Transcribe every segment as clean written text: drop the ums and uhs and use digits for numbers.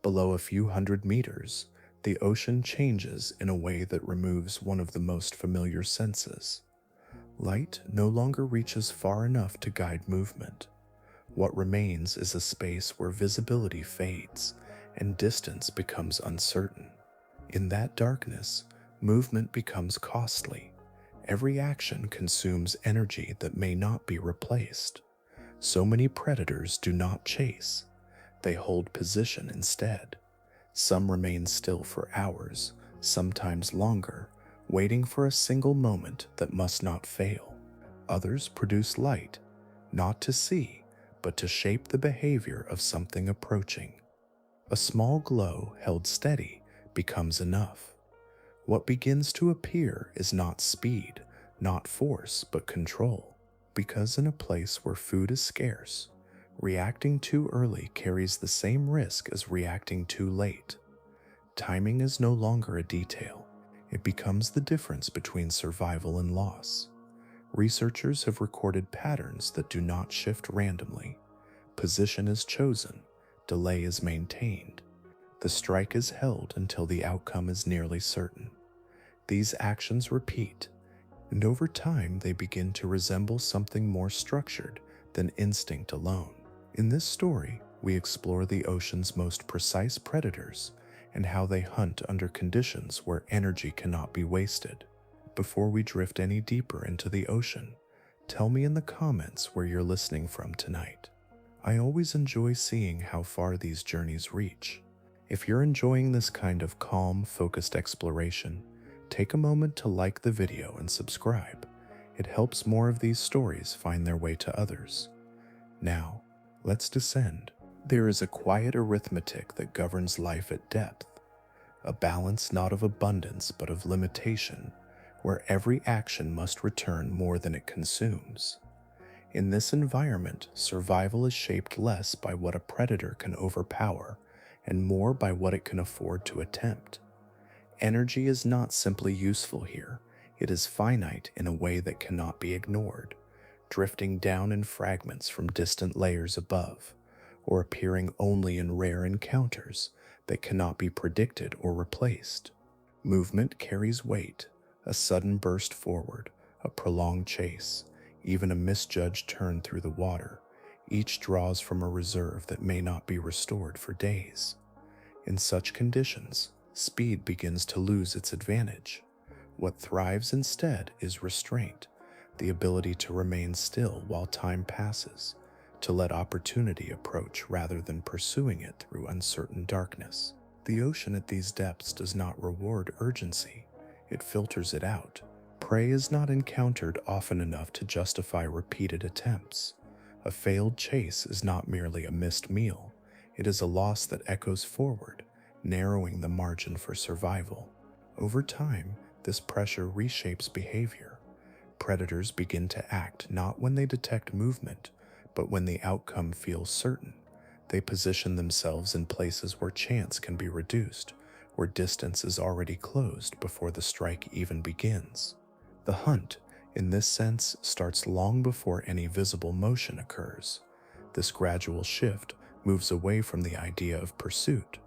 Below a few hundred meters, the ocean changes in a way that removes one of the most familiar senses. Light no longer reaches far enough to guide movement. What remains is a space where visibility fades and distance becomes uncertain. In that darkness, movement becomes costly. Every action consumes energy that may not be replaced. So many predators do not chase. They hold position instead. Some remain still for hours, sometimes longer, waiting for a single moment that must not fail. Others produce light, not to see, but to shape the behavior of something approaching. A small glow held steady becomes enough. What begins to appear is not speed, not force, but control. Because in a place where food is scarce, reacting too early carries the same risk as reacting too late. Timing is no longer a detail. It becomes the difference between survival and loss. Researchers have recorded patterns that do not shift randomly. Position is chosen, delay is maintained. The strike is held until the outcome is nearly certain. These actions repeat, and over time they begin to resemble something more structured than instinct alone. In this story, we explore the ocean's most precise predators and how they hunt under conditions where energy cannot be wasted. Before we drift any deeper into the ocean, tell me in the comments where you're listening from tonight. I always enjoy seeing how far these journeys reach. If you're enjoying this kind of calm, focused exploration, take a moment to like the video and subscribe. It helps more of these stories find their way to others. Now, let's descend. There is a quiet arithmetic that governs life at depth, a balance not of abundance but of limitation, where every action must return more than it consumes. In this environment, survival is shaped less by what a predator can overpower and more by what it can afford to attempt. Energy is not simply useful here, it is finite in a way that cannot be ignored, drifting down in fragments from distant layers above, or appearing only in rare encounters that cannot be predicted or replaced. Movement carries weight, a sudden burst forward, a prolonged chase, even a misjudged turn through the water. Each draws from a reserve that may not be restored for days. In such conditions, speed begins to lose its advantage. What thrives instead is restraint, the ability to remain still while time passes, to let opportunity approach rather than pursuing it through uncertain darkness. The ocean at these depths does not reward urgency, it filters it out. Prey is not encountered often enough to justify repeated attempts. A failed chase is not merely a missed meal, it is a loss that echoes forward, narrowing the margin for survival. Over time, this pressure reshapes behavior. Predators begin to act not when they detect movement, but when the outcome feels certain. They position themselves in places where chance can be reduced, where distance is already closed before the strike even begins. The hunt, in this sense, starts long before any visible motion occurs. This gradual shift moves away from the idea of pursuit.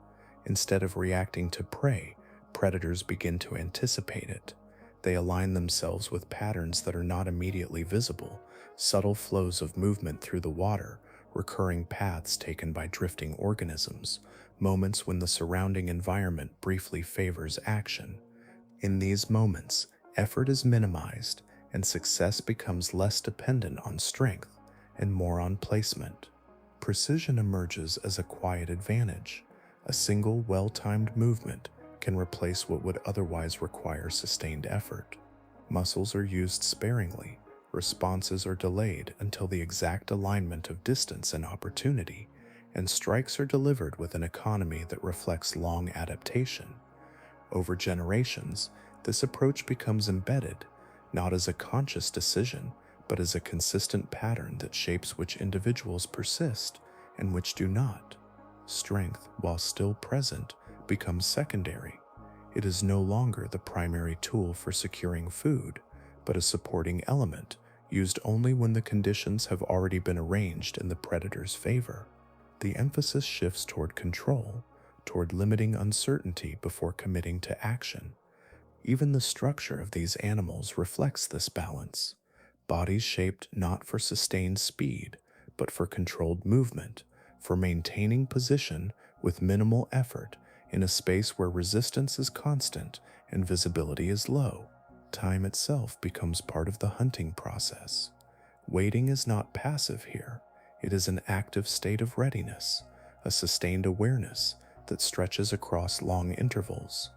Instead of reacting to prey, predators begin to anticipate it. They align themselves with patterns that are not immediately visible, subtle flows of movement through the water, recurring paths taken by drifting organisms, moments when the surrounding environment briefly favors action. In these moments, effort is minimized, and success becomes less dependent on strength and more on placement. Precision emerges as a quiet advantage. A single well-timed movement can replace what would otherwise require sustained effort. Muscles are used sparingly, responses are delayed until the exact alignment of distance and opportunity, and strikes are delivered with an economy that reflects long adaptation. Over generations, this approach becomes embedded, not as a conscious decision, but as a consistent pattern that shapes which individuals persist and which do not. Strength, while still present, becomes secondary. It is no longer the primary tool for securing food, but a supporting element used only when the conditions have already been arranged in the predator's favor. The emphasis shifts toward control, toward limiting uncertainty before committing to action. Even the structure of these animals reflects this balance. Bodies shaped not for sustained speed, but for controlled movement, for maintaining position with minimal effort in a space where resistance is constant and visibility is low. Time itself becomes part of the hunting process. Waiting is not passive here, it is an active state of readiness, a sustained awareness that stretches across long intervals.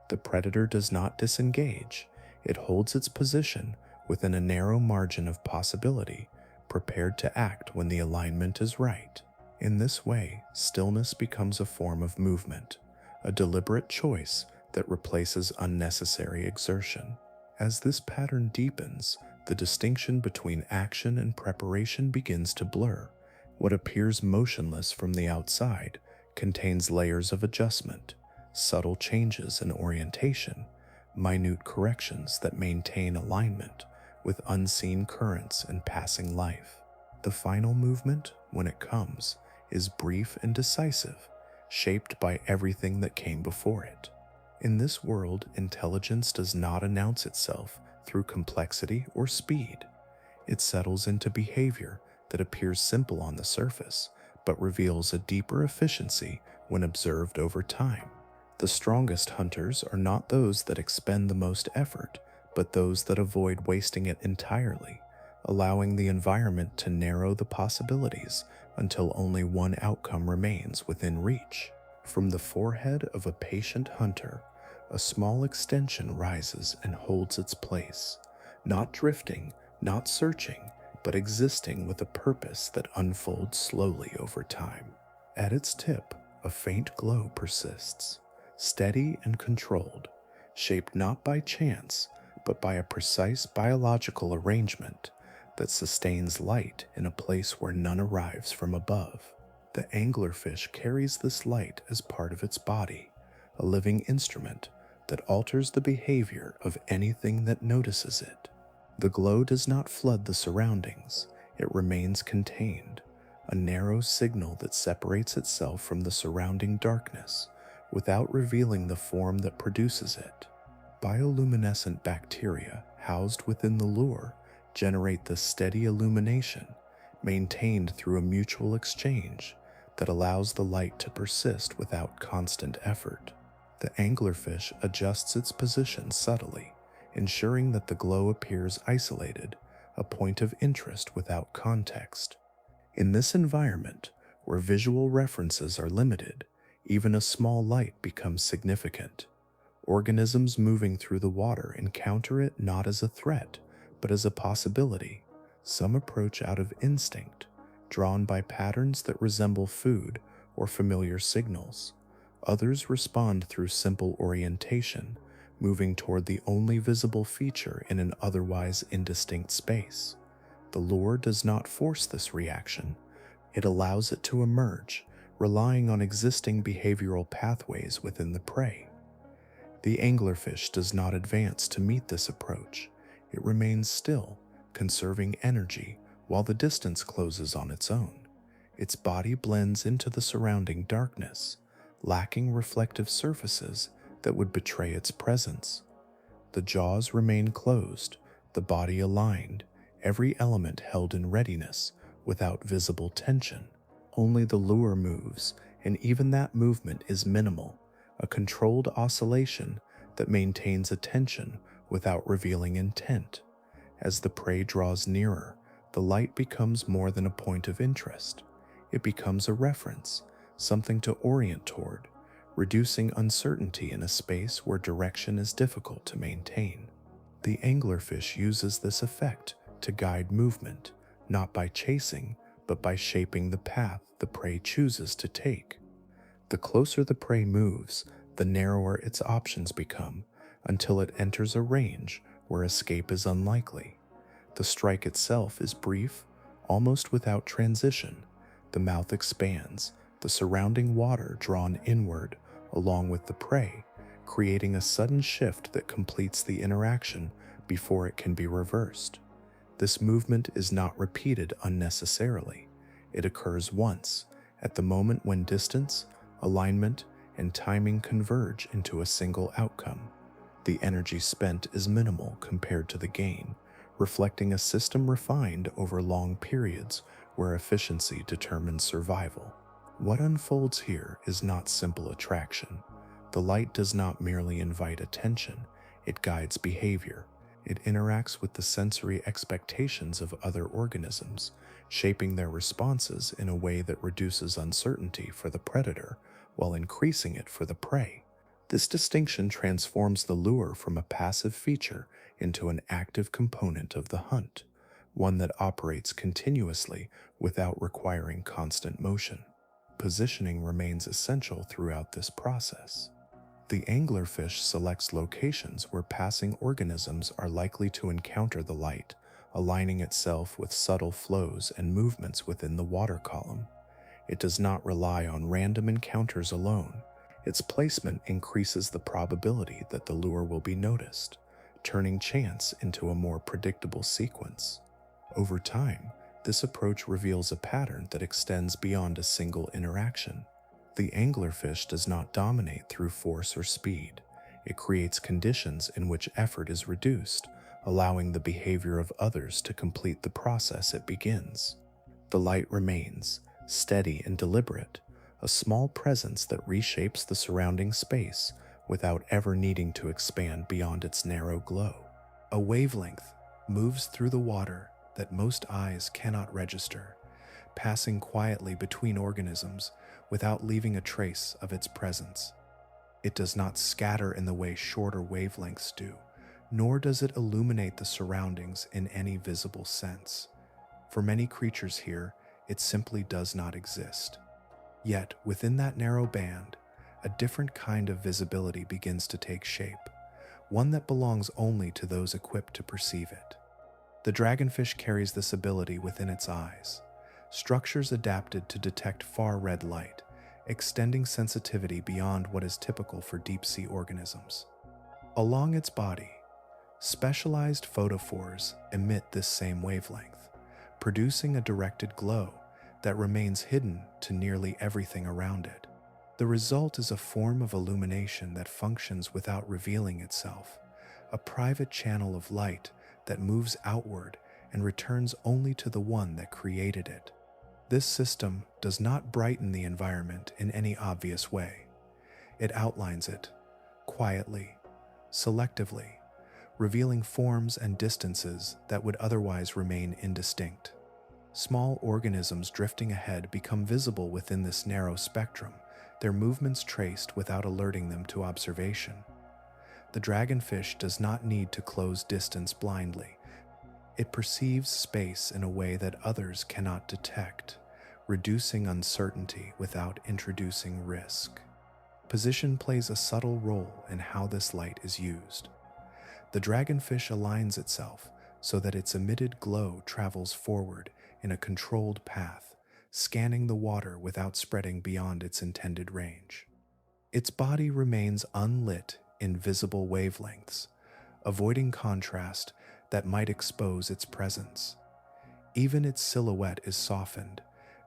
The predator does not disengage, it holds its position within a narrow margin of possibility, prepared to act when the alignment is right. In this way, stillness becomes a form of movement, a deliberate choice that replaces unnecessary exertion. As this pattern deepens, the distinction between action and preparation begins to blur. What appears motionless from the outside contains layers of adjustment, subtle changes in orientation, minute corrections that maintain alignment with unseen currents and passing life. The final movement, when it comes, is brief and decisive, shaped by everything that came before it. In this world, intelligence does not announce itself through complexity or speed. It settles into behavior that appears simple on the surface, but reveals a deeper efficiency when observed over time. The strongest hunters are not those that expend the most effort, but those that avoid wasting it entirely, allowing the environment to narrow the possibilities until only one outcome remains within reach. From the forehead of a patient hunter, a small extension rises and holds its place, not drifting, not searching, but existing with a purpose that unfolds slowly over time. At its tip, a faint glow persists, steady and controlled, shaped not by chance, but by a precise biological arrangement that sustains light in a place where none arrives from above. The anglerfish carries this light as part of its body, a living instrument that alters the behavior of anything that notices it. The glow does not flood the surroundings, it remains contained, a narrow signal that separates itself from the surrounding darkness without revealing the form that produces it. Bioluminescent bacteria housed within the lure generate the steady illumination, maintained through a mutual exchange that allows the light to persist without constant effort. The anglerfish adjusts its position subtly, ensuring that the glow appears isolated, a point of interest without context. In this environment, where visual references are limited, even a small light becomes significant. Organisms moving through the water encounter it not as a threat, but as a possibility. Some approach out of instinct, drawn by patterns that resemble food or familiar signals. Others respond through simple orientation, moving toward the only visible feature in an otherwise indistinct space. The lure does not force this reaction. It allows it to emerge, relying on existing behavioral pathways within the prey. The anglerfish does not advance to meet this approach. It remains still, conserving energy while the distance closes on its own. Its body blends into the surrounding darkness, lacking reflective surfaces that would betray its presence. The jaws remain closed, the body aligned, every element held in readiness without visible tension. Only the lure moves, and even that movement is minimal, a controlled oscillation that maintains attention without revealing intent. As the prey draws nearer, the light becomes more than a point of interest. It becomes a reference, something to orient toward, reducing uncertainty in a space where direction is difficult to maintain. The anglerfish uses this effect to guide movement, not by chasing, but by shaping the path the prey chooses to take. The closer the prey moves, the narrower its options become, until it enters a range where escape is unlikely. The strike itself is brief, almost without transition. The mouth expands, the surrounding water drawn inward along with the prey, creating a sudden shift that completes the interaction before it can be reversed. This movement is not repeated unnecessarily. It occurs once, at the moment when distance, alignment, and timing converge into a single outcome. The energy spent is minimal compared to the gain, reflecting a system refined over long periods where efficiency determines survival. What unfolds here is not simple attraction. The light does not merely invite attention, it guides behavior. It interacts with the sensory expectations of other organisms, shaping their responses in a way that reduces uncertainty for the predator while increasing it for the prey. This distinction transforms the lure from a passive feature into an active component of the hunt, one that operates continuously without requiring constant motion. Positioning remains essential throughout this process. The anglerfish selects locations where passing organisms are likely to encounter the light, aligning itself with subtle flows and movements within the water column. It does not rely on random encounters alone. Its placement increases the probability that the lure will be noticed, turning chance into a more predictable sequence. Over time, this approach reveals a pattern that extends beyond a single interaction. The anglerfish does not dominate through force or speed. It creates conditions in which effort is reduced, allowing the behavior of others to complete the process it begins. The light remains, steady and deliberate, a small presence that reshapes the surrounding space without ever needing to expand beyond its narrow glow. A wavelength moves through the water that most eyes cannot register, passing quietly between organisms without leaving a trace of its presence. It does not scatter in the way shorter wavelengths do, nor does it illuminate the surroundings in any visible sense. For many creatures here, it simply does not exist. Yet, within that narrow band, a different kind of visibility begins to take shape, one that belongs only to those equipped to perceive it. The dragonfish carries this ability within its eyes, structures adapted to detect far-red light, extending sensitivity beyond what is typical for deep-sea organisms. Along its body, specialized photophores emit this same wavelength, producing a directed glow that remains hidden to nearly everything around it. The result is a form of illumination that functions without revealing itself, a private channel of light that moves outward and returns only to the one that created it. This system does not brighten the environment in any obvious way. It outlines it, quietly, selectively, revealing forms and distances that would otherwise remain indistinct. Small organisms drifting ahead become visible within this narrow spectrum, their movements traced without alerting them to observation. The dragonfish does not need to close distance blindly. It perceives space in a way that others cannot detect, reducing uncertainty without introducing risk. Position plays a subtle role in how this light is used. The dragonfish aligns itself so that its emitted glow travels forward in a controlled path, scanning the water without spreading beyond its intended range. Its body remains unlit in visible wavelengths, avoiding contrast that might expose its presence. Even its silhouette is softened,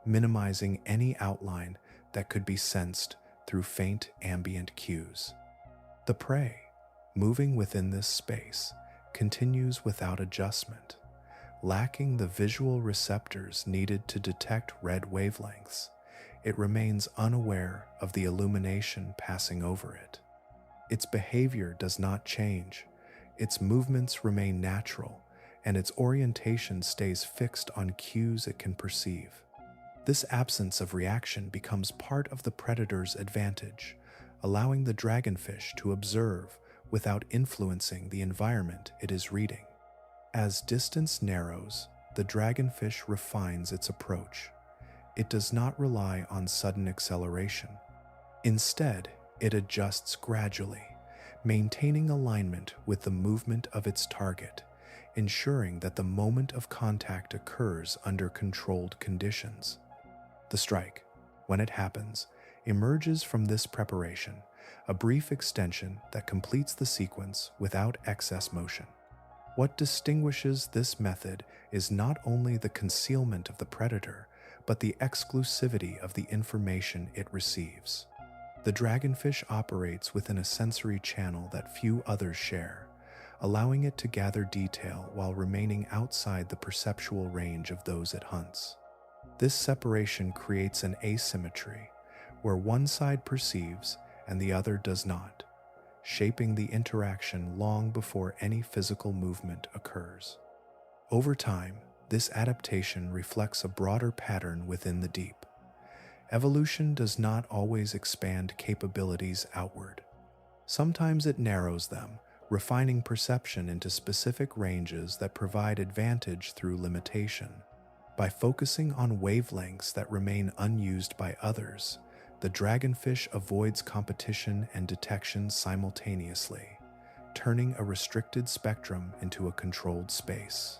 minimizing any outline that could be sensed through faint ambient cues. The prey, moving within this space, continues without adjustment, lacking the visual receptors needed to detect red wavelengths. It remains unaware of the illumination passing over it. Its behavior does not change. Its movements remain natural, and its orientation stays fixed on cues it can perceive. This absence of reaction becomes part of the predator's advantage, allowing the dragonfish to observe without influencing the environment it is reading. As distance narrows, the dragonfish refines its approach. It does not rely on sudden acceleration. Instead, it adjusts gradually, maintaining alignment with the movement of its target, ensuring that the moment of contact occurs under controlled conditions. The strike, when it happens, emerges from this preparation, a brief extension that completes the sequence without excess motion. What distinguishes this method is not only the concealment of the predator, but the exclusivity of the information it receives. The dragonfish operates within a sensory channel that few others share, allowing it to gather detail while remaining outside the perceptual range of those it hunts. This separation creates an asymmetry, where one side perceives and the other does not, shaping the interaction long before any physical movement occurs. Over time, this adaptation reflects a broader pattern within the deep. Evolution does not always expand capabilities outward. Sometimes it narrows them, refining perception into specific ranges that provide advantage through limitation. By focusing on wavelengths that remain unused by others, the dragonfish avoids competition and detection simultaneously, turning a restricted spectrum into a controlled space.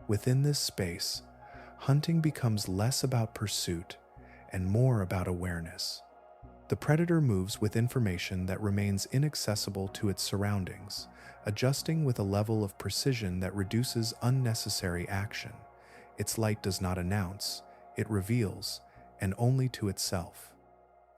Within this space, hunting becomes less about pursuit and more about awareness. The predator moves with information that remains inaccessible to its surroundings, adjusting with a level of precision that reduces unnecessary action. Its light does not announce, it reveals, and only to itself.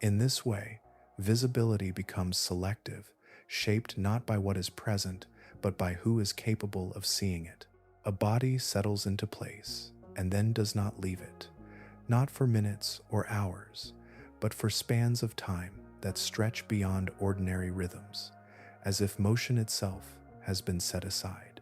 In this way, visibility becomes selective, shaped not by what is present, but by who is capable of seeing it. A body settles into place, and then does not leave it, not for minutes or hours, but for spans of time that stretch beyond ordinary rhythms, as if motion itself has been set aside.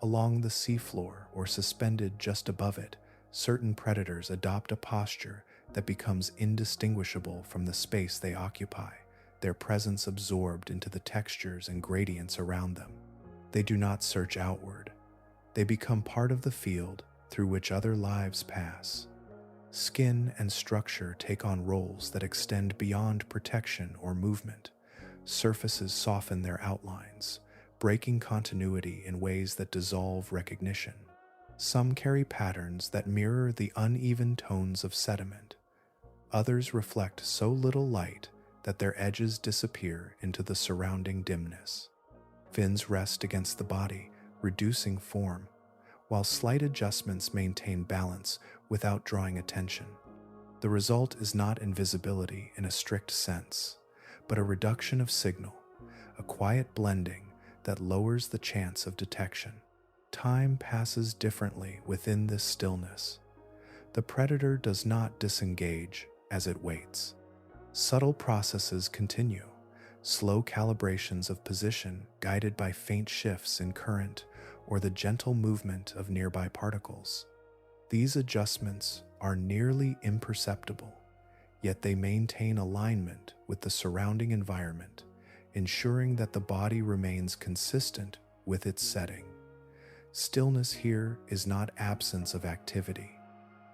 Along the seafloor or suspended just above it, certain predators adopt a posture that becomes indistinguishable from the space they occupy, their presence absorbed into the textures and gradients around them. They do not search outward. They become part of the field through which other lives pass. Skin and structure take on roles that extend beyond protection or movement. Surfaces soften their outlines, breaking continuity in ways that dissolve recognition. Some carry patterns that mirror the uneven tones of sediment. Others reflect so little light that their edges disappear into the surrounding dimness. Fins rest against the body, reducing form, while slight adjustments maintain balance without drawing attention. The result is not invisibility in a strict sense, but a reduction of signal, a quiet blending that lowers the chance of detection. Time passes differently within this stillness. The predator does not disengage as it waits. Subtle processes continue, slow calibrations of position guided by faint shifts in current or the gentle movement of nearby particles. These adjustments are nearly imperceptible, yet they maintain alignment with the surrounding environment, ensuring that the body remains consistent with its setting. Stillness here is not absence of activity.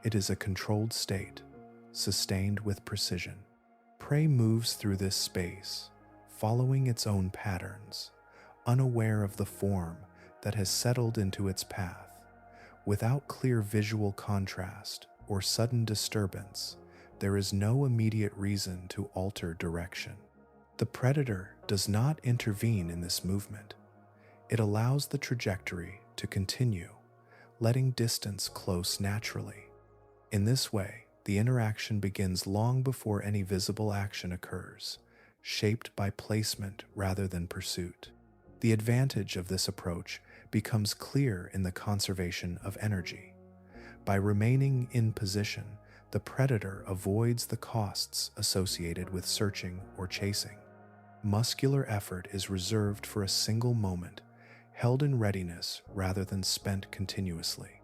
It is a controlled state, sustained with precision. Prey moves through this space, following its own patterns, unaware of the form that has settled into its path. Without clear visual contrast or sudden disturbance, there is no immediate reason to alter direction. The predator does not intervene in this movement. It allows the trajectory to continue, letting distance close naturally. In this way, the interaction begins long before any visible action occurs, shaped by placement rather than pursuit. The advantage of this approach becomes clear in the conservation of energy. By remaining in position, the predator avoids the costs associated with searching or chasing. Muscular effort is reserved for a single moment, held in readiness rather than spent continuously.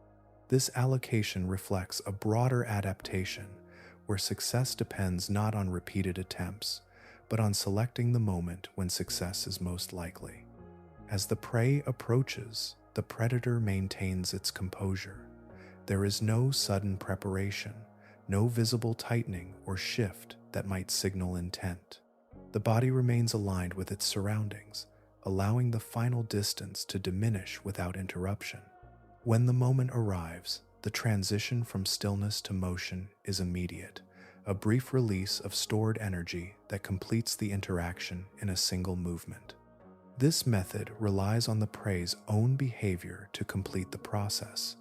This allocation reflects a broader adaptation where success depends not on repeated attempts, but on selecting the moment when success is most likely. As the prey approaches, the predator maintains its composure. There is no sudden preparation, no visible tightening or shift that might signal intent. The body remains aligned with its surroundings, allowing the final distance to diminish without interruption. When the moment arrives, the transition from stillness to motion is immediate, a brief release of stored energy that completes the interaction in a single movement. This method relies on the prey's own behavior to complete the process.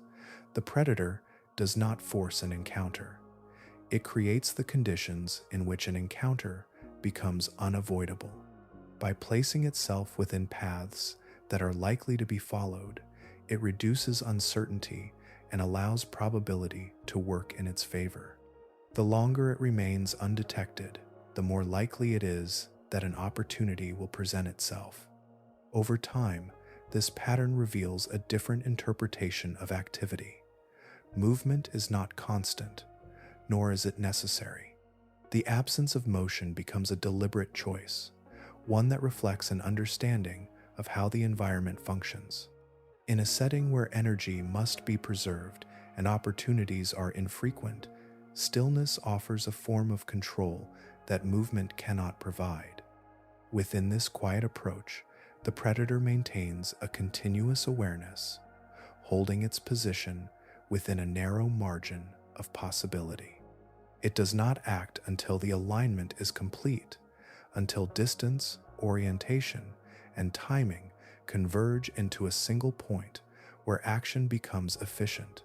The predator does not force an encounter. It creates the conditions in which an encounter becomes unavoidable. By placing itself within paths that are likely to be followed, it reduces uncertainty and allows probability to work in its favor. The longer it remains undetected, the more likely it is that an opportunity will present itself. Over time, this pattern reveals a different interpretation of activity. Movement is not constant, nor is it necessary. The absence of motion becomes a deliberate choice, one that reflects an understanding of how the environment functions. In a setting where energy must be preserved and opportunities are infrequent, stillness offers a form of control that movement cannot provide. Within this quiet approach, the predator maintains a continuous awareness, holding its position within a narrow margin of possibility. It does not act until the alignment is complete, until distance, orientation, and timing converge into a single point where action becomes efficient.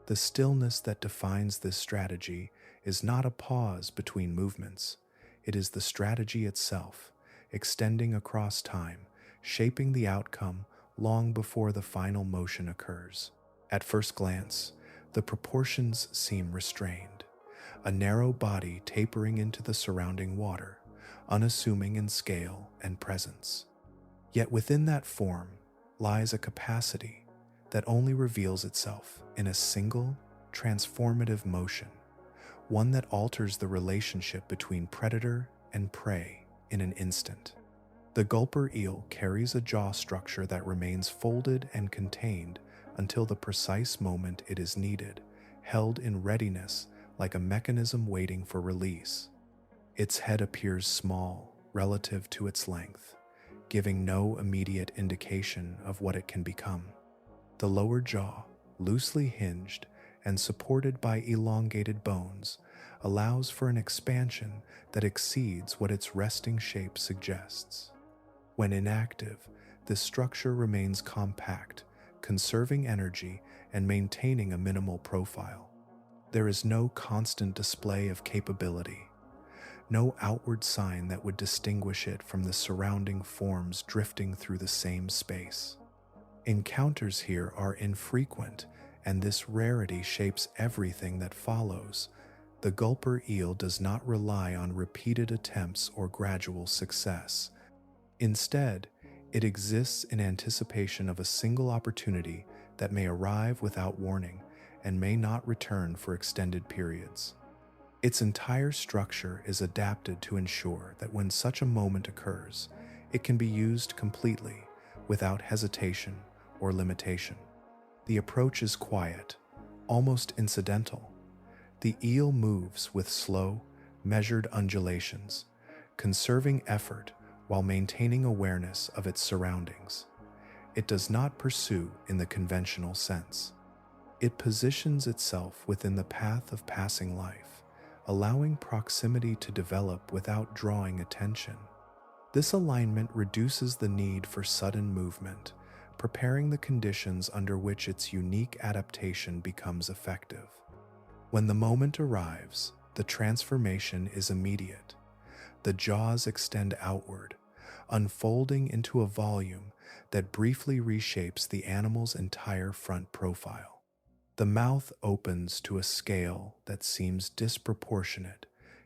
The stillness that defines this strategy is not a pause between movements. It is the strategy itself, extending across time, shaping the outcome long before the final motion occurs. At first glance, the proportions seem restrained, a narrow body tapering into the surrounding water, unassuming in scale and presence. Yet within that form lies a capacity that only reveals itself in a single, transformative motion, one that alters the relationship between predator and prey in an instant. The gulper eel carries a jaw structure that remains folded and contained until the precise moment it is needed, held in readiness like a mechanism waiting for release. Its head appears small relative to its length, giving no immediate indication of what it can become. The lower jaw, loosely hinged and supported by elongated bones, allows for an expansion that exceeds what its resting shape suggests. When inactive, this structure remains compact, conserving energy and maintaining a minimal profile. There is no constant display of capability, no outward sign that would distinguish it from the surrounding forms drifting through the same space. Encounters here are infrequent, and this rarity shapes everything that follows. The gulper eel does not rely on repeated attempts or gradual success. Instead, it exists in anticipation of a single opportunity that may arrive without warning and may not return for extended periods. Its entire structure is adapted to ensure that when such a moment occurs, it can be used completely, without hesitation or limitation. The approach is quiet, almost incidental. The eel moves with slow, measured undulations, conserving effort while maintaining awareness of its surroundings. It does not pursue in the conventional sense. It positions itself within the path of passing life, allowing proximity to develop without drawing attention. This alignment reduces the need for sudden movement, preparing the conditions under which its unique adaptation becomes effective. When the moment arrives, the transformation is immediate. The jaws extend outward, unfolding into a volume that briefly reshapes the animal's entire front profile. The mouth opens to a scale that seems disproportionate,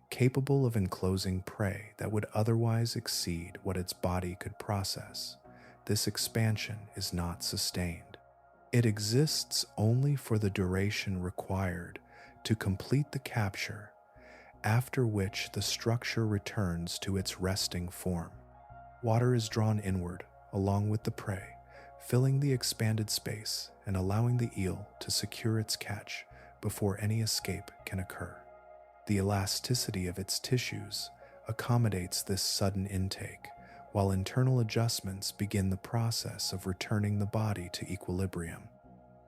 capable of enclosing prey that would otherwise exceed what its body could process. This expansion is not sustained. It exists only for the duration required to complete the capture, after which the structure returns to its resting form. Water is drawn inward along with the prey, filling the expanded space and allowing the eel to secure its catch before any escape can occur. The elasticity of its tissues accommodates this sudden intake, while internal adjustments begin the process of returning the body to equilibrium.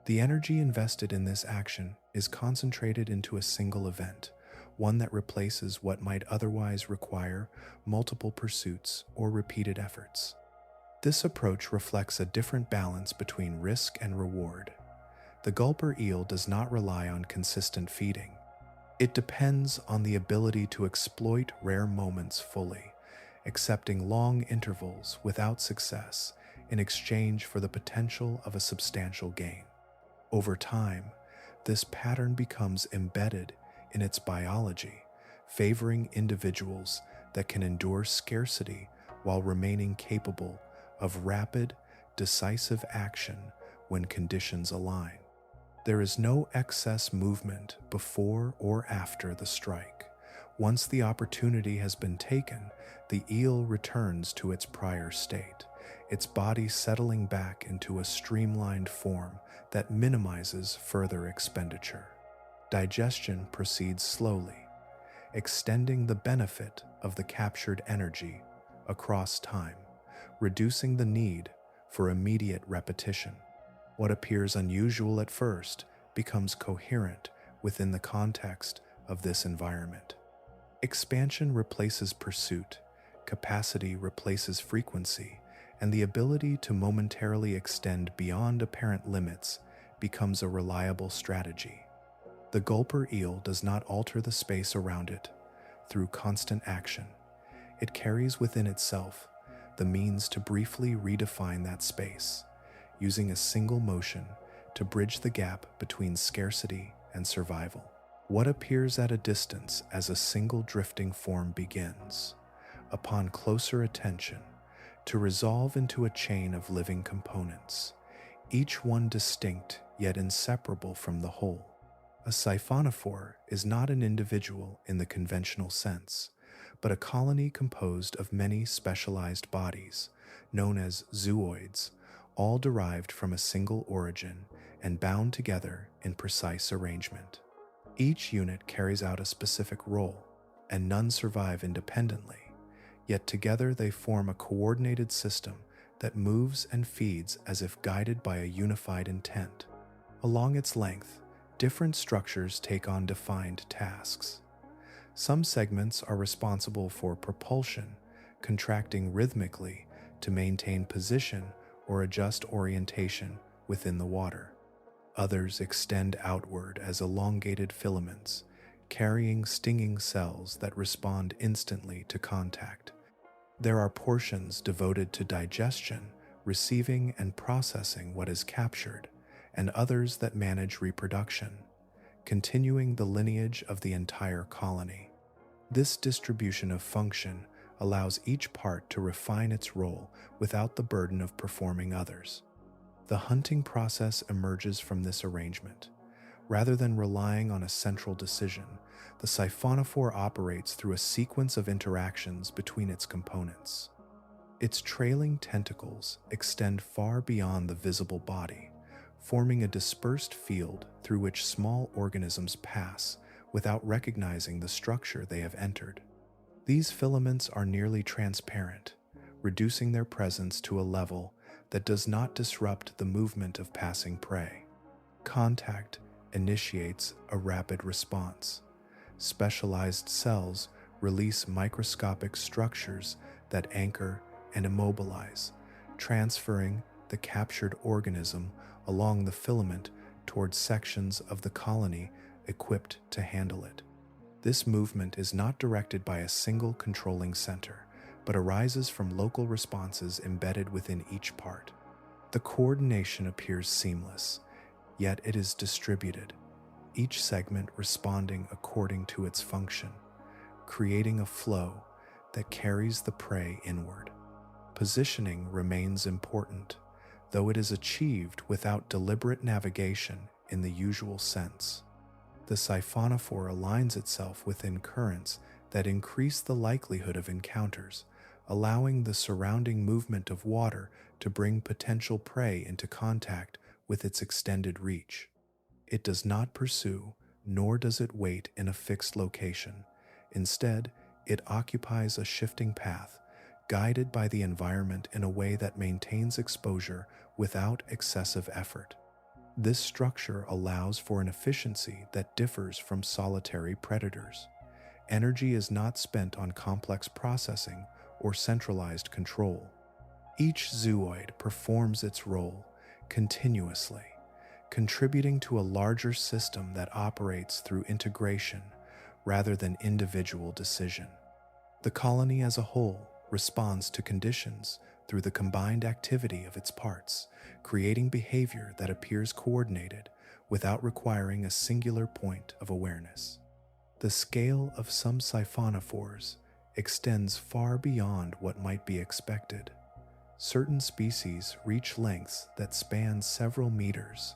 The energy invested in this action is concentrated into a single event, one that replaces what might otherwise require multiple pursuits or repeated efforts. This approach reflects a different balance between risk and reward. The gulper eel does not rely on consistent feeding. It depends on the ability to exploit rare moments fully, accepting long intervals without success in exchange for the potential of a substantial gain. Over time, this pattern becomes embedded in its biology, favoring individuals that can endure scarcity while remaining capable of rapid, decisive action when conditions align. There is no excess movement before or after the strike. Once the opportunity has been taken, the eel returns to its prior state, its body settling back into a streamlined form that minimizes further expenditure. Digestion proceeds slowly, extending the benefit of the captured energy across time, reducing the need for immediate repetition. What appears unusual at first becomes coherent within the context of this environment. Expansion replaces pursuit, capacity replaces frequency, and the ability to momentarily extend beyond apparent limits becomes a reliable strategy. The gulper eel does not alter the space around it through constant action. It carries within itself the means to briefly redefine that space, using a single motion to bridge the gap between scarcity and survival. What appears at a distance as a single drifting form begins, upon closer attention, to resolve into a chain of living components, each one distinct yet inseparable from the whole. A siphonophore is not an individual in the conventional sense, but a colony composed of many specialized bodies, known as zooids, all derived from a single origin and bound together in precise arrangement. Each unit carries out a specific role, and none survive independently, yet together they form a coordinated system that moves and feeds as if guided by a unified intent. Along its length, different structures take on defined tasks. Some segments are responsible for propulsion, contracting rhythmically to maintain position or adjust orientation within the water. Others extend outward as elongated filaments, carrying stinging cells that respond instantly to contact. There are portions devoted to digestion, receiving and processing what is captured, and others that manage reproduction, continuing the lineage of the entire colony. This distribution of function allows each part to refine its role without the burden of performing others. The hunting process emerges from this arrangement. Rather than relying on a central decision, the siphonophore operates through a sequence of interactions between its components. Its trailing tentacles extend far beyond the visible body, forming a dispersed field through which small organisms pass without recognizing the structure they have entered. These filaments are nearly transparent, reducing their presence to a level that does not disrupt the movement of passing prey. Contact initiates a rapid response. Specialized cells release microscopic structures that anchor and immobilize, transferring the captured organism along the filament towards sections of the colony equipped to handle it. This movement is not directed by a single controlling center, but arises from local responses embedded within each part. The coordination appears seamless, yet it is distributed, each segment responding according to its function, creating a flow that carries the prey inward. Positioning remains important, though it is achieved without deliberate navigation in the usual sense. The siphonophore aligns itself within currents that increase the likelihood of encounters, allowing the surrounding movement of water to bring potential prey into contact with its extended reach. It does not pursue, nor does it wait in a fixed location. Instead, it occupies a shifting path, guided by the environment in a way that maintains exposure without excessive effort. This structure allows for an efficiency that differs from solitary predators. Energy is not spent on complex processing or centralized control. Each zooid performs its role continuously, contributing to a larger system that operates through integration rather than individual decision. The colony as a whole responds to conditions through the combined activity of its parts, creating behavior that appears coordinated without requiring a singular point of awareness. The scale of some siphonophores extends far beyond what might be expected. Certain species reach lengths that span several meters,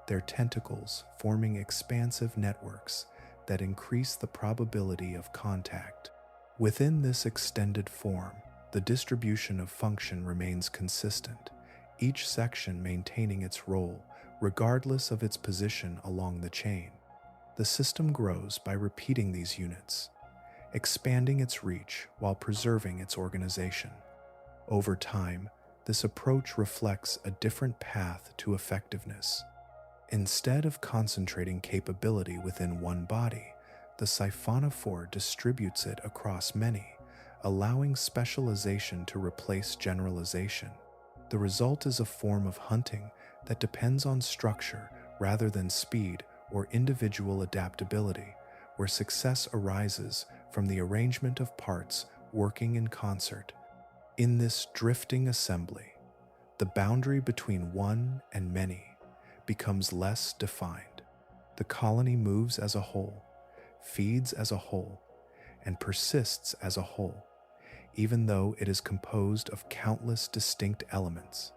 their tentacles forming expansive networks that increase the probability of contact. Within this extended form, the distribution of function remains consistent, each section maintaining its role regardless of its position along the chain. The system grows by repeating these units, expanding its reach while preserving its organization. Over time, this approach reflects a different path to effectiveness. Instead of concentrating capability within one body, the Siphonophore distributes it across many, allowing specialization to replace generalization. The result is a form of hunting that depends on structure rather than speed or individual adaptability, where success arises from the arrangement of parts working in concert. In this drifting assembly, the boundary between one and many becomes less defined. The colony moves as a whole, feeds as a whole, and persists as a whole, even though it is composed of countless distinct elements.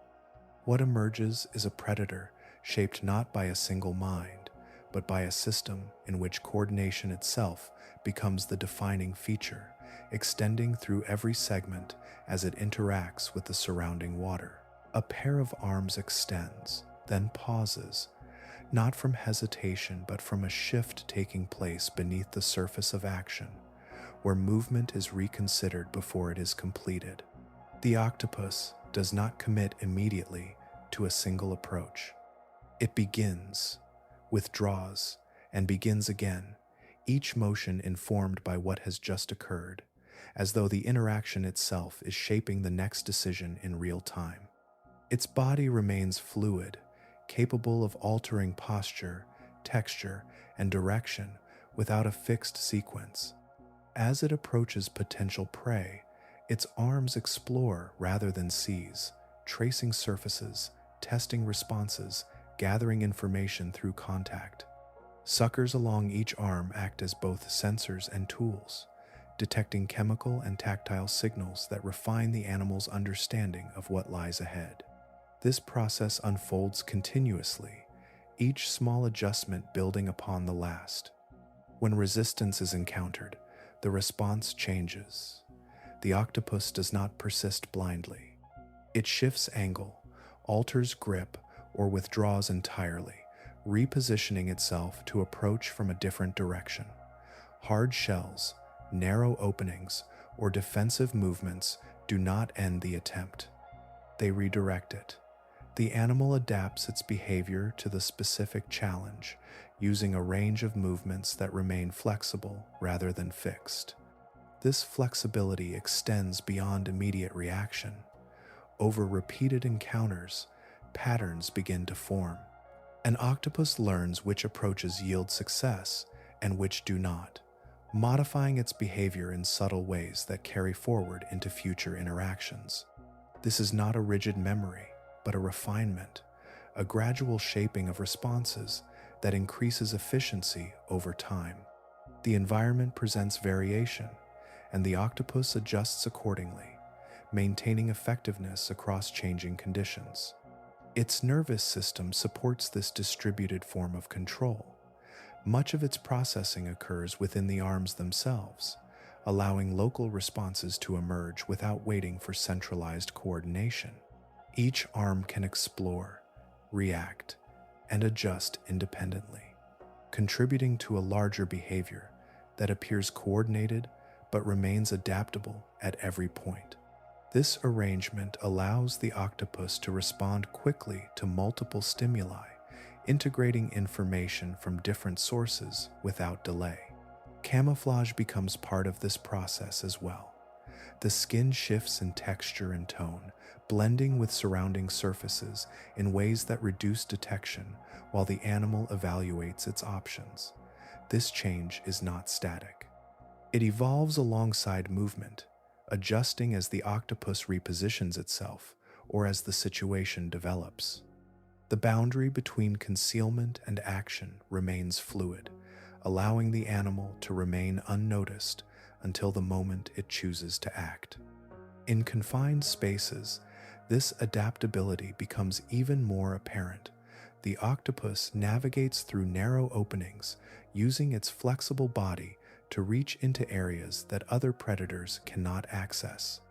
What emerges is a predator shaped not by a single mind, but by a system in which coordination itself becomes the defining feature, extending through every segment as it interacts with the surrounding water. A pair of arms extends, then pauses, not from hesitation but from a shift taking place beneath the surface of action, where movement is reconsidered before it is completed. The octopus does not commit immediately to a single approach. It begins, withdraws, and begins again, each motion informed by what has just occurred, as though the interaction itself is shaping the next decision in real time. Its body remains fluid, capable of altering posture, texture, and direction without a fixed sequence. As it approaches potential prey, its arms explore rather than seize, tracing surfaces, testing responses, gathering information through contact. Suckers along each arm act as both sensors and tools, detecting chemical and tactile signals that refine the animal's understanding of what lies ahead. This process unfolds continuously, each small adjustment building upon the last. When resistance is encountered, the response changes. The octopus does not persist blindly. It shifts angle, alters grip, or withdraws entirely, repositioning itself to approach from a different direction. Hard shells, narrow openings, or defensive movements do not end the attempt. They redirect it. The animal adapts its behavior to the specific challenge, using a range of movements that remain flexible rather than fixed. This flexibility extends beyond immediate reaction. Over repeated encounters, patterns begin to form. An octopus learns which approaches yield success and which do not, modifying its behavior in subtle ways that carry forward into future interactions. This is not a rigid memory, but a refinement, a gradual shaping of responses that increases efficiency over time. The environment presents variation, and the octopus adjusts accordingly, maintaining effectiveness across changing conditions. Its nervous system supports this distributed form of control. Much of its processing occurs within the arms themselves, allowing local responses to emerge without waiting for centralized coordination. Each arm can explore, react, and adjust independently, contributing to a larger behavior that appears coordinated but remains adaptable at every point. This arrangement allows the octopus to respond quickly to multiple stimuli, integrating information from different sources without delay. Camouflage becomes part of this process as well. The skin shifts in texture and tone, blending with surrounding surfaces in ways that reduce detection while the animal evaluates its options. This change is not static. It evolves alongside movement, adjusting as the octopus repositions itself or as the situation develops. The boundary between concealment and action remains fluid, allowing the animal to remain unnoticed until the moment it chooses to act. In confined spaces, this adaptability becomes even more apparent. The octopus navigates through narrow openings, using its flexible body to reach into areas that other predators cannot access.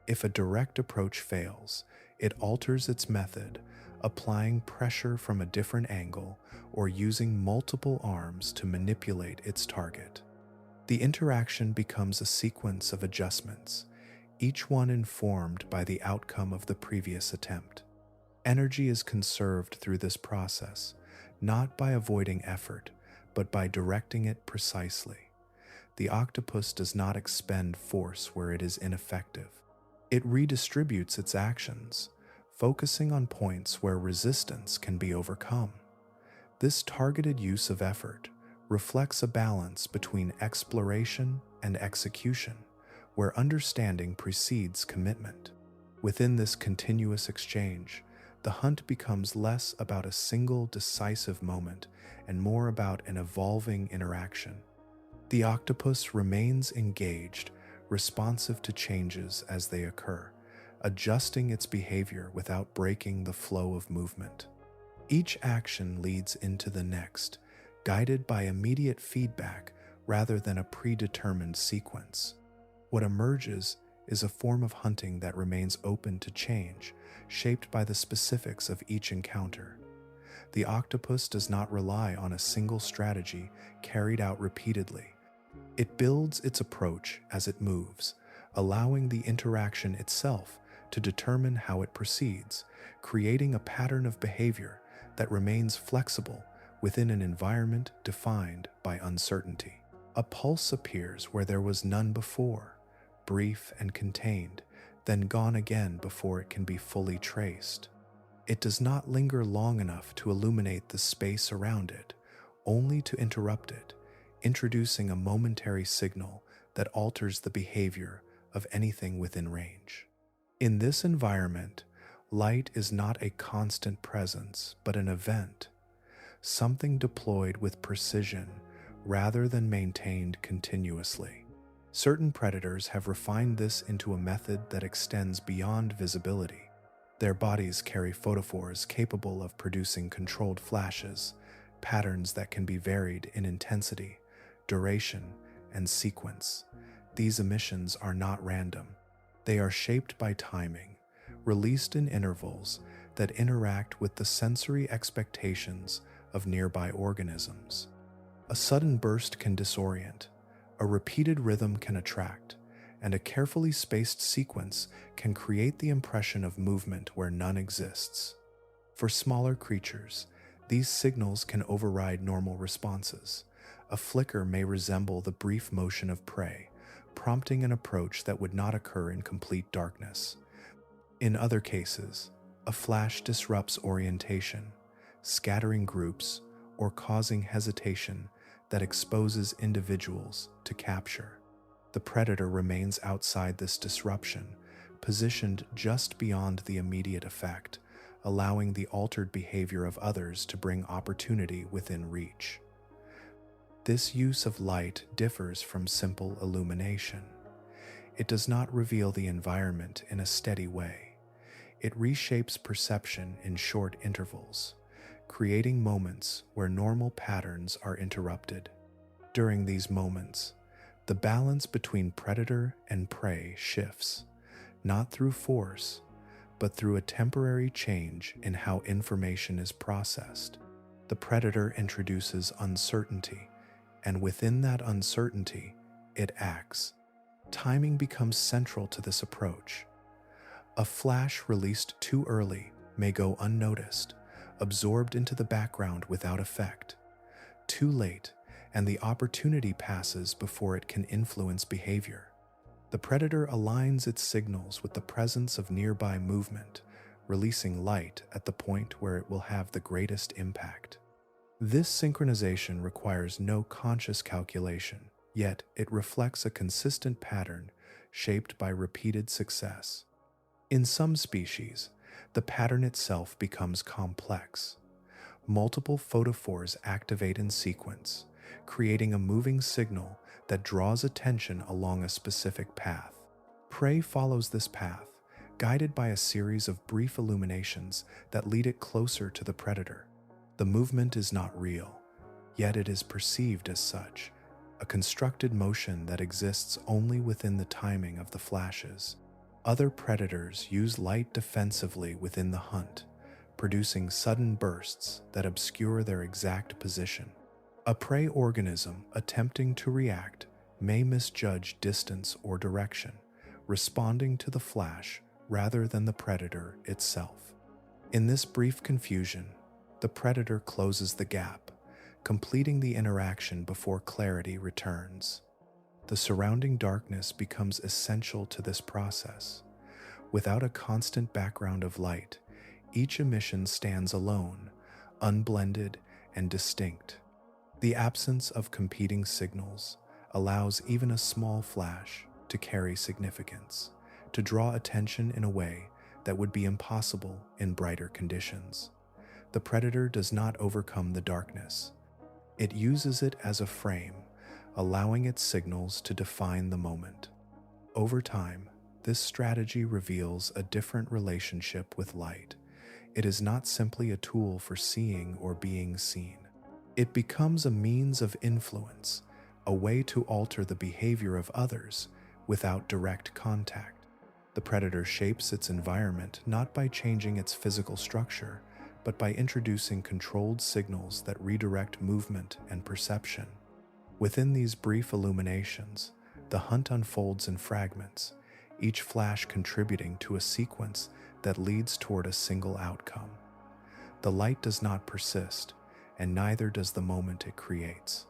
If a direct approach fails, it alters its method, applying pressure from a different angle or using multiple arms to manipulate its target. The interaction becomes a sequence of adjustments, each one informed by the outcome of the previous attempt. Energy is conserved through this process, not by avoiding effort, but by directing it precisely. The octopus does not expend force where it is ineffective. It redistributes its actions, focusing on points where resistance can be overcome. This targeted use of effort reflects a balance between exploration and execution, where understanding precedes commitment. Within this continuous exchange, the hunt becomes less about a single decisive moment and more about an evolving interaction. The octopus remains engaged, responsive to changes as they occur, adjusting its behavior without breaking the flow of movement. Each action leads into the next, guided by immediate feedback rather than a predetermined sequence. What emerges is a form of hunting that remains open to change, shaped by the specifics of each encounter. The octopus does not rely on a single strategy carried out repeatedly. It builds its approach as it moves, allowing the interaction itself to determine how it proceeds, creating a pattern of behavior that remains flexible within an environment defined by uncertainty. A pulse appears where there was none before, brief and contained, then gone again before it can be fully traced. It does not linger long enough to illuminate the space around it, only to interrupt it, introducing a momentary signal that alters the behavior of anything within range. In this environment, light is not a constant presence, but an event, something deployed with precision rather than maintained continuously. Certain predators have refined this into a method that extends beyond visibility. Their bodies carry photophores capable of producing controlled flashes, patterns that can be varied in intensity, duration, and sequence. These emissions are not random. They are shaped by timing, released in intervals that interact with the sensory expectations of nearby organisms. A sudden burst can disorient, a repeated rhythm can attract, and a carefully spaced sequence can create the impression of movement where none exists. For smaller creatures, these signals can override normal responses. A flicker may resemble the brief motion of prey, prompting an approach that would not occur in complete darkness. In other cases, a flash disrupts orientation, scattering groups or causing hesitation that exposes individuals to capture. The predator remains outside this disruption, positioned just beyond the immediate effect, allowing the altered behavior of others to bring opportunity within reach. This use of light differs from simple illumination. It does not reveal the environment in a steady way. It reshapes perception in short intervals, creating moments where normal patterns are interrupted. During these moments, the balance between predator and prey shifts, not through force, but through a temporary change in how information is processed. The predator introduces uncertainty, and within that uncertainty, it acts. Timing becomes central to this approach. A flash released too early may go unnoticed, absorbed into the background without effect. Too late, and the opportunity passes before it can influence behavior. The predator aligns its signals with the presence of nearby movement, releasing light at the point where it will have the greatest impact. This synchronization requires no conscious calculation, yet it reflects a consistent pattern shaped by repeated success. In some species, the pattern itself becomes complex. Multiple photophores activate in sequence, creating a moving signal that draws attention along a specific path. Prey follows this path, guided by a series of brief illuminations that lead it closer to the predator. The movement is not real, yet it is perceived as such, a constructed motion that exists only within the timing of the flashes. Other predators use light defensively within the hunt, producing sudden bursts that obscure their exact position. A prey organism attempting to react may misjudge distance or direction, responding to the flash rather than the predator itself. In this brief confusion, the predator closes the gap, completing the interaction before clarity returns. The surrounding darkness becomes essential to this process. Without a constant background of light, each emission stands alone, unblended and distinct. The absence of competing signals allows even a small flash to carry significance, to draw attention in a way that would be impossible in brighter conditions. The predator does not overcome the darkness. It uses it as a frame, allowing its signals to define the moment. Over time, this strategy reveals a different relationship with light. It is not simply a tool for seeing or being seen. It becomes a means of influence, a way to alter the behavior of others without direct contact. The predator shapes its environment not by changing its physical structure, but by introducing controlled signals that redirect movement and perception. Within these brief illuminations, the hunt unfolds in fragments, each flash contributing to a sequence that leads toward a single outcome. The light does not persist, and neither does the moment it creates.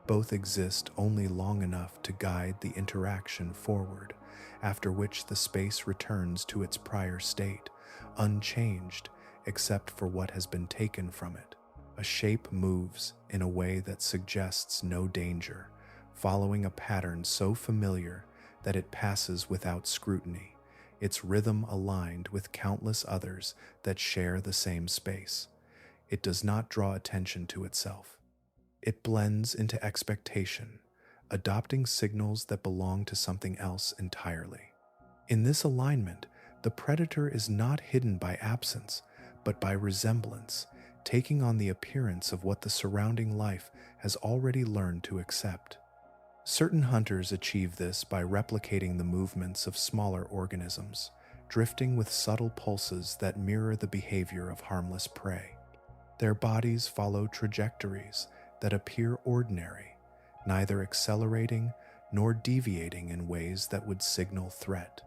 Both exist only long enough to guide the interaction forward, after which the space returns to its prior state, unchanged except for what has been taken from it. A shape moves in a way that suggests no danger, following a pattern so familiar that it passes without scrutiny, its rhythm aligned with countless others that share the same space. It does not draw attention to itself. It blends into expectation, adopting signals that belong to something else entirely. In this alignment, the predator is not hidden by absence, but by resemblance, taking on the appearance of what the surrounding life has already learned to accept. Certain hunters achieve this by replicating the movements of smaller organisms, drifting with subtle pulses that mirror the behavior of harmless prey. Their bodies follow trajectories that appear ordinary, neither accelerating nor deviating in ways that would signal threat.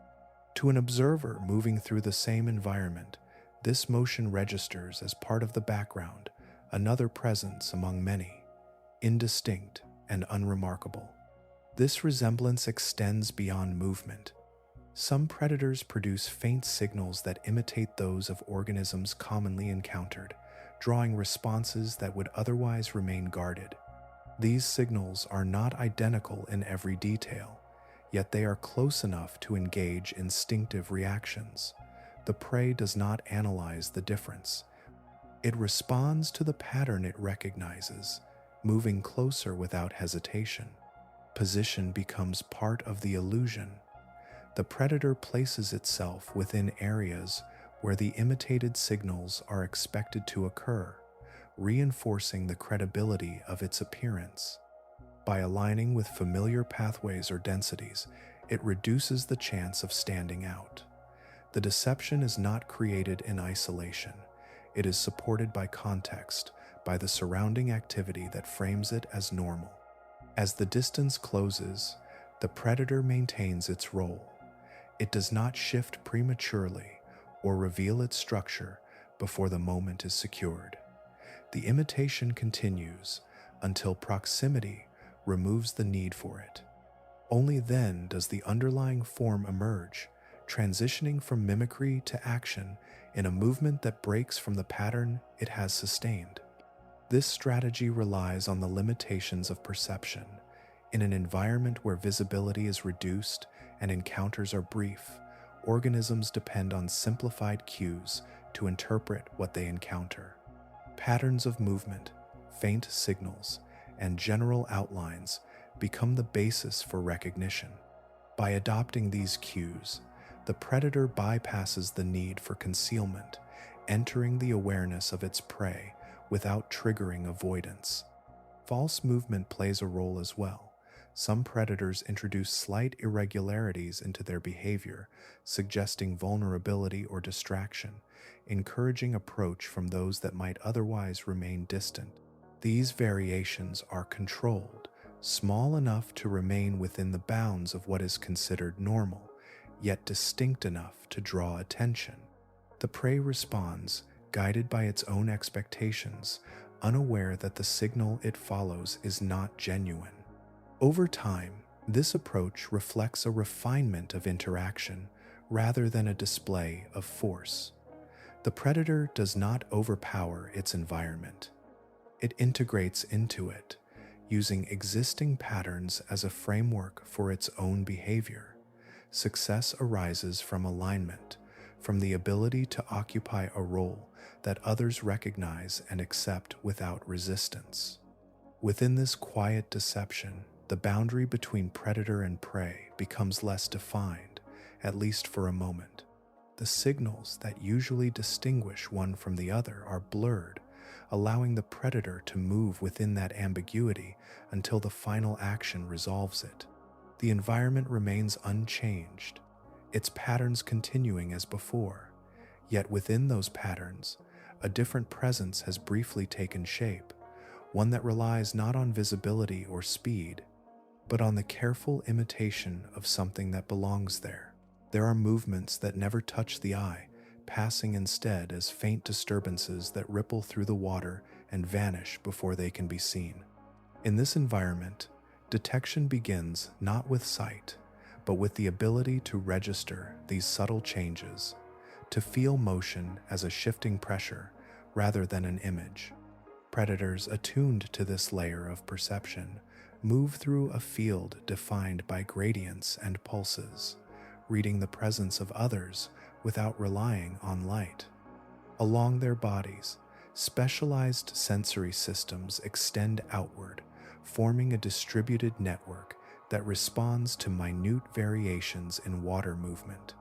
To an observer moving through the same environment, this motion registers as part of the background, another presence among many, indistinct and unremarkable. This resemblance extends beyond movement. Some predators produce faint signals that imitate those of organisms commonly encountered, drawing responses that would otherwise remain guarded. These signals are not identical in every detail, yet they are close enough to engage instinctive reactions. The prey does not analyze the difference. It responds to the pattern it recognizes, moving closer without hesitation. Position becomes part of the illusion. The predator places itself within areas where the imitated signals are expected to occur, reinforcing the credibility of its appearance. By aligning with familiar pathways or densities, it reduces the chance of standing out. The deception is not created in isolation. It is supported by context, by the surrounding activity that frames it as normal. As the distance closes, the predator maintains its role. It does not shift prematurely or reveal its structure before the moment is secured. The imitation continues until proximity removes the need for it. Only then does the underlying form emerge, transitioning from mimicry to action in a movement that breaks from the pattern it has sustained. This strategy relies on the limitations of perception. In an environment where visibility is reduced and encounters are brief, organisms depend on simplified cues to interpret what they encounter. Patterns of movement, faint signals, and general outlines become the basis for recognition. By adopting these cues, the predator bypasses the need for concealment, entering the awareness of its prey without triggering avoidance. False movement plays a role as well. Some predators introduce slight irregularities into their behavior, suggesting vulnerability or distraction, encouraging approach from those that might otherwise remain distant. These variations are controlled, small enough to remain within the bounds of what is considered normal, yet distinct enough to draw attention. The prey responds, guided by its own expectations, unaware that the signal it follows is not genuine. Over time, this approach reflects a refinement of interaction rather than a display of force. The predator does not overpower its environment. It integrates into it, using existing patterns as a framework for its own behavior. Success arises from alignment, from the ability to occupy a role that others recognize and accept without resistance. Within this quiet deception, the boundary between predator and prey becomes less defined, at least for a moment. The signals that usually distinguish one from the other are blurred, allowing the predator to move within that ambiguity until the final action resolves it. The environment remains unchanged, its patterns continuing as before, yet within those patterns, a different presence has briefly taken shape, one that relies not on visibility or speed, but on the careful imitation of something that belongs there. There are movements that never touch the eye, passing instead as faint disturbances that ripple through the water and vanish before they can be seen. In this environment, detection begins not with sight, but with the ability to register these subtle changes, to feel motion as a shifting pressure rather than an image. Predators attuned to this layer of perception move through a field defined by gradients and pulses, reading the presence of others without relying on light. Along their bodies, specialized sensory systems extend outward, forming a distributed network that responds to minute variations in water movement.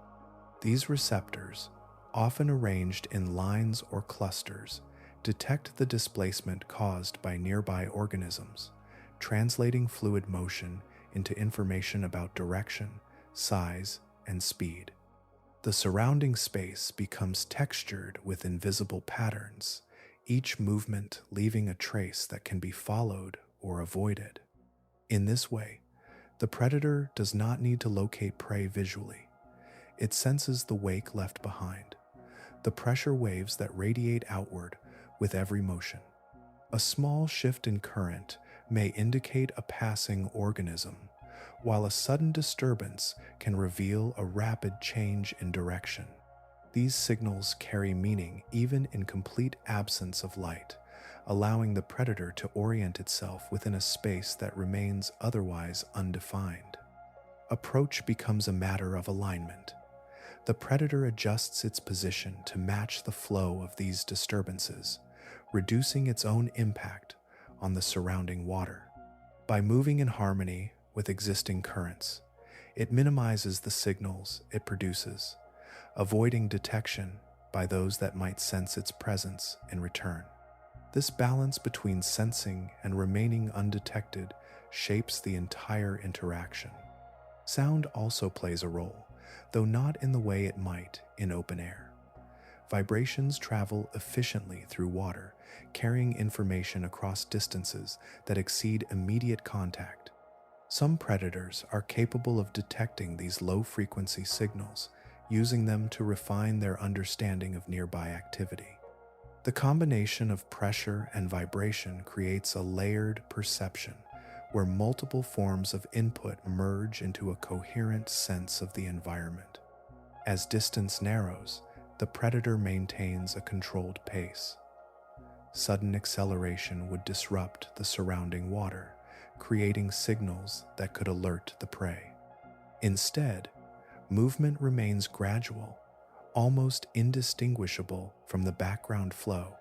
These receptors, often arranged in lines or clusters, detect the displacement caused by nearby organisms, translating fluid motion into information about direction, size, and speed. The surrounding space becomes textured with invisible patterns, each movement leaving a trace that can be followed or avoided. In this way, the predator does not need to locate prey visually. It senses the wake left behind, the pressure waves that radiate outward with every motion. A small shift in current may indicate a passing organism, while a sudden disturbance can reveal a rapid change in direction. These signals carry meaning even in complete absence of light, allowing the predator to orient itself within a space that remains otherwise undefined. Approach becomes a matter of alignment. The predator adjusts its position to match the flow of these disturbances, reducing its own impact on the surrounding water. By moving in harmony with existing currents, it minimizes the signals it produces, avoiding detection by those that might sense its presence in return. This balance between sensing and remaining undetected shapes the entire interaction. Sound also plays a role, though not in the way it might in open air. Vibrations travel efficiently through water, carrying information across distances that exceed immediate contact. Some predators are capable of detecting these low-frequency signals, using them to refine their understanding of nearby activity. The combination of pressure and vibration creates a layered perception, where multiple forms of input merge into a coherent sense of the environment. As distance narrows, the predator maintains a controlled pace. Sudden acceleration would disrupt the surrounding water, creating signals that could alert the prey. Instead, movement remains gradual, almost indistinguishable from the background flow.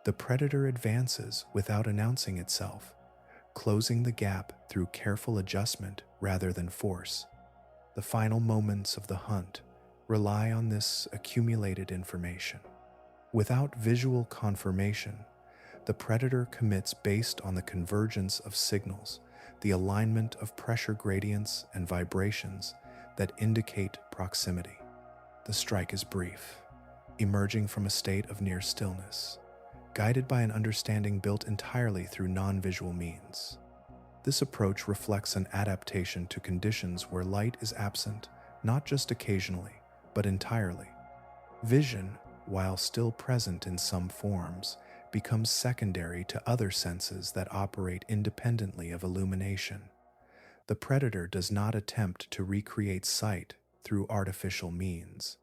The predator advances without announcing itself, closing the gap through careful adjustment rather than force. The final moments of the hunt rely on this accumulated information. Without visual confirmation, the predator commits based on the convergence of signals, the alignment of pressure gradients and vibrations that indicate proximity. The strike is brief, emerging from a state of near stillness, guided by an understanding built entirely through non-visual means. This approach reflects an adaptation to conditions where light is absent, not just occasionally, but entirely. Vision, while still present in some forms, becomes secondary to other senses that operate independently of illumination. The predator does not attempt to recreate sight through artificial means.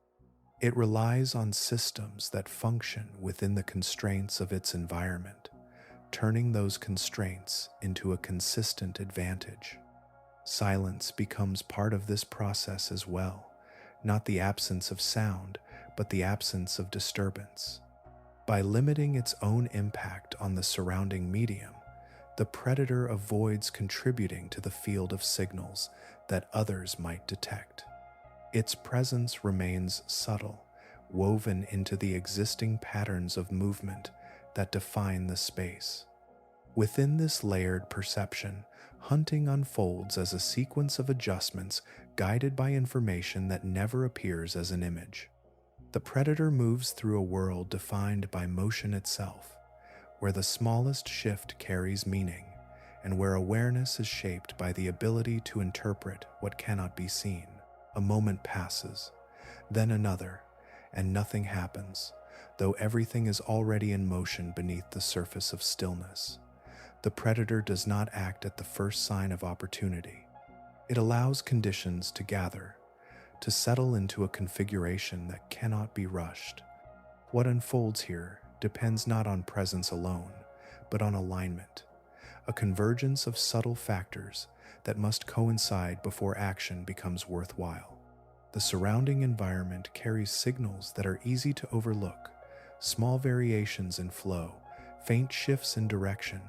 It relies on systems that function within the constraints of its environment, turning those constraints into a consistent advantage. Silence becomes part of this process as well, not the absence of sound, but the absence of disturbance. By limiting its own impact on the surrounding medium, the predator avoids contributing to the field of signals that others might detect. Its presence remains subtle, woven into the existing patterns of movement that define the space. Within this layered perception, hunting unfolds as a sequence of adjustments guided by information that never appears as an image. The predator moves through a world defined by motion itself, where the smallest shift carries meaning, and where awareness is shaped by the ability to interpret what cannot be seen. A moment passes, then another, and nothing happens, though everything is already in motion beneath the surface of stillness. The predator does not act at the first sign of opportunity. It allows conditions to gather, to settle into a configuration that cannot be rushed. What unfolds here depends not on presence alone, but on alignment, a convergence of subtle factors that must coincide before action becomes worthwhile. The surrounding environment carries signals that are easy to overlook: small variations in flow, faint shifts in direction,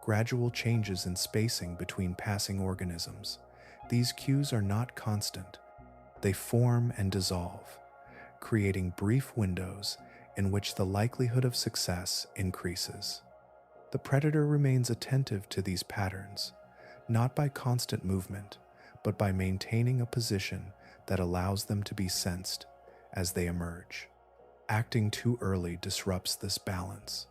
gradual changes in spacing between passing organisms. These cues are not constant. They form and dissolve, creating brief windows in which the likelihood of success increases. The predator remains attentive to these patterns, not by constant movement, but by maintaining a position that allows them to be sensed as they emerge. Acting too early disrupts this balance.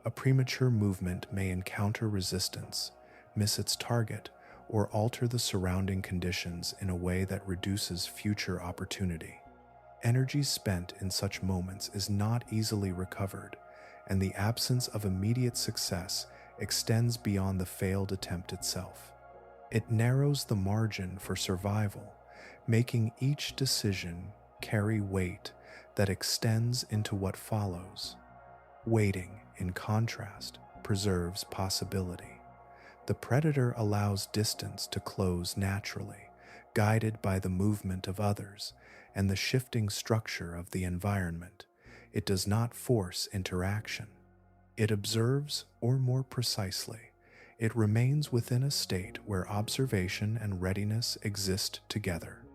A premature movement may encounter resistance, miss its target, or alter the surrounding conditions in a way that reduces future opportunity. Energy spent in such moments is not easily recovered, and the absence of immediate success extends beyond the failed attempt itself. It narrows the margin for survival, making each decision carry weight that extends into what follows. Waiting, in contrast, preserves possibility. The predator allows distance to close naturally, guided by the movement of others and the shifting structure of the environment. It does not force interaction. It observes, or more precisely, it remains within a state where observation and readiness exist together.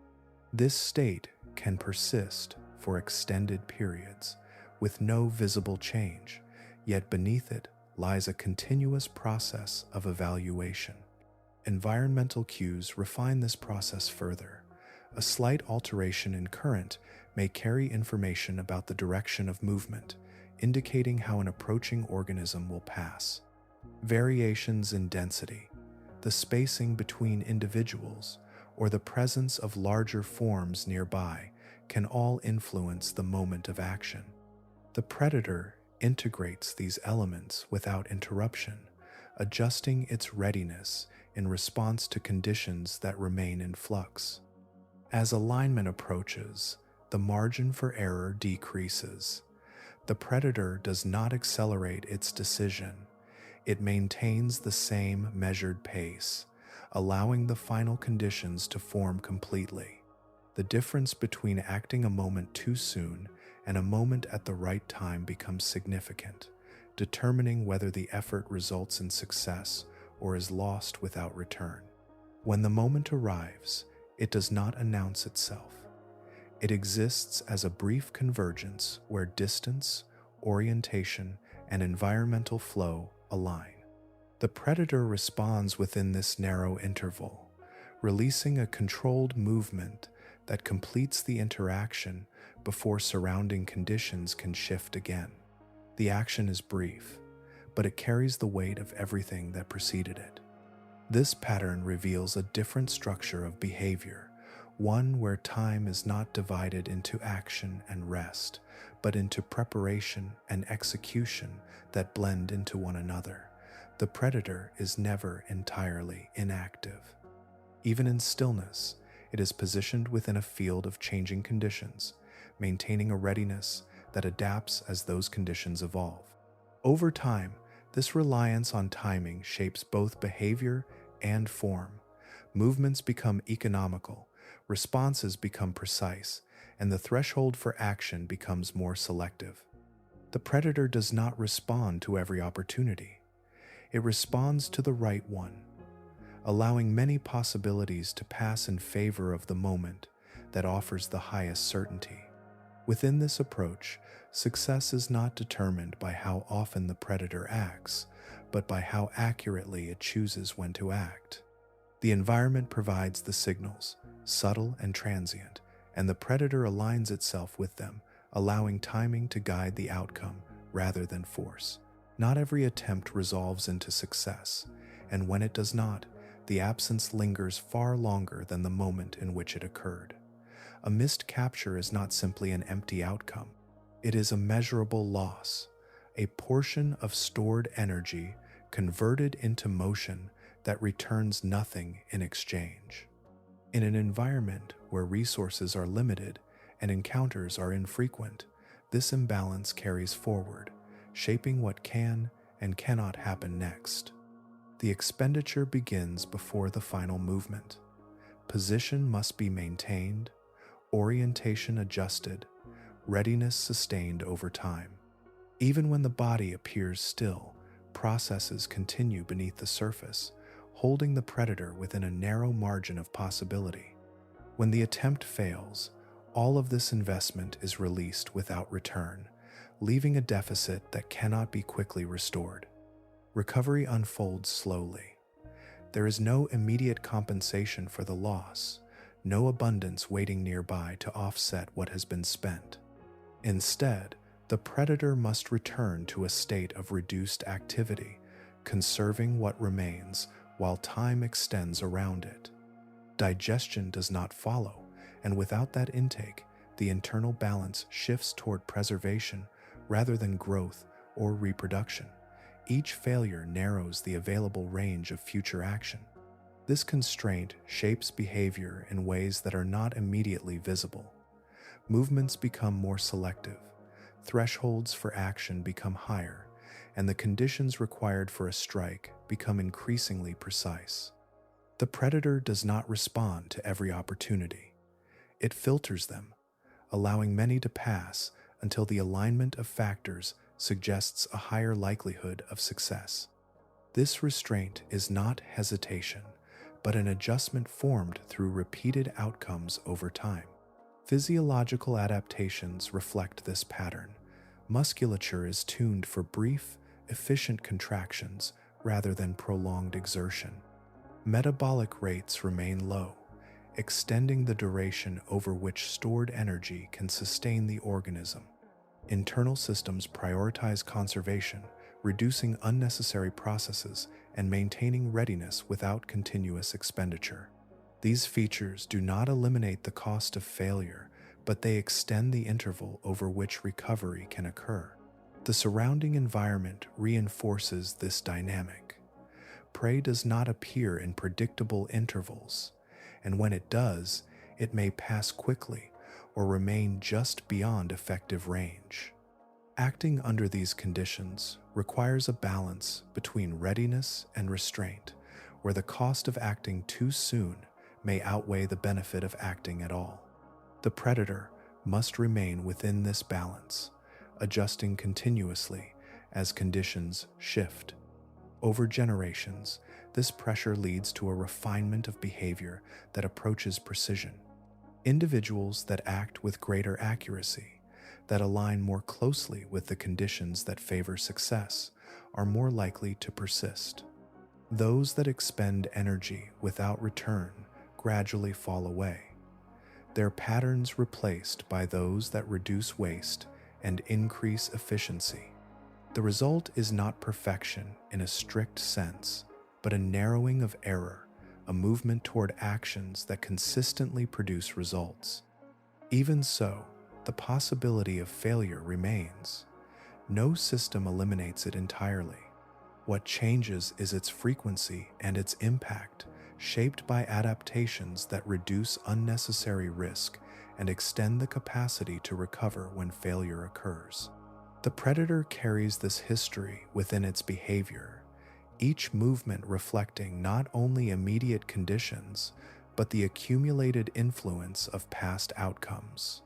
This state can persist for extended periods with no visible change, yet beneath it lies a continuous process of evaluation. Environmental cues refine this process further. A slight alteration in current may carry information about the direction of movement, indicating how an approaching organism will pass. Variations in density, the spacing between individuals, or the presence of larger forms nearby can all influence the moment of action. The predator integrates these elements without interruption, adjusting its readiness in response to conditions that remain in flux. As alignment approaches, the margin for error decreases. The predator does not accelerate its decision. it maintains the same measured pace, allowing the final conditions to form completely. The difference between acting a moment too soon and a moment at the right time becomes significant, determining whether the effort results in success or is lost without return. When the moment arrives, it does not announce itself. It exists as a brief convergence where distance, orientation, and environmental flow align. The predator responds within this narrow interval, releasing a controlled movement that completes the interaction before surrounding conditions can shift again. The action is brief, but it carries the weight of everything that preceded it. This pattern reveals a different structure of behavior, one where time is not divided into action and rest, but into preparation and execution that blend into one another. The predator is never entirely inactive. Even in stillness, it is positioned within a field of changing conditions, maintaining a readiness that adapts as those conditions evolve. Over time, this reliance on timing shapes both behavior and form. Movements become economical, responses become precise, and the threshold for action becomes more selective. The predator does not respond to every opportunity. It responds to the right one, allowing many possibilities to pass in favor of the moment that offers the highest certainty. Within this approach, success is not determined by how often the predator acts, but by how accurately it chooses when to act. The environment provides the signals, subtle and transient, and the predator aligns itself with them, allowing timing to guide the outcome rather than force. Not every attempt resolves into success, and when it does not, the absence lingers far longer than the moment in which it occurred. A missed capture is not simply an empty outcome. It is a measurable loss, a portion of stored energy converted into motion that returns nothing in exchange. In an environment where resources are limited and encounters are infrequent, this imbalance carries forward, shaping what can and cannot happen next. The expenditure begins before the final movement. Position must be maintained, orientation adjusted, readiness sustained over time. Even when the body appears still, processes continue beneath the surface, holding the predator within a narrow margin of possibility. When the attempt fails, all of this investment is released without return, leaving a deficit that cannot be quickly restored. Recovery unfolds slowly. There is no immediate compensation for the loss, no abundance waiting nearby to offset what has been spent. Instead, the predator must return to a state of reduced activity, conserving what remains while time extends around it. Digestion does not follow, and without that intake, the internal balance shifts toward preservation rather than growth or reproduction. Each failure narrows the available range of future action. This constraint shapes behavior in ways that are not immediately visible. Movements become more selective, thresholds for action become higher, and the conditions required for a strike become increasingly precise. The predator does not respond to every opportunity. It filters them, allowing many to pass until the alignment of factors suggests a higher likelihood of success. This restraint is not hesitation, but an adjustment formed through repeated outcomes over time. Physiological adaptations reflect this pattern. Musculature is tuned for brief, efficient contractions rather than prolonged exertion. Metabolic rates remain low, extending the duration over which stored energy can sustain the organism. Internal systems prioritize conservation, reducing unnecessary processes and maintaining readiness without continuous expenditure. These features do not eliminate the cost of failure, but they extend the interval over which recovery can occur. The surrounding environment reinforces this dynamic. Prey does not appear in predictable intervals, and when it does, it may pass quickly or remain just beyond effective range. Acting under these conditions requires a balance between readiness and restraint, where the cost of acting too soon may outweigh the benefit of acting at all. The predator must remain within this balance, adjusting continuously as conditions shift. Over generations, this pressure leads to a refinement of behavior that approaches precision. Individuals that act with greater accuracy, that align more closely with the conditions that favor success, are more likely to persist. Those that expend energy without return gradually fall away, their patterns replaced by those that reduce waste and increase efficiency. The result is not perfection in a strict sense, but a narrowing of error, a movement toward actions that consistently produce results. Even so, the possibility of failure remains. No system eliminates it entirely. What changes is its frequency and its impact, shaped by adaptations that reduce unnecessary risk and extend the capacity to recover when failure occurs. The predator carries this history within its behavior, each movement reflecting not only immediate conditions, but the accumulated influence of past outcomes.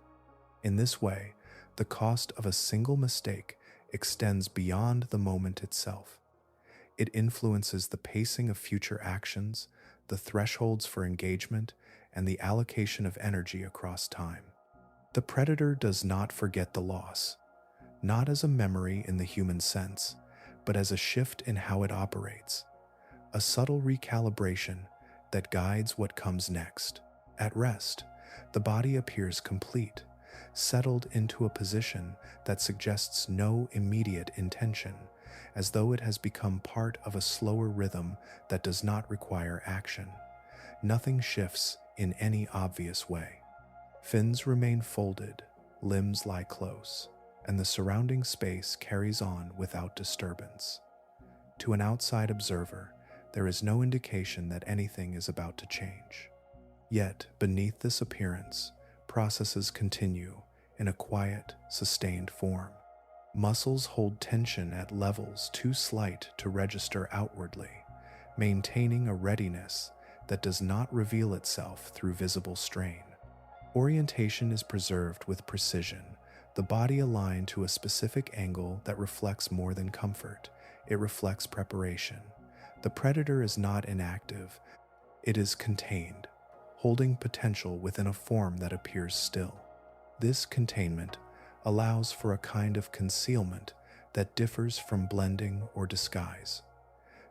In this way, the cost of a single mistake extends beyond the moment itself. It influences the pacing of future actions, the thresholds for engagement, and the allocation of energy across time. The predator does not forget the loss, not as a memory in the human sense, but as a shift in how it operates, a subtle recalibration that guides what comes next. At rest, the body appears complete, settled into a position that suggests no immediate intention, as though it has become part of a slower rhythm that does not require action. Nothing shifts in any obvious way. Fins remain folded, limbs lie close, and the surrounding space carries on without disturbance. To an outside observer, there is no indication that anything is about to change. Yet, beneath this appearance, processes continue in a quiet, sustained form. Muscles hold tension at levels too slight to register outwardly, maintaining a readiness that does not reveal itself through visible strain. Orientation is preserved with precision, the body aligned to a specific angle that reflects more than comfort. It reflects preparation. The predator is not inactive, it is contained, holding potential within a form that appears still. This containment allows for a kind of concealment that differs from blending or disguise.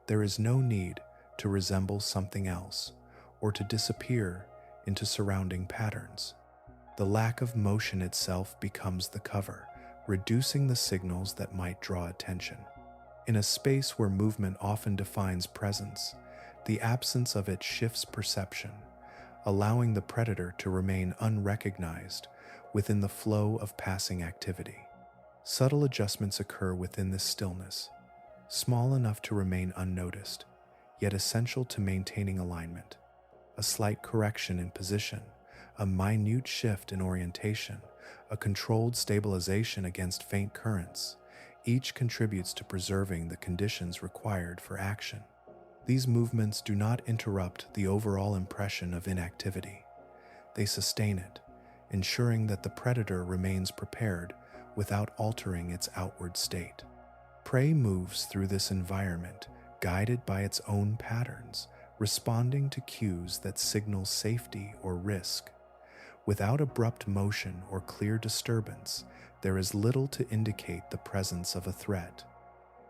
There is no need to resemble something else or to disappear into surrounding patterns. The lack of motion itself becomes the cover, reducing the signals that might draw attention. In a space where movement often defines presence, the absence of it shifts perception, allowing the predator to remain unrecognized within the flow of passing activity. Subtle adjustments occur within this stillness, small enough to remain unnoticed, yet essential to maintaining alignment. A slight correction in position, a minute shift in orientation, a controlled stabilization against faint currents, each contributes to preserving the conditions required for action. These movements do not interrupt the overall impression of inactivity. They sustain it, ensuring that the predator remains prepared without altering its outward state. Prey moves through this environment, guided by its own patterns, responding to cues that signal safety or risk. Without abrupt motion or clear disturbance, there is little to indicate the presence of a threat.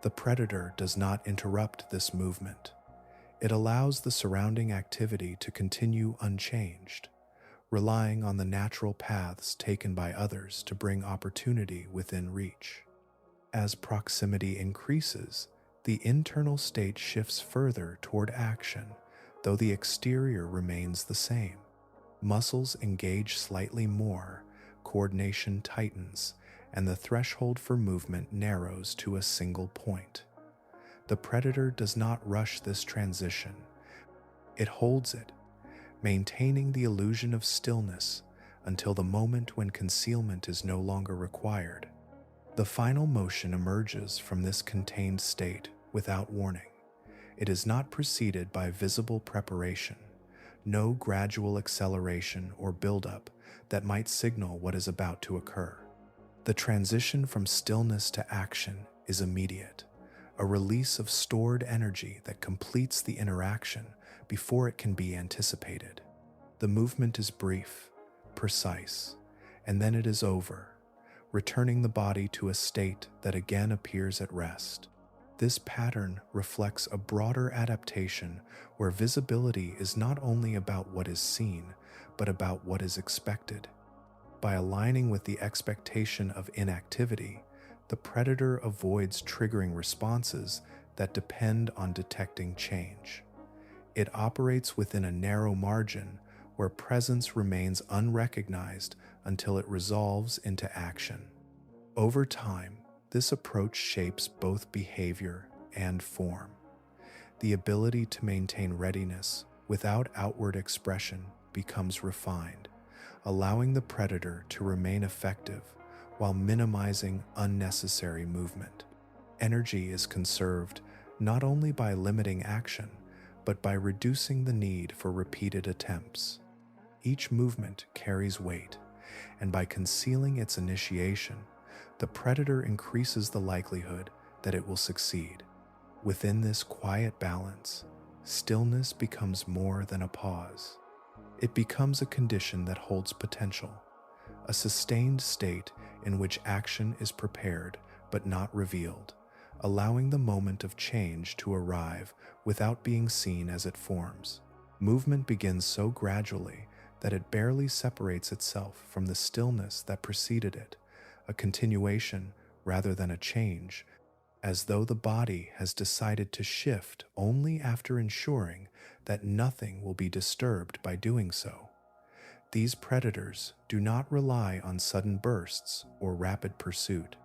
The predator does not interrupt this movement. It allows the surrounding activity to continue unchanged, relying on the natural paths taken by others to bring opportunity within reach. As proximity increases, the internal state shifts further toward action, though the exterior remains the same. Muscles engage slightly more, coordination tightens, and the threshold for movement narrows to a single point. The predator does not rush this transition. It holds it, maintaining the illusion of stillness until the moment when concealment is no longer required. The final motion emerges from this contained state without warning. It is not preceded by visible preparation, no gradual acceleration or buildup that might signal what is about to occur. The transition from stillness to action is immediate, a release of stored energy that completes the interaction before it can be anticipated. The movement is brief, precise, and then it is over, returning the body to a state that again appears at rest. This pattern reflects a broader adaptation where visibility is not only about what is seen, but about what is expected. By aligning with the expectation of inactivity, the predator avoids triggering responses that depend on detecting change. It operates within a narrow margin where presence remains unrecognized until it resolves into action. Over time, this approach shapes both behavior and form. The ability to maintain readiness without outward expression becomes refined, allowing the predator to remain effective while minimizing unnecessary movement. Energy is conserved not only by limiting action, but by reducing the need for repeated attempts. Each movement carries weight, and by concealing its initiation, the predator increases the likelihood that it will succeed. Within this quiet balance, stillness becomes more than a pause. It becomes a condition that holds potential, a sustained state in which action is prepared but not revealed, allowing the moment of change to arrive without being seen as it forms. Movement begins so gradually that it barely separates itself from the stillness that preceded it, a continuation rather than a change, as though the body has decided to shift only after ensuring that nothing will be disturbed by doing so. These predators do not rely on sudden bursts or rapid pursuit.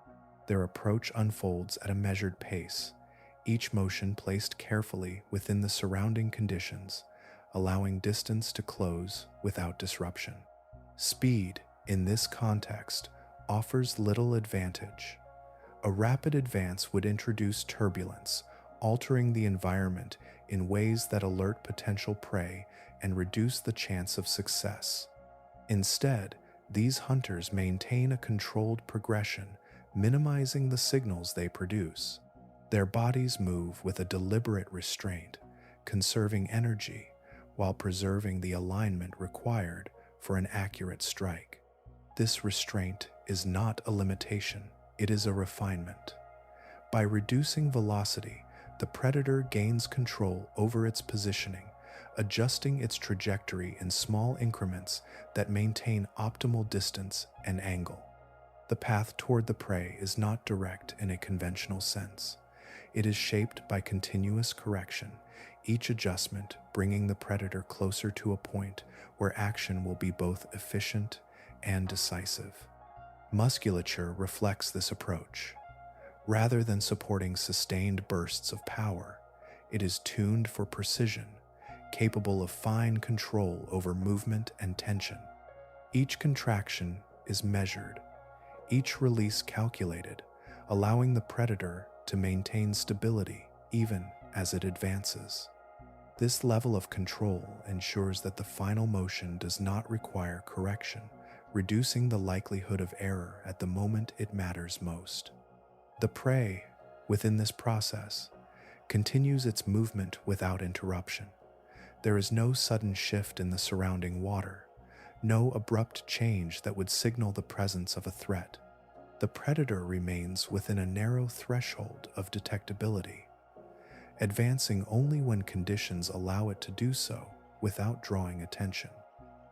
Their approach unfolds at a measured pace, each motion placed carefully within the surrounding conditions, allowing distance to close without disruption. Speed, in this context, offers little advantage. A rapid advance would introduce turbulence, altering the environment in ways that alert potential prey and reduce the chance of success. Instead, these hunters maintain a controlled progression, minimizing the signals they produce. Their bodies move with a deliberate restraint, conserving energy while preserving the alignment required for an accurate strike. This restraint is not a limitation, it is a refinement. By reducing velocity, the predator gains control over its positioning, adjusting its trajectory in small increments that maintain optimal distance and angle. The path toward the prey is not direct in a conventional sense. It is shaped by continuous correction, each adjustment bringing the predator closer to a point where action will be both efficient and decisive. Musculature reflects this approach. Rather than supporting sustained bursts of power, it is tuned for precision, capable of fine control over movement and tension. Each contraction is measured, each release calculated, allowing the predator to maintain stability even as it advances. This level of control ensures that the final motion does not require correction, reducing the likelihood of error at the moment it matters most. The prey, within this process, continues its movement without interruption. There is no sudden shift in the surrounding water, no abrupt change that would signal the presence of a threat. The predator remains within a narrow threshold of detectability, advancing only when conditions allow it to do so without drawing attention.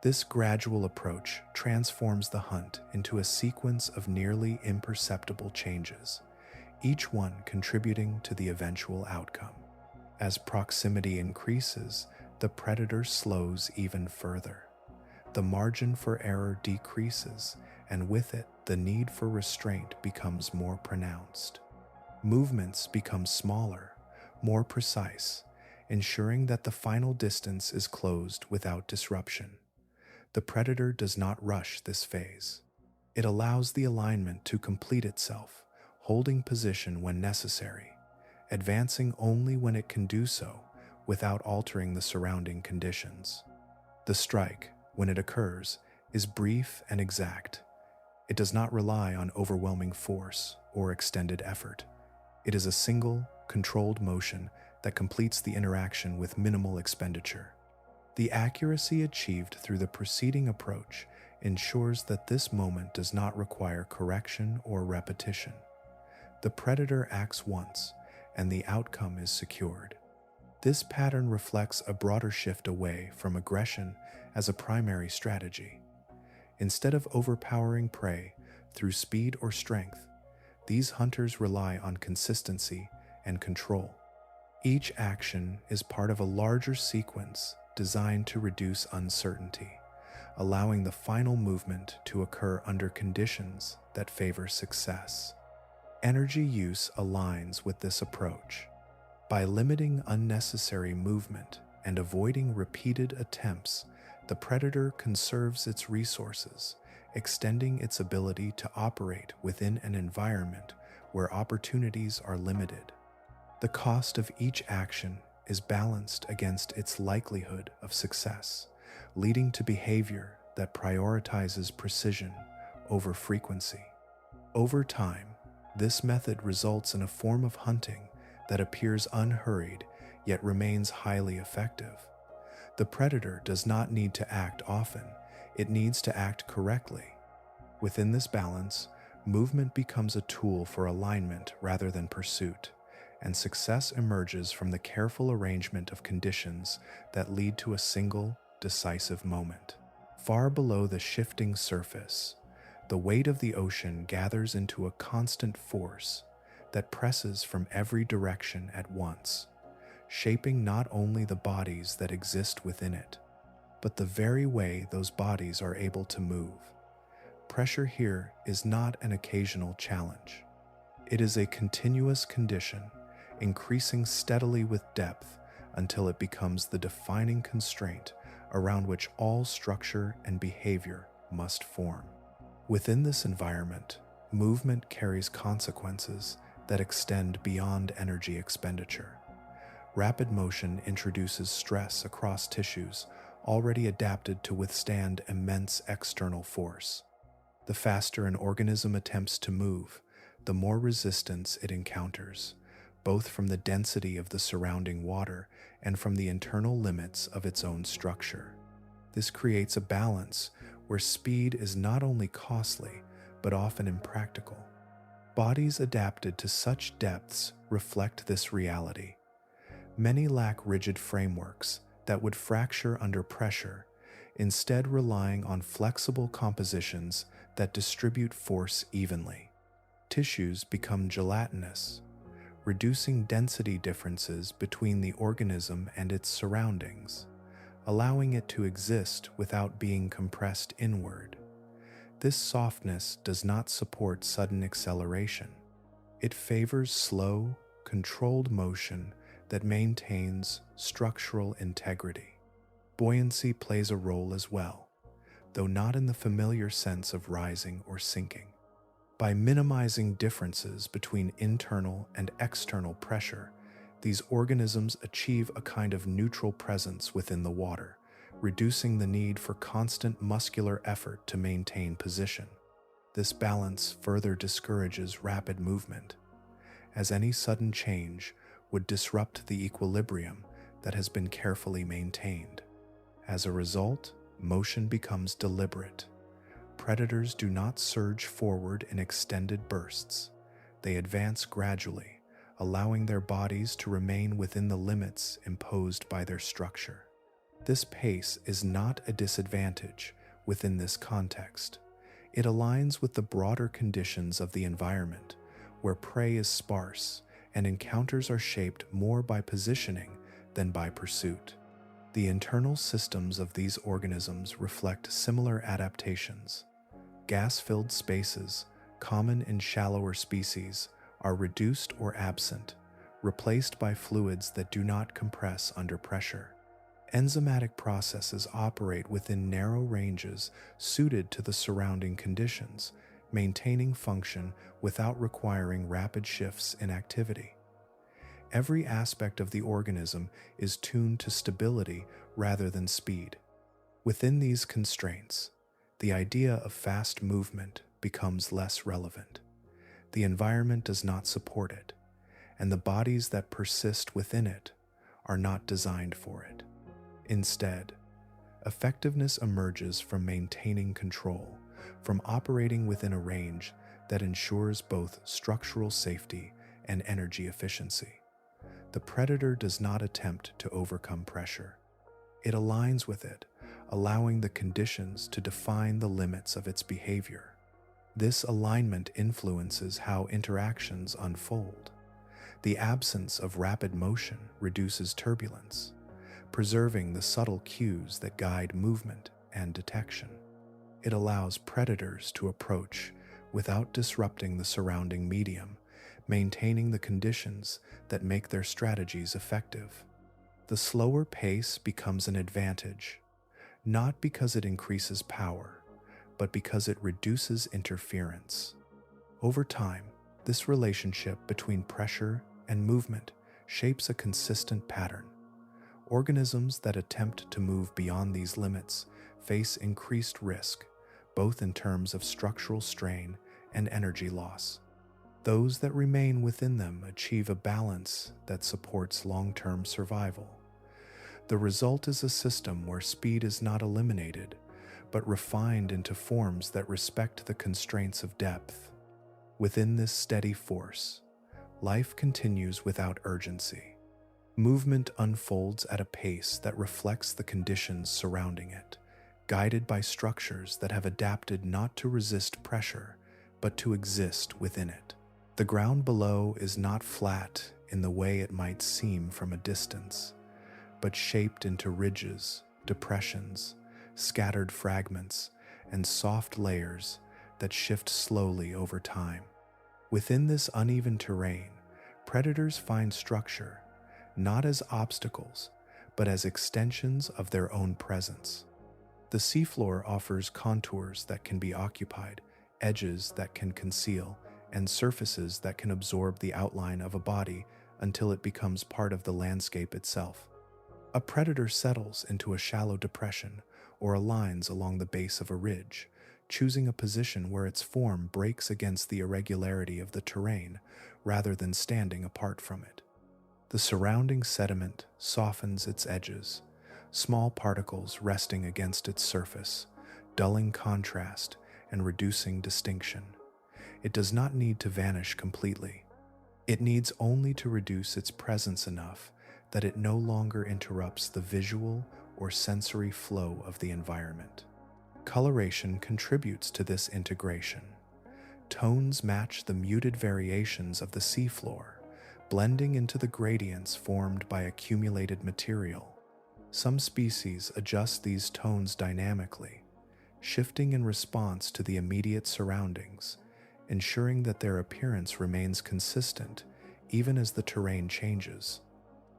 This gradual approach transforms the hunt into a sequence of nearly imperceptible changes, each one contributing to the eventual outcome. As proximity increases, the predator slows even further. The margin for error decreases, and with it, the need for restraint becomes more pronounced. Movements become smaller, more precise, ensuring that the final distance is closed without disruption. The predator does not rush this phase. It allows the alignment to complete itself, holding position when necessary, advancing only when it can do so without altering the surrounding conditions. The strike, when it occurs, is brief and exact. It does not rely on overwhelming force or extended effort. It is a single, controlled motion that completes the interaction with minimal expenditure. The accuracy achieved through the preceding approach ensures that this moment does not require correction or repetition. The predator acts once, and the outcome is secured. This pattern reflects a broader shift away from aggression as a primary strategy. Instead of overpowering prey through speed or strength, these hunters rely on consistency and control. Each action is part of a larger sequence designed to reduce uncertainty, allowing the final movement to occur under conditions that favor success. Energy use aligns with this approach. By limiting unnecessary movement and avoiding repeated attempts, the predator conserves its resources, extending its ability to operate within an environment where opportunities are limited. The cost of each action is balanced against its likelihood of success, leading to behavior that prioritizes precision over frequency. Over time, this method results in a form of hunting that appears unhurried yet remains highly effective. The predator does not need to act often, it needs to act correctly. Within this balance, movement becomes a tool for alignment rather than pursuit, and success emerges from the careful arrangement of conditions that lead to a single, decisive moment. Far below the shifting surface, the weight of the ocean gathers into a constant force that presses from every direction at once, shaping not only the bodies that exist within it, but the very way those bodies are able to move. Pressure here is not an occasional challenge. It is a continuous condition, increasing steadily with depth until it becomes the defining constraint around which all structure and behavior must form. Within this environment, movement carries consequences that extend beyond energy expenditure. Rapid motion introduces stress across tissues already adapted to withstand immense external force. The faster an organism attempts to move, the more resistance it encounters, both from the density of the surrounding water and from the internal limits of its own structure. This creates a balance where speed is not only costly, but often impractical. Bodies adapted to such depths reflect this reality. Many lack rigid frameworks that would fracture under pressure, instead relying on flexible compositions that distribute force evenly. Tissues become gelatinous, reducing density differences between the organism and its surroundings, allowing it to exist without being compressed inward. This softness does not support sudden acceleration. It favors slow, controlled motion that maintains structural integrity. Buoyancy plays a role as well, though not in the familiar sense of rising or sinking. By minimizing differences between internal and external pressure, these organisms achieve a kind of neutral presence within the water, reducing the need for constant muscular effort to maintain position. This balance further discourages rapid movement, as any sudden change would disrupt the equilibrium that has been carefully maintained. As a result, motion becomes deliberate. Predators do not surge forward in extended bursts. They advance gradually, allowing their bodies to remain within the limits imposed by their structure. This pace is not a disadvantage within this context. It aligns with the broader conditions of the environment, where prey is sparse and encounters are shaped more by positioning than by pursuit. The internal systems of these organisms reflect similar adaptations. Gas-filled spaces, common in shallower species, are reduced or absent, replaced by fluids that do not compress under pressure. Enzymatic processes operate within narrow ranges suited to the surrounding conditions, maintaining function without requiring rapid shifts in activity. Every aspect of the organism is tuned to stability rather than speed. Within these constraints, the idea of fast movement becomes less relevant. The environment does not support it, and the bodies that persist within it are not designed for it. Instead, effectiveness emerges from maintaining control, from operating within a range that ensures both structural safety and energy efficiency. The predator does not attempt to overcome pressure. It aligns with it, allowing the conditions to define the limits of its behavior. This alignment influences how interactions unfold. The absence of rapid motion reduces turbulence, preserving the subtle cues that guide movement and detection. It allows predators to approach without disrupting the surrounding medium, maintaining the conditions that make their strategies effective. The slower pace becomes an advantage, not because it increases power, but because it reduces interference. Over time, this relationship between pressure and movement shapes a consistent pattern. Organisms that attempt to move beyond these limits face increased risk, both in terms of structural strain and energy loss. Those that remain within them achieve a balance that supports long-term survival. The result is a system where speed is not eliminated, but refined into forms that respect the constraints of depth. Within this steady force, life continues without urgency. Movement unfolds at a pace that reflects the conditions surrounding it, guided by structures that have adapted not to resist pressure, but to exist within it. The ground below is not flat in the way it might seem from a distance, but shaped into ridges, depressions, scattered fragments, and soft layers that shift slowly over time. Within this uneven terrain, predators find structure, not as obstacles, but as extensions of their own presence. The seafloor offers contours that can be occupied, edges that can conceal, and surfaces that can absorb the outline of a body until it becomes part of the landscape itself. A predator settles into a shallow depression or aligns along the base of a ridge, choosing a position where its form breaks against the irregularity of the terrain rather than standing apart from it. The surrounding sediment softens its edges, small particles resting against its surface, dulling contrast and reducing distinction. It does not need to vanish completely. It needs only to reduce its presence enough that it no longer interrupts the visual or sensory flow of the environment. Coloration contributes to this integration. Tones match the muted variations of the seafloor, blending into the gradients formed by accumulated material. Some species adjust these tones dynamically, shifting in response to the immediate surroundings, ensuring that their appearance remains consistent even as the terrain changes.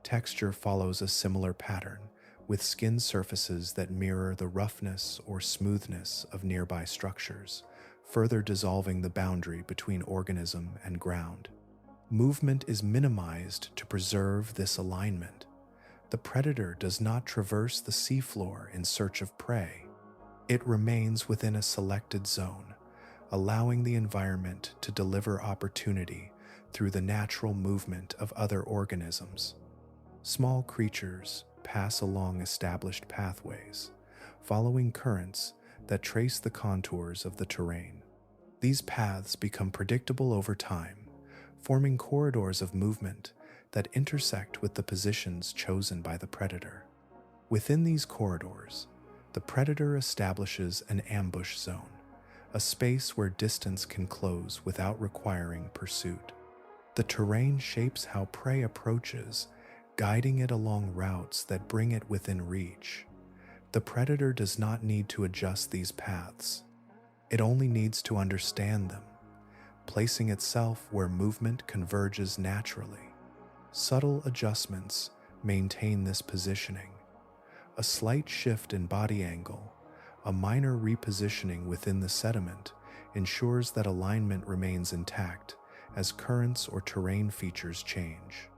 Texture follows a similar pattern, with skin surfaces that mirror the roughness or smoothness of nearby structures, further dissolving the boundary between organism and ground. Movement is minimized to preserve this alignment. The predator does not traverse the seafloor in search of prey. It remains within a selected zone, allowing the environment to deliver opportunity through the natural movement of other organisms. Small creatures pass along established pathways, following currents that trace the contours of the terrain. These paths become predictable over time, forming corridors of movement that intersect with the positions chosen by the predator. Within these corridors, the predator establishes an ambush zone, a space where distance can close without requiring pursuit. The terrain shapes how prey approaches, guiding it along routes that bring it within reach. The predator does not need to adjust these paths. It only needs to understand them, placing itself where movement converges naturally. Subtle adjustments maintain this positioning. A slight shift in body angle, a minor repositioning within the sediment, ensures that alignment remains intact as currents or terrain features change.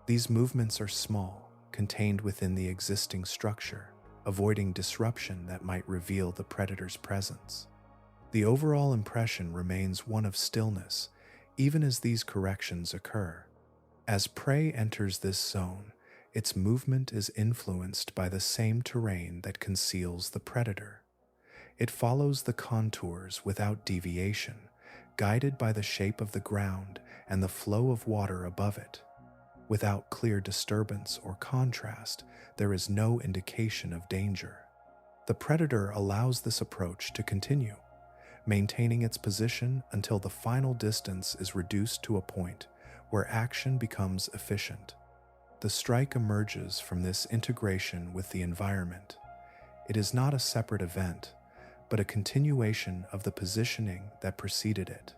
These movements are small, contained within the existing structure, avoiding disruption that might reveal the predator's presence. The overall impression remains one of stillness, even as these corrections occur. As prey enters this zone, its movement is influenced by the same terrain that conceals the predator. It follows the contours without deviation, guided by the shape of the ground and the flow of water above it. Without clear disturbance or contrast, there is no indication of danger. The predator allows this approach to continue, maintaining its position until the final distance is reduced to a point where action becomes efficient. The strike emerges from this integration with the environment. It is not a separate event, but a continuation of the positioning that preceded it.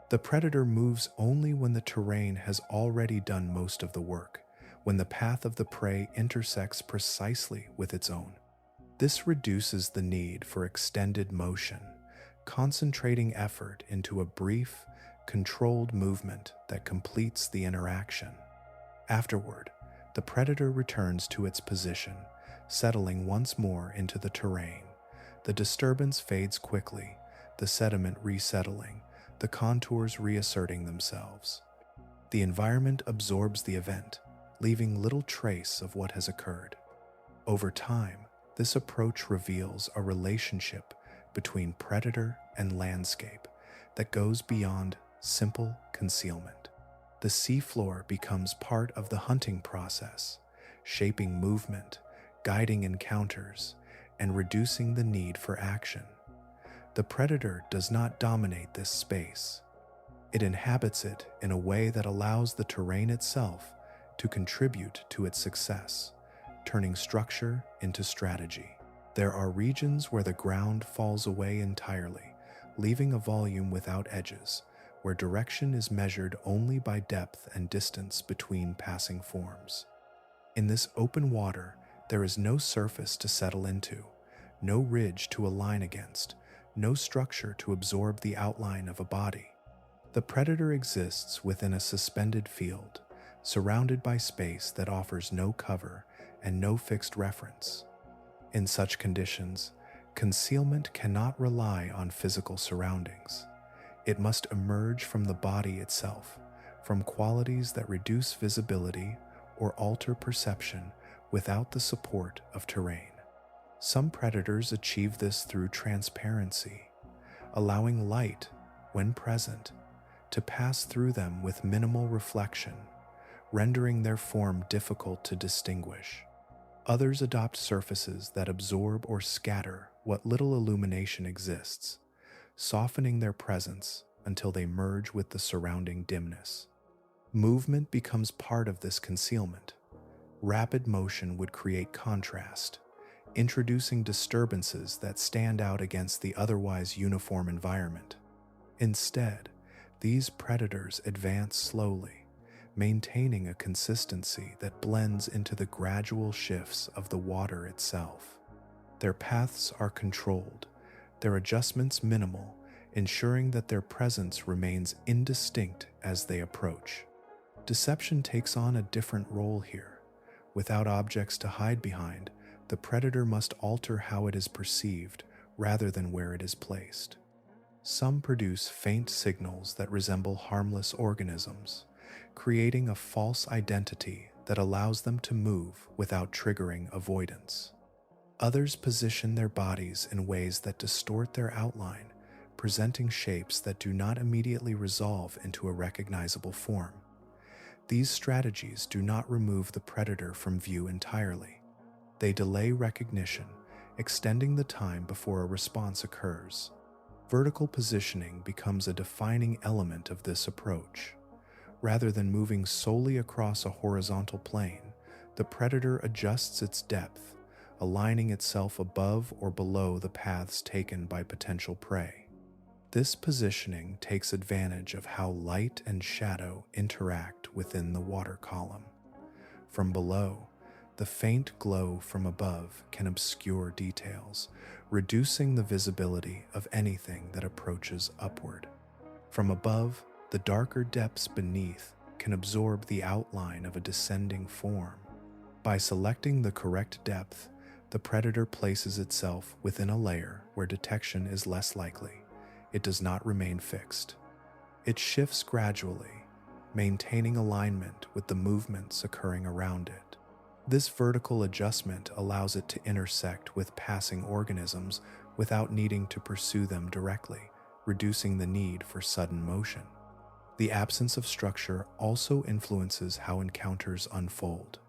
The predator moves only when the terrain has already done most of the work, when the path of the prey intersects precisely with its own. This reduces the need for extended motion, concentrating effort into a brief, controlled movement that completes the interaction. Afterward, the predator returns to its position, settling once more into the terrain. The disturbance fades quickly, the sediment resettling, the contours reasserting themselves. The environment absorbs the event, leaving little trace of what has occurred. Over time, this approach reveals a relationship between predator and landscape that goes beyond simple concealment. The seafloor becomes part of the hunting process, shaping movement, guiding encounters, and reducing the need for action. The predator does not dominate this space. It inhabits it in a way that allows the terrain itself to contribute to its success, turning structure into strategy. There are regions where the ground falls away entirely, leaving a volume without edges, where direction is measured only by depth and distance between passing forms. In this open water, there is no surface to settle into, no ridge to align against, no structure to absorb the outline of a body. The predator exists within a suspended field, surrounded by space that offers no cover and no fixed reference. In such conditions, concealment cannot rely on physical surroundings. It must emerge from the body itself, from qualities that reduce visibility or alter perception without the support of terrain. Some predators achieve this through transparency, allowing light, when present, to pass through them with minimal reflection, rendering their form difficult to distinguish. Others adopt surfaces that absorb or scatter what little illumination exists, softening their presence until they merge with the surrounding dimness. Movement becomes part of this concealment. Rapid motion would create contrast, introducing disturbances that stand out against the otherwise uniform environment. Instead, these predators advance slowly, maintaining a consistency that blends into the gradual shifts of the water itself. Their paths are controlled, their adjustments minimal, ensuring that their presence remains indistinct as they approach. Deception takes on a different role here. Without objects to hide behind, the predator must alter how it is perceived rather than where it is placed. Some produce faint signals that resemble harmless organisms, creating a false identity that allows them to move without triggering avoidance. Others position their bodies in ways that distort their outline, presenting shapes that do not immediately resolve into a recognizable form. These strategies do not remove the predator from view entirely. They delay recognition, extending the time before a response occurs. Vertical positioning becomes a defining element of this approach. Rather than moving solely across a horizontal plane, the predator adjusts its depth, aligning itself above or below the paths taken by potential prey. This positioning takes advantage of how light and shadow interact within the water column. From below, The faint glow from above can obscure details, reducing the visibility of anything that approaches upward. From above, the darker depths beneath can absorb the outline of a descending form. By selecting the correct depth, the predator places itself within a layer where detection is less likely. It does not remain fixed. It shifts gradually, maintaining alignment with the movements occurring around it. This vertical adjustment allows it to intersect with passing organisms without needing to pursue them directly, reducing the need for sudden motion. The absence of structure also influences how encounters unfold.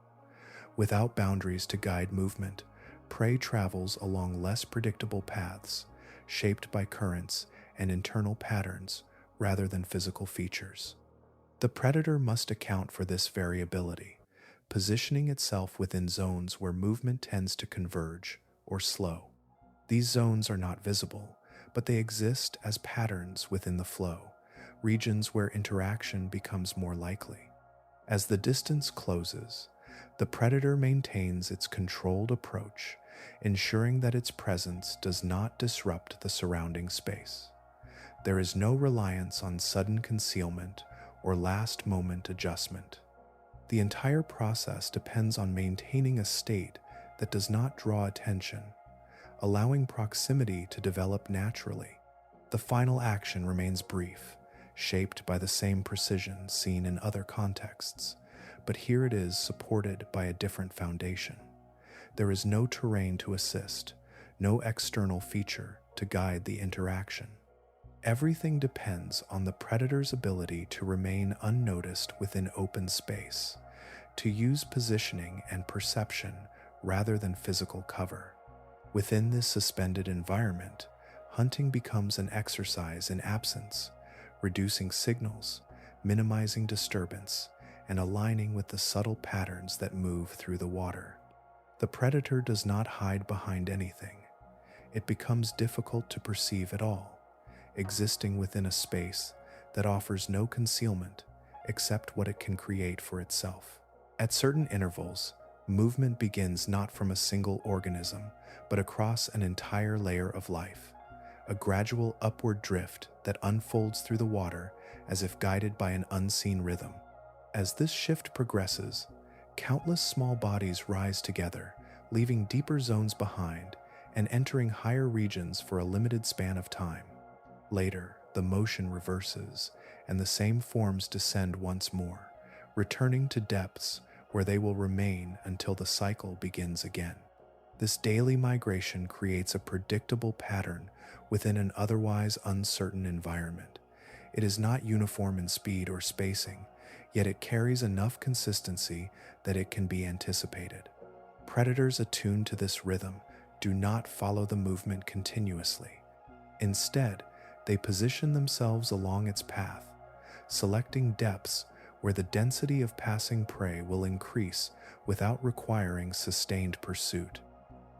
Without boundaries to guide movement, prey travels along less predictable paths, shaped by currents and internal patterns rather than physical features. The predator must account for this variability, positioning itself within zones where movement tends to converge or slow. These zones are not visible, but they exist as patterns within the flow, regions where interaction becomes more likely. As the distance closes, the predator maintains its controlled approach, ensuring that its presence does not disrupt the surrounding space. There is no reliance on sudden concealment or last-moment adjustment. The entire process depends on maintaining a state that does not draw attention, allowing proximity to develop naturally. The final action remains brief, shaped by the same precision seen in other contexts, but here it is supported by a different foundation. There is no terrain to assist, no external feature to guide the interaction. Everything depends on the predator's ability to remain unnoticed within open space, to use positioning and perception rather than physical cover. Within this suspended environment, hunting becomes an exercise in absence, reducing signals, minimizing disturbance, and aligning with the subtle patterns that move through the water. The predator does not hide behind anything. It becomes difficult to perceive at all, existing within a space that offers no concealment except what it can create for itself. At certain intervals, movement begins not from a single organism, but across an entire layer of life, a gradual upward drift that unfolds through the water as if guided by an unseen rhythm. As this shift progresses, countless small bodies rise together, leaving deeper zones behind and entering higher regions for a limited span of time. Later, the motion reverses, and the same forms descend once more, returning to depths where they will remain until the cycle begins again. This daily migration creates a predictable pattern within an otherwise uncertain environment. It is not uniform in speed or spacing, yet it carries enough consistency that it can be anticipated. Predators attuned to this rhythm do not follow the movement continuously. Instead, they position themselves along its path, selecting depths where the density of passing prey will increase without requiring sustained pursuit.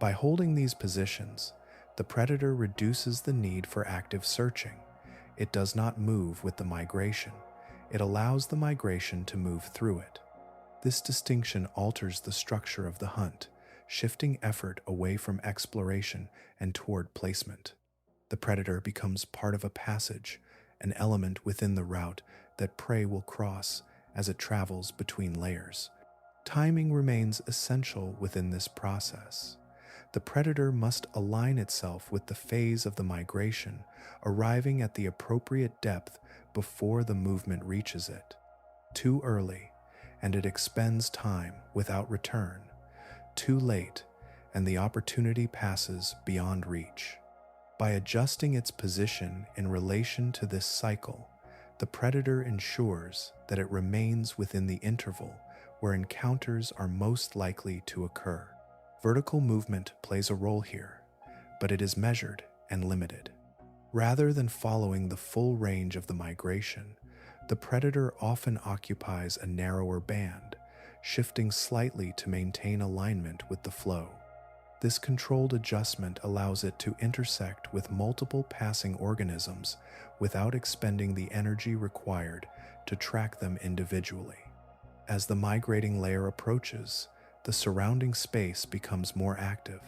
By holding these positions, the predator reduces the need for active searching. It does not move with the migration. It allows the migration to move through it. This distinction alters the structure of the hunt, shifting effort away from exploration and toward placement. The predator becomes part of a passage, an element within the route that prey will cross as it travels between layers. Timing remains essential within this process. The predator must align itself with the phase of the migration, arriving at the appropriate depth before the movement reaches it. Too early, and it expends time without return. Too late, and the opportunity passes beyond reach. By adjusting its position in relation to this cycle, the predator ensures that it remains within the interval where encounters are most likely to occur. Vertical movement plays a role here, but it is measured and limited. Rather than following the full range of the migration, the predator often occupies a narrower band, shifting slightly to maintain alignment with the flow. This controlled adjustment allows it to intersect with multiple passing organisms without expending the energy required to track them individually. As the migrating layer approaches, The surrounding space becomes more active.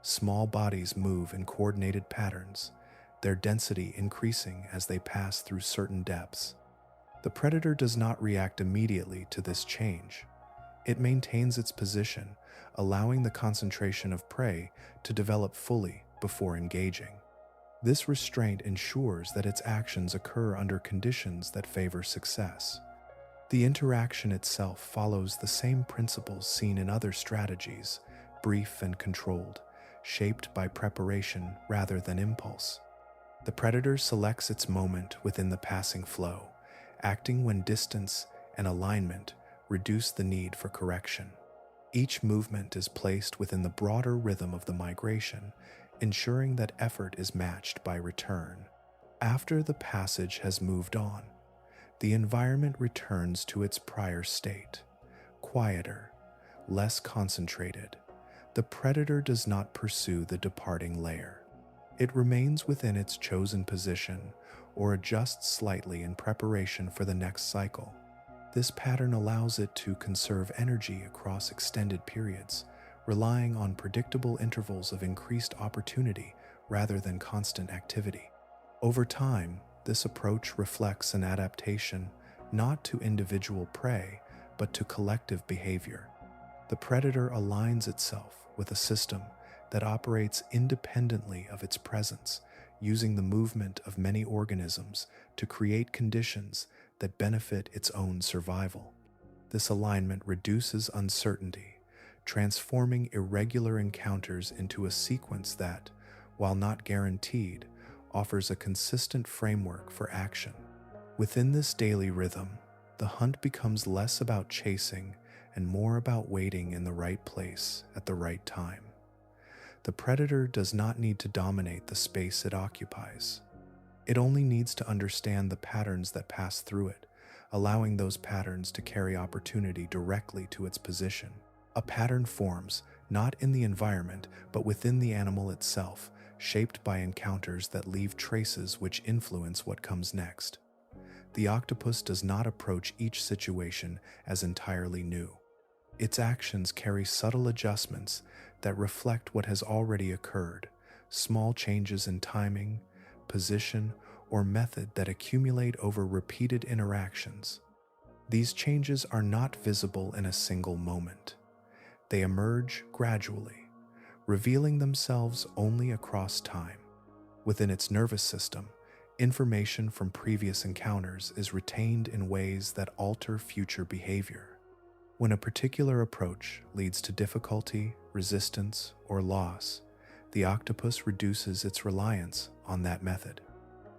Small bodies move in coordinated patterns, their density increasing as they pass through certain depths. The predator does not react immediately to this change. It maintains its position, allowing the concentration of prey to develop fully before engaging. This restraint ensures that its actions occur under conditions that favor success. The interaction itself follows the same principles seen in other strategies, brief and controlled, shaped by preparation rather than impulse. The predator selects its moment within the passing flow, acting when distance and alignment reduce the need for correction. Each movement is placed within the broader rhythm of the migration, ensuring that effort is matched by return. After the passage has moved on, the environment returns to its prior state, quieter, less concentrated. The predator does not pursue the departing layer. It remains within its chosen position or adjusts slightly in preparation for the next cycle. This pattern allows it to conserve energy across extended periods, relying on predictable intervals of increased opportunity rather than constant activity. Over time, this approach reflects an adaptation not to individual prey, but to collective behavior. The predator aligns itself with a system that operates independently of its presence, using the movement of many organisms to create conditions that benefit its own survival. This alignment reduces uncertainty, transforming irregular encounters into a sequence that, while not guaranteed, offers a consistent framework for action. Within this daily rhythm, the hunt becomes less about chasing and more about waiting in the right place at the right time. The predator does not need to dominate the space it occupies. It only needs to understand the patterns that pass through it, allowing those patterns to carry opportunity directly to its position. A pattern forms, not in the environment, but within the animal itself, shaped by encounters that leave traces which influence what comes next. The octopus does not approach each situation as entirely new. Its actions carry subtle adjustments that reflect what has already occurred, small changes in timing, position, or method that accumulate over repeated interactions. These changes are not visible in a single moment. They emerge gradually, revealing themselves only across time. Within its nervous system, information from previous encounters is retained in ways that alter future behavior. When a particular approach leads to difficulty, resistance, or loss, the octopus reduces its reliance on that method.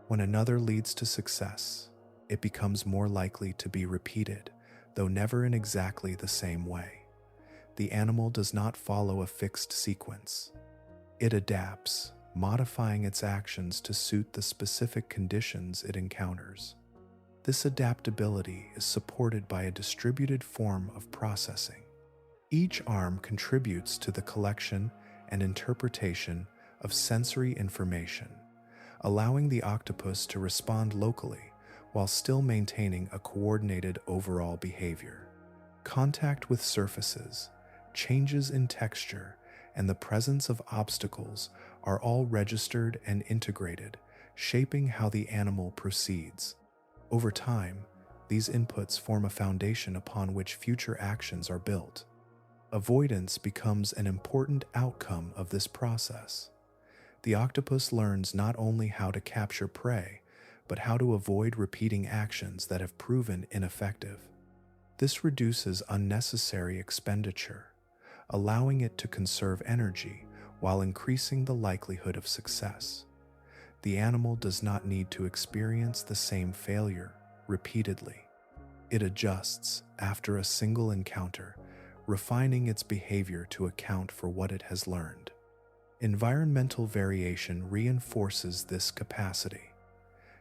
When another leads to success, it becomes more likely to be repeated, though never in exactly the same way. The animal does not follow a fixed sequence. It adapts, modifying its actions to suit the specific conditions it encounters. This adaptability is supported by a distributed form of processing. Each arm contributes to the collection and interpretation of sensory information, allowing the octopus to respond locally while still maintaining a coordinated overall behavior. Contact with surfaces, changes in texture, and the presence of obstacles are all registered and integrated, shaping how the animal proceeds. Over time, these inputs form a foundation upon which future actions are built. Avoidance becomes an important outcome of this process. The octopus learns not only how to capture prey, but how to avoid repeating actions that have proven ineffective. This reduces unnecessary expenditure, allowing it to conserve energy while increasing the likelihood of success. The animal does not need to experience the same failure repeatedly. It adjusts after a single encounter, refining its behavior to account for what it has learned. Environmental variation reinforces this capacity.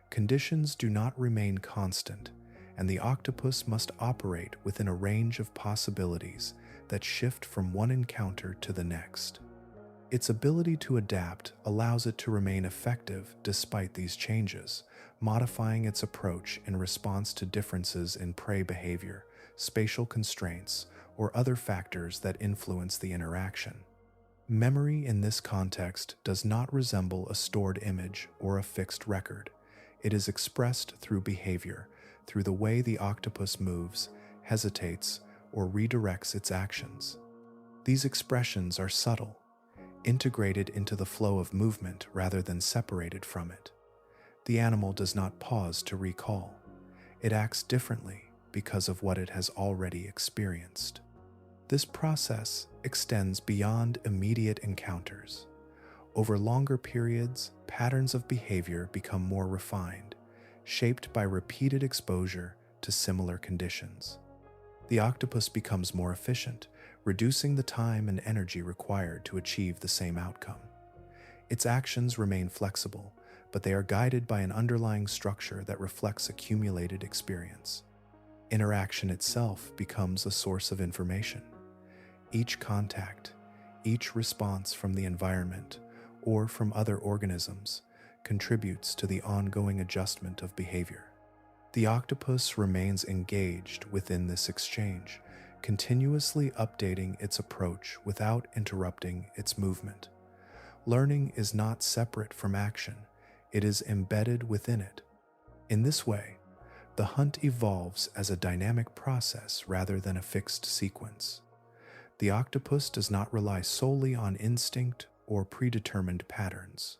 Conditions do not remain constant, and the octopus must operate within a range of possibilities that shift from one encounter to the next. Its ability to adapt allows it to remain effective despite these changes, modifying its approach in response to differences in prey behavior, spatial constraints, or other factors that influence the interaction. Memory in this context does not resemble a stored image or a fixed record. It is expressed through behavior, through the way the octopus moves, hesitates, or redirects its actions. These expressions are subtle, integrated into the flow of movement rather than separated from it. The animal does not pause to recall. It acts differently because of what it has already experienced. This process extends beyond immediate encounters. Over longer periods, patterns of behavior become more refined, shaped by repeated exposure to similar conditions. The octopus becomes more efficient, reducing the time and energy required to achieve the same outcome. Its actions remain flexible, but they are guided by an underlying structure that reflects accumulated experience. Interaction itself becomes a source of information. Each contact, each response from the environment or from other organisms contributes to the ongoing adjustment of behavior. The octopus remains engaged within this exchange, continuously updating its approach without interrupting its movement. Learning is not separate from action, it is embedded within it. In this way, the hunt evolves as a dynamic process rather than a fixed sequence. The octopus does not rely solely on instinct or predetermined patterns.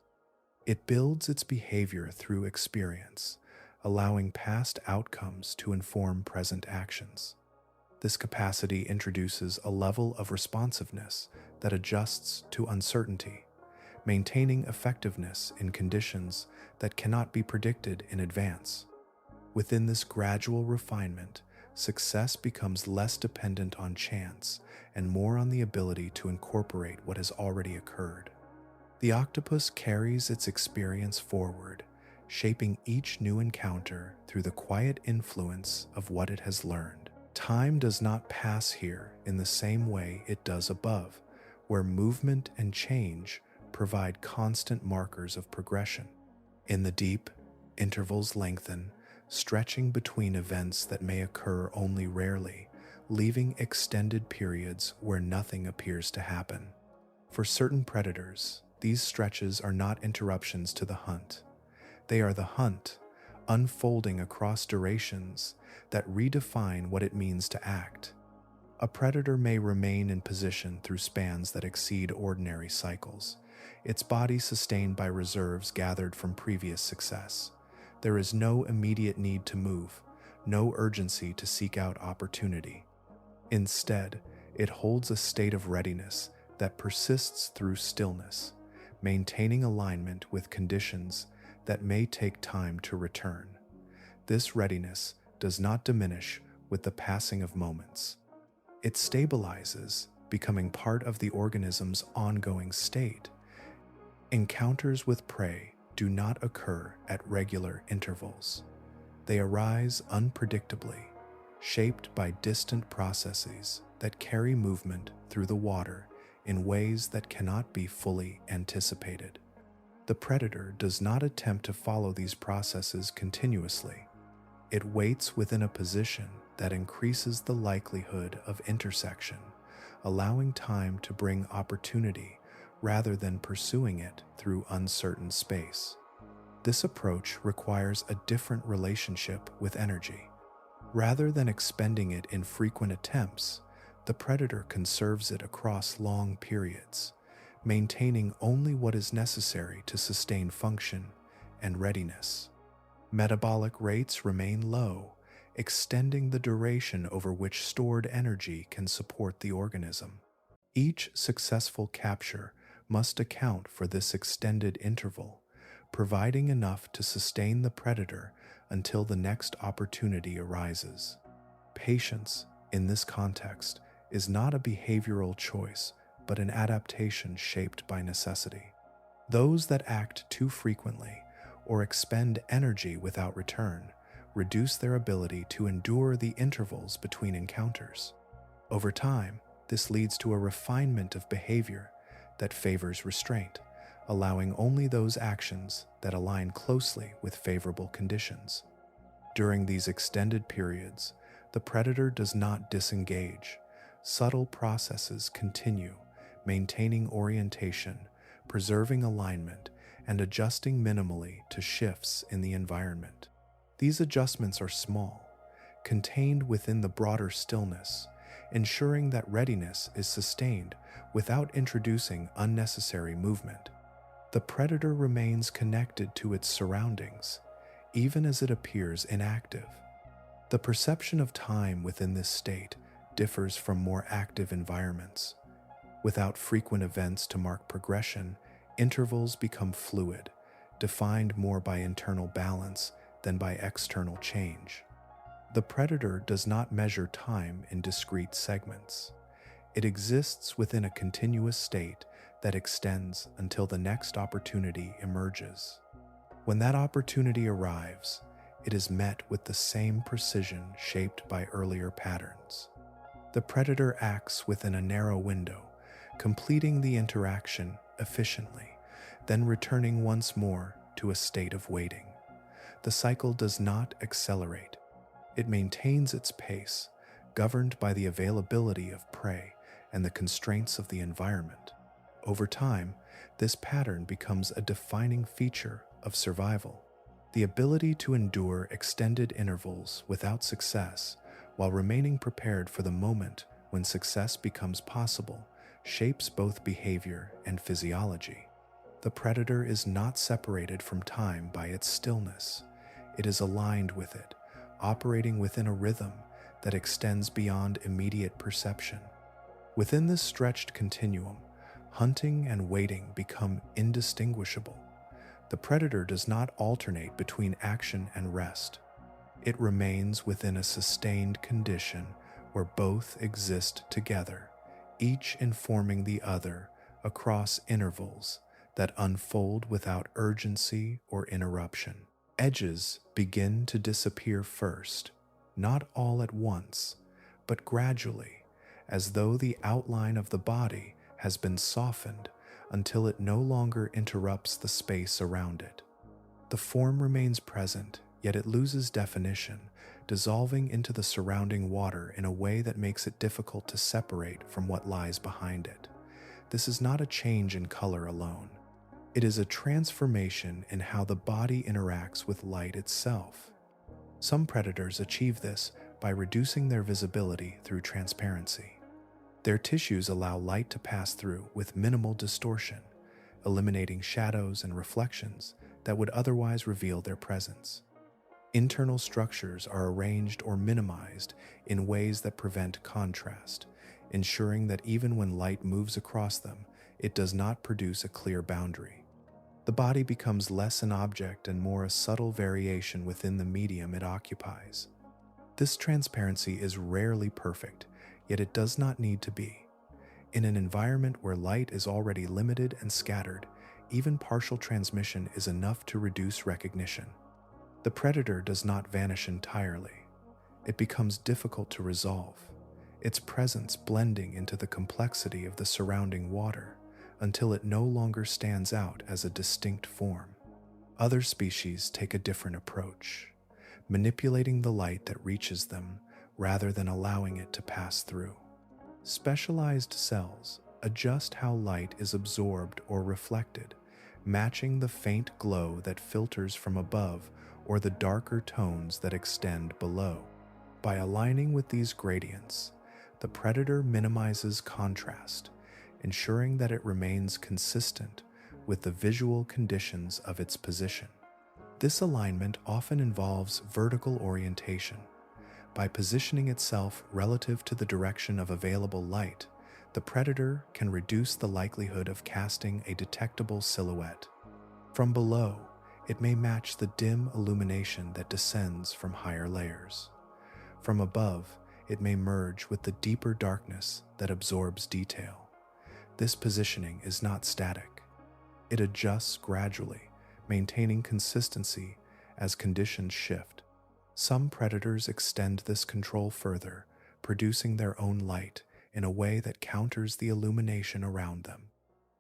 It builds its behavior through experience, allowing past outcomes to inform present actions. This capacity introduces a level of responsiveness that adjusts to uncertainty, maintaining effectiveness in conditions that cannot be predicted in advance. Within this gradual refinement, success becomes less dependent on chance and more on the ability to incorporate what has already occurred. The octopus carries its experience forward, shaping each new encounter through the quiet influence of what it has learned. Time does not pass here in the same way it does above, where movement and change provide constant markers of progression. In the deep, intervals lengthen, stretching between events that may occur only rarely, leaving extended periods where nothing appears to happen. For certain predators, these stretches are not interruptions to the hunt. They are the hunt, unfolding across durations that redefine what it means to act. A predator may remain in position through spans that exceed ordinary cycles, its body sustained by reserves gathered from previous success. There is no immediate need to move, no urgency to seek out opportunity. Instead, it holds a state of readiness that persists through stillness, maintaining alignment with conditions that may take time to return. This readiness does not diminish with the passing of moments. It stabilizes, becoming part of the organism's ongoing state. Encounters with prey do not occur at regular intervals. They arise unpredictably, shaped by distant processes that carry movement through the water in ways that cannot be fully anticipated. The predator does not attempt to follow these processes continuously. It waits within a position that increases the likelihood of intersection, allowing time to bring opportunity rather than pursuing it through uncertain space. This approach requires a different relationship with energy. Rather than expending it in frequent attempts, the predator conserves it across long periods, maintaining only what is necessary to sustain function and readiness. Metabolic rates remain low, extending the duration over which stored energy can support the organism. Each successful capture must account for this extended interval, providing enough to sustain the predator until the next opportunity arises. Patience, in this context, is not a behavioral choice, but an adaptation shaped by necessity. Those that act too frequently or expend energy without return reduce their ability to endure the intervals between encounters. Over time, this leads to a refinement of behavior that favors restraint, allowing only those actions that align closely with favorable conditions. During these extended periods, the predator does not disengage, Subtle processes continue, maintaining orientation, preserving alignment, and adjusting minimally to shifts in the environment. These adjustments are small, contained within the broader stillness, ensuring that readiness is sustained without introducing unnecessary movement. The predator remains connected to its surroundings, even as it appears inactive. The perception of time within this state differs from more active environments. Without frequent events to mark progression, intervals become fluid, defined more by internal balance than by external change. The predator does not measure time in discrete segments. It exists within a continuous state that extends until the next opportunity emerges. When that opportunity arrives, it is met with the same precision shaped by earlier patterns. The predator acts within a narrow window, completing the interaction efficiently, then returning once more to a state of waiting. The cycle does not accelerate. It maintains its pace, governed by the availability of prey and the constraints of the environment. Over time, this pattern becomes a defining feature of survival. The ability to endure extended intervals without success while remaining prepared for the moment when success becomes possible shapes both behavior and physiology. The predator is not separated from time by its stillness. It is aligned with it, operating within a rhythm that extends beyond immediate perception. Within this stretched continuum, hunting and waiting become indistinguishable. The predator does not alternate between action and rest. It remains within a sustained condition where both exist together, each informing the other across intervals that unfold without urgency or interruption. Edges begin to disappear first, not all at once, but gradually, as though the outline of the body has been softened until it no longer interrupts the space around it. The form remains present, yet it loses definition, dissolving into the surrounding water in a way that makes it difficult to separate from what lies behind it. This is not a change in color alone. It is a transformation in how the body interacts with light itself. Some predators achieve this by reducing their visibility through transparency. Their tissues allow light to pass through with minimal distortion, eliminating shadows and reflections that would otherwise reveal their presence. Internal structures are arranged or minimized in ways that prevent contrast, ensuring that even when light moves across them, it does not produce a clear boundary. The body becomes less an object and more a subtle variation within the medium it occupies. This transparency is rarely perfect, yet it does not need to be. In an environment where light is already limited and scattered, even partial transmission is enough to reduce recognition. The predator does not vanish entirely. It becomes difficult to resolve, its presence blending into the complexity of the surrounding water until it no longer stands out as a distinct form. Other species take a different approach, manipulating the light that reaches them rather than allowing it to pass through. Specialized cells adjust how light is absorbed or reflected, matching the faint glow that filters from above or the darker tones that extend below. By aligning with these gradients, the predator minimizes contrast, ensuring that it remains consistent with the visual conditions of its position. This alignment often involves vertical orientation. By positioning itself relative to the direction of available light, the predator can reduce the likelihood of casting a detectable silhouette. From below, it may match the dim illumination that descends from higher layers. From above, it may merge with the deeper darkness that absorbs detail. This positioning is not static. It adjusts gradually, maintaining consistency as conditions shift. Some predators extend this control further, producing their own light in a way that counters the illumination around them.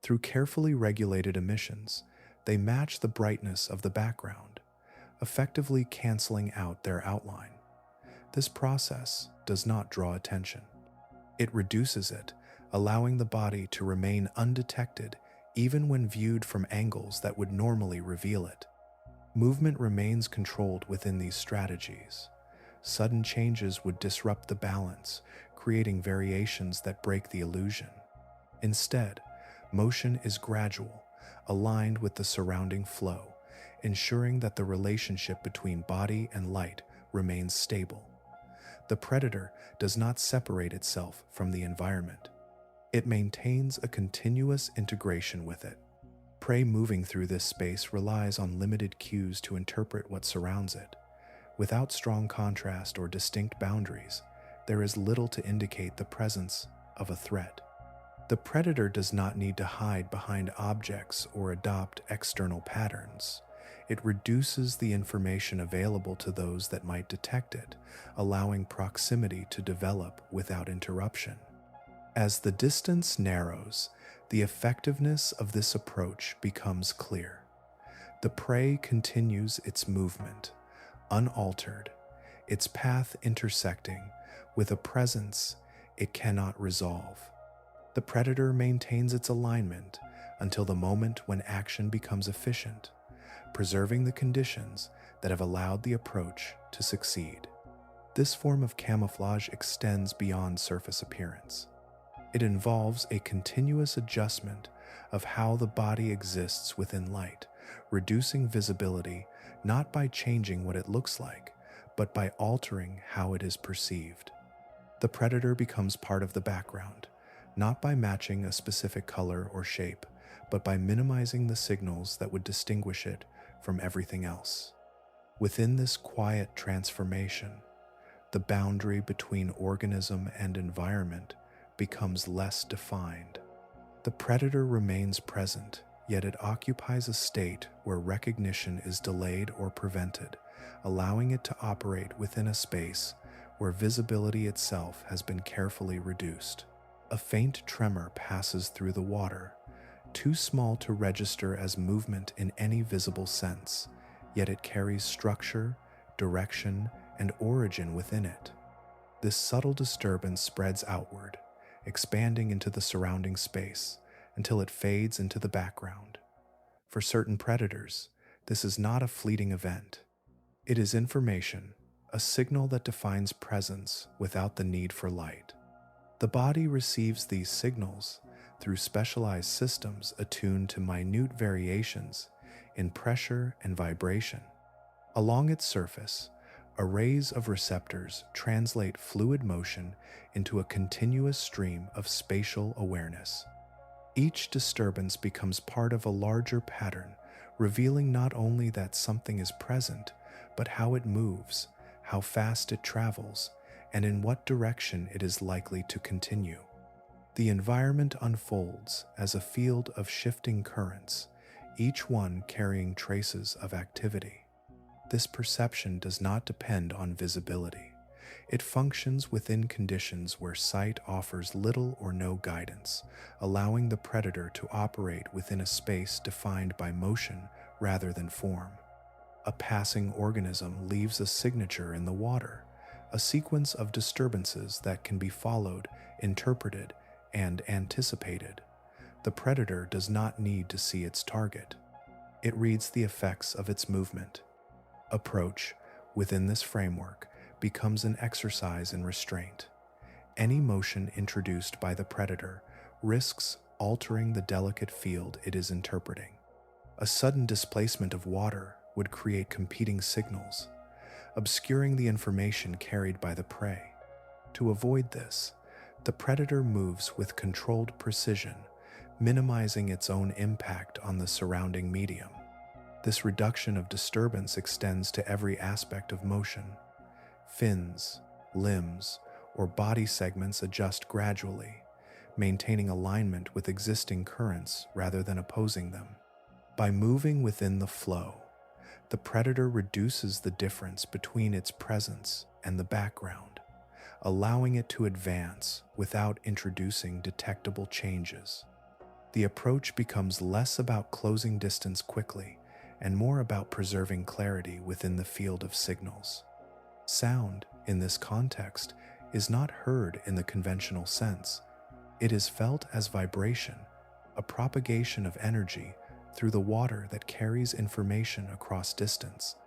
Through carefully regulated emissions, they match the brightness of the background, effectively canceling out their outline. This process does not draw attention. It reduces it, allowing the body to remain undetected even when viewed from angles that would normally reveal it. Movement remains controlled within these strategies. Sudden changes would disrupt the balance, creating variations that break the illusion. Instead, motion is gradual, aligned with the surrounding flow, ensuring that the relationship between body and light remains stable. The predator does not separate itself from the environment. It maintains a continuous integration with it. Prey moving through this space relies on limited cues to interpret what surrounds it. Without strong contrast or distinct boundaries, there is little to indicate the presence of a threat. The predator does not need to hide behind objects or adopt external patterns. It reduces the information available to those that might detect it, allowing proximity to develop without interruption. As the distance narrows, the effectiveness of this approach becomes clear. The prey continues its movement, unaltered, its path intersecting with a presence it cannot resolve. The predator maintains its alignment until the moment when action becomes efficient, preserving the conditions that have allowed the approach to succeed. This form of camouflage extends beyond surface appearance. It involves a continuous adjustment of how the body exists within light, reducing visibility not by changing what it looks like, but by altering how it is perceived. The predator becomes part of the background, not by matching a specific color or shape, but by minimizing the signals that would distinguish it from everything else. Within this quiet transformation, the boundary between organism and environment becomes less defined. The predator remains present, yet it occupies a state where recognition is delayed or prevented, allowing it to operate within a space where visibility itself has been carefully reduced. A faint tremor passes through the water, too small to register as movement in any visible sense, yet it carries structure, direction, and origin within it. This subtle disturbance spreads outward, expanding into the surrounding space until it fades into the background. For certain predators, this is not a fleeting event. It is information, a signal that defines presence without the need for light. The body receives these signals through specialized systems attuned to minute variations in pressure and vibration. Along its surface, arrays of receptors translate fluid motion into a continuous stream of spatial awareness. Each disturbance becomes part of a larger pattern, revealing not only that something is present, but how it moves, how fast it travels, and in what direction it is likely to continue. The environment unfolds as a field of shifting currents, each one carrying traces of activity. This perception does not depend on visibility. It functions within conditions where sight offers little or no guidance, allowing the predator to operate within a space defined by motion rather than form. A passing organism leaves a signature in the water, a sequence of disturbances that can be followed, interpreted, and anticipated. The predator does not need to see its target. It reads the effects of its movement. Approach, within this framework, becomes an exercise in restraint. Any motion introduced by the predator risks altering the delicate field it is interpreting. A sudden displacement of water would create competing signals, obscuring the information carried by the prey. To avoid this, the predator moves with controlled precision, minimizing its own impact on the surrounding medium. This reduction of disturbance extends to every aspect of motion. Fins, limbs, or body segments adjust gradually, maintaining alignment with existing currents rather than opposing them. By moving within the flow, the predator reduces the difference between its presence and the background, allowing it to advance without introducing detectable changes. The approach becomes less about closing distance quickly and more about preserving clarity within the field of signals. Sound, in this context, is not heard in the conventional sense. It is felt as vibration, a propagation of energy through the water that carries information across distance.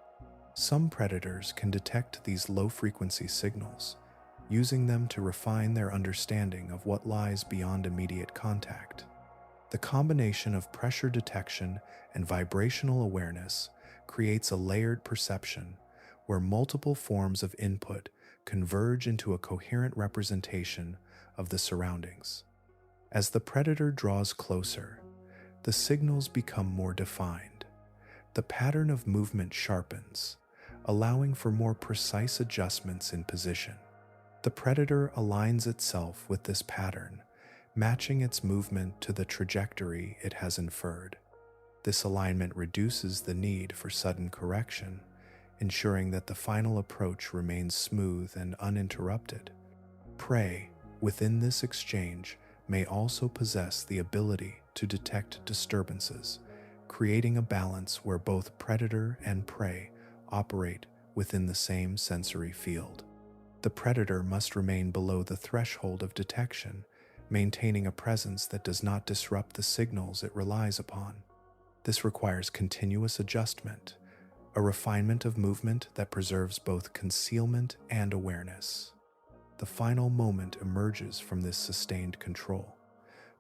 Some predators can detect these low-frequency signals, using them to refine their understanding of what lies beyond immediate contact. The combination of pressure detection and vibrational awareness creates a layered perception where multiple forms of input converge into a coherent representation of the surroundings. As the predator draws closer, the signals become more defined. The pattern of movement sharpens, allowing for more precise adjustments in position. The predator aligns itself with this pattern, matching its movement to the trajectory it has inferred. This alignment reduces the need for sudden correction, ensuring that the final approach remains smooth and uninterrupted. Prey, within this exchange, may also possess the ability to detect disturbances, creating a balance where both predator and prey operate within the same sensory field. The predator must remain below the threshold of detection, maintaining a presence that does not disrupt the signals it relies upon. This requires continuous adjustment, a refinement of movement that preserves both concealment and awareness. The final moment emerges from this sustained control.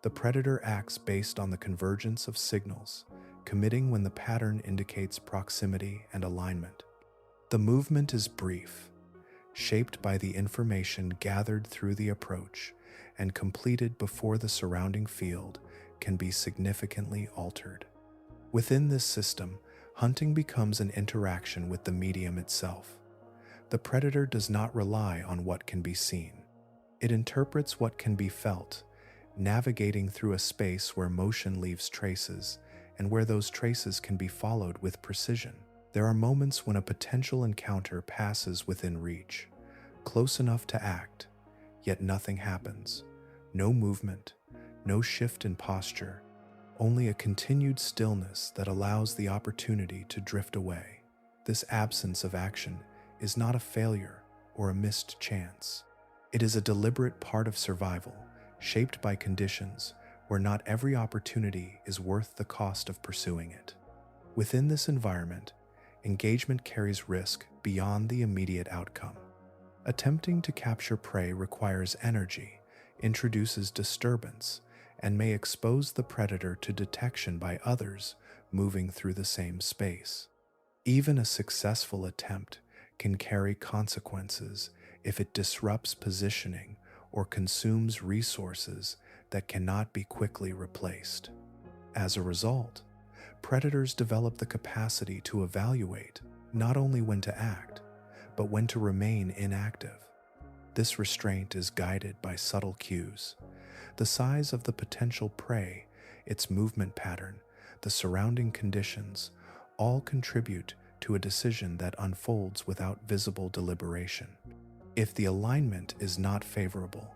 The predator acts based on the convergence of signals, committing when the pattern indicates proximity and alignment. The movement is brief, shaped by the information gathered through the approach, and completed before the surrounding field can be significantly altered. Within this system, hunting becomes an interaction with the medium itself. The predator does not rely on what can be seen. It interprets what can be felt, navigating through a space where motion leaves traces and where those traces can be followed with precision. There are moments when a potential encounter passes within reach, close enough to act, yet nothing happens. No movement, no shift in posture, only a continued stillness that allows the opportunity to drift away. This absence of action is not a failure or a missed chance. It is a deliberate part of survival, shaped by conditions where not every opportunity is worth the cost of pursuing it. Within this environment, engagement carries risk beyond the immediate outcome. Attempting to capture prey requires energy, introduces disturbance, and may expose the predator to detection by others moving through the same space. Even a successful attempt can carry consequences if it disrupts positioning or consumes resources that cannot be quickly replaced. As a result, predators develop the capacity to evaluate not only when to act, but when to remain inactive. This restraint is guided by subtle cues. The size of the potential prey, its movement pattern, the surrounding conditions, all contribute to a decision that unfolds without visible deliberation. If the alignment is not favorable,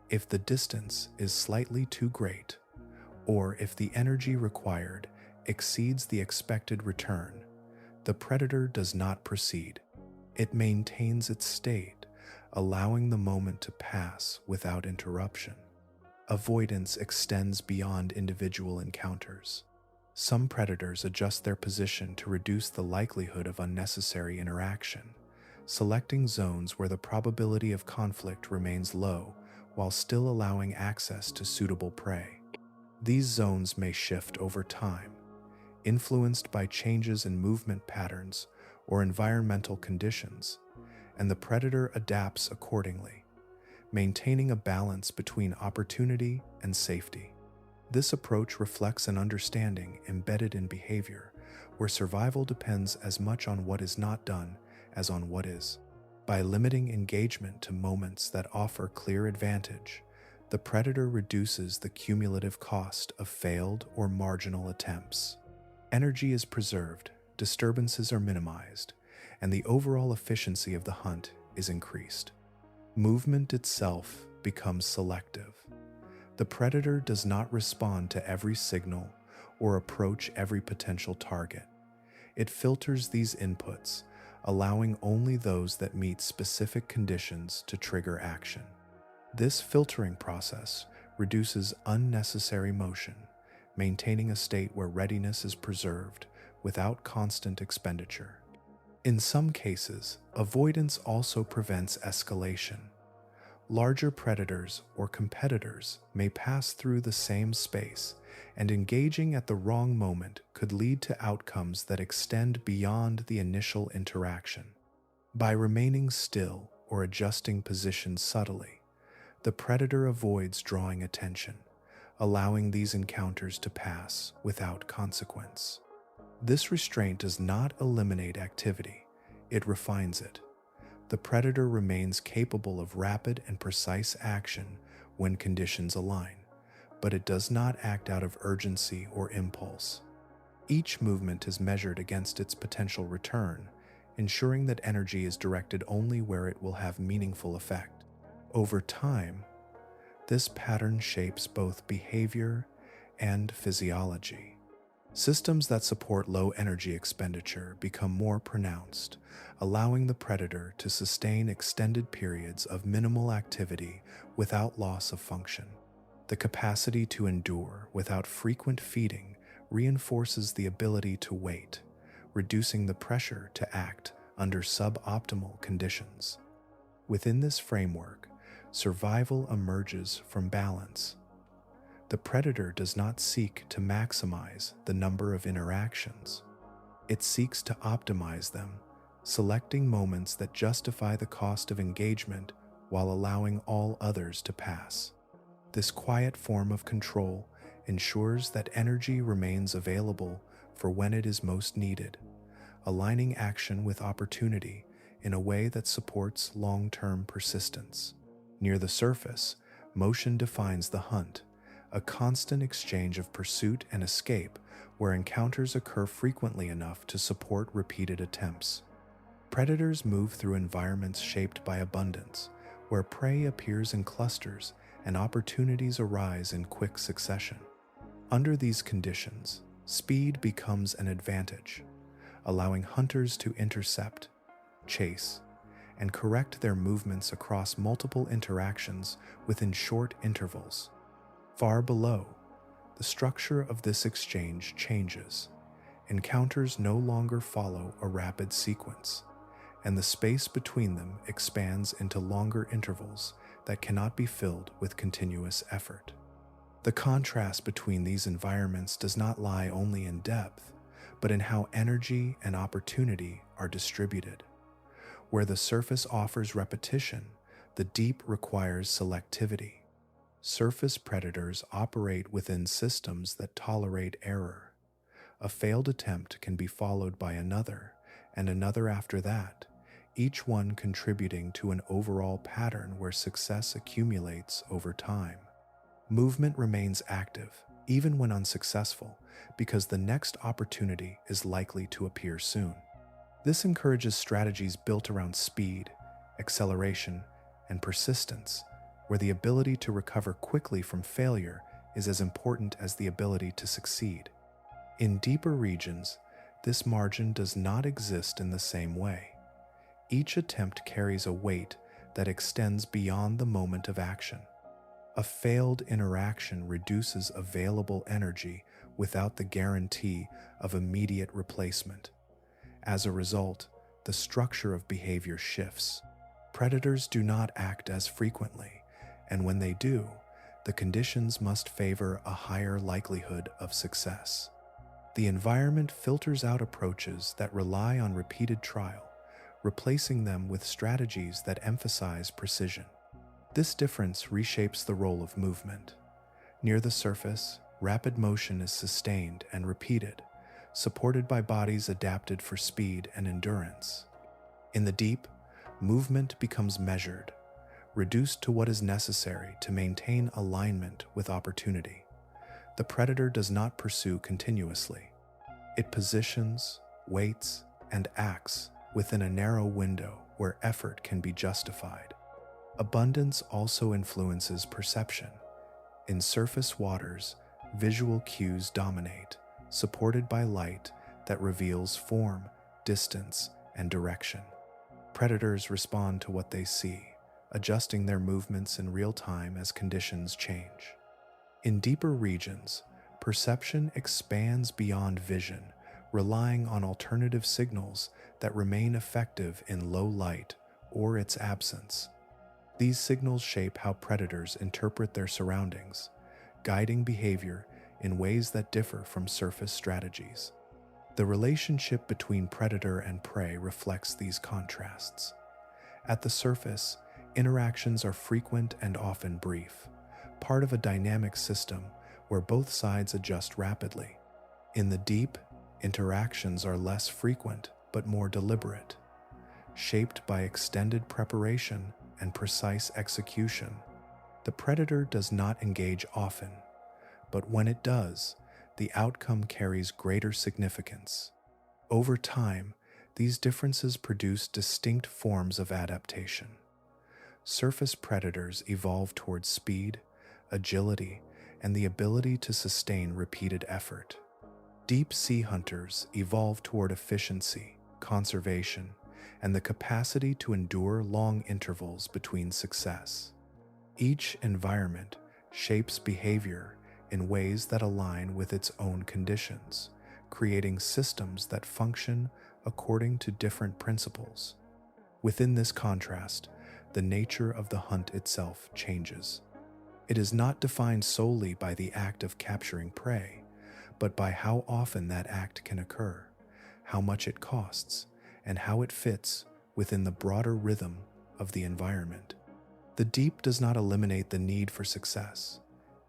if the distance is slightly too great, or if the energy required exceeds the expected return, the predator does not proceed. It maintains its state, allowing the moment to pass without interruption. Avoidance extends beyond individual encounters. Some predators adjust their position to reduce the likelihood of unnecessary interaction, selecting zones where the probability of conflict remains low while still allowing access to suitable prey. These zones may shift over time, influenced by changes in movement patterns or environmental conditions, and the predator adapts accordingly, maintaining a balance between opportunity and safety. This approach reflects an understanding embedded in behavior, where survival depends as much on what is not done as on what is. By limiting engagement to moments that offer clear advantage, the predator reduces the cumulative cost of failed or marginal attempts. Energy is preserved, disturbances are minimized, and the overall efficiency of the hunt is increased. Movement itself becomes selective. The predator does not respond to every signal or approach every potential target. It filters these inputs, allowing only those that meet specific conditions to trigger action. This filtering process reduces unnecessary motion, maintaining a state where readiness is preserved without constant expenditure. In some cases, avoidance also prevents escalation. Larger predators or competitors may pass through the same space, and engaging at the wrong moment could lead to outcomes that extend beyond the initial interaction. By remaining still or adjusting position subtly, the predator avoids drawing attention, allowing these encounters to pass without consequence. This restraint does not eliminate activity, it refines it. The predator remains capable of rapid and precise action when conditions align, but it does not act out of urgency or impulse. Each movement is measured against its potential return, ensuring that energy is directed only where it will have meaningful effect. Over time, this pattern shapes both behavior and physiology. Systems that support low energy expenditure become more pronounced, allowing the predator to sustain extended periods of minimal activity without loss of function. The capacity to endure without frequent feeding reinforces the ability to wait, reducing the pressure to act under suboptimal conditions. Within this framework, survival emerges from balance. The predator does not seek to maximize the number of interactions. It seeks to optimize them, selecting moments that justify the cost of engagement while allowing all others to pass. This quiet form of control ensures that energy remains available for when it is most needed, aligning action with opportunity in a way that supports long-term persistence. Near the surface, motion defines the hunt, a constant exchange of pursuit and escape where encounters occur frequently enough to support repeated attempts. Predators move through environments shaped by abundance, where prey appears in clusters and opportunities arise in quick succession. Under these conditions, speed becomes an advantage, allowing hunters to intercept, chase, and correct their movements across multiple interactions within short intervals. Far below, the structure of this exchange changes. Encounters no longer follow a rapid sequence, and the space between them expands into longer intervals that cannot be filled with continuous effort. The contrast between these environments does not lie only in depth, but in how energy and opportunity are distributed. Where the surface offers repetition, the deep requires selectivity. Surface predators operate within systems that tolerate error. A failed attempt can be followed by another, and another after that, each one contributing to an overall pattern where success accumulates over time. Movement remains active, even when unsuccessful, because the next opportunity is likely to appear soon. This encourages strategies built around speed, acceleration, and persistence, where the ability to recover quickly from failure is as important as the ability to succeed. In deeper regions, this margin does not exist in the same way. Each attempt carries a weight that extends beyond the moment of action. A failed interaction reduces available energy without the guarantee of immediate replacement. As a result, the structure of behavior shifts. Predators do not act as frequently, and when they do, the conditions must favor a higher likelihood of success. The environment filters out approaches that rely on repeated trial, replacing them with strategies that emphasize precision. This difference reshapes the role of movement. Near the surface, rapid motion is sustained and repeated, supported by bodies adapted for speed and endurance. In the deep, movement becomes measured, reduced to what is necessary to maintain alignment with opportunity. The predator does not pursue continuously. It positions, waits, and acts within a narrow window where effort can be justified. Abundance also influences perception. In surface waters, visual cues dominate, supported by light that reveals form, distance, and direction. Predators respond to what they see, adjusting their movements in real time as conditions change. In deeper regions, perception expands beyond vision, relying on alternative signals that remain effective in low light or its absence. These signals shape how predators interpret their surroundings, guiding behavior in ways that differ from surface strategies. The relationship between predator and prey reflects these contrasts. At the surface, interactions are frequent and often brief, part of a dynamic system where both sides adjust rapidly. In the deep, interactions are less frequent but more deliberate, shaped by extended preparation and precise execution. The predator does not engage often, but when it does, the outcome carries greater significance. Over time, these differences produce distinct forms of adaptation. Surface predators evolve towards speed, agility, and the ability to sustain repeated effort. Deep sea hunters evolve toward efficiency, conservation, and the capacity to endure long intervals between success. Each environment shapes behavior in ways that align with its own conditions, creating systems that function according to different principles. Within this contrast, the nature of the hunt itself changes. It is not defined solely by the act of capturing prey, but by how often that act can occur, how much it costs, and how it fits within the broader rhythm of the environment. The deep does not eliminate the need for success.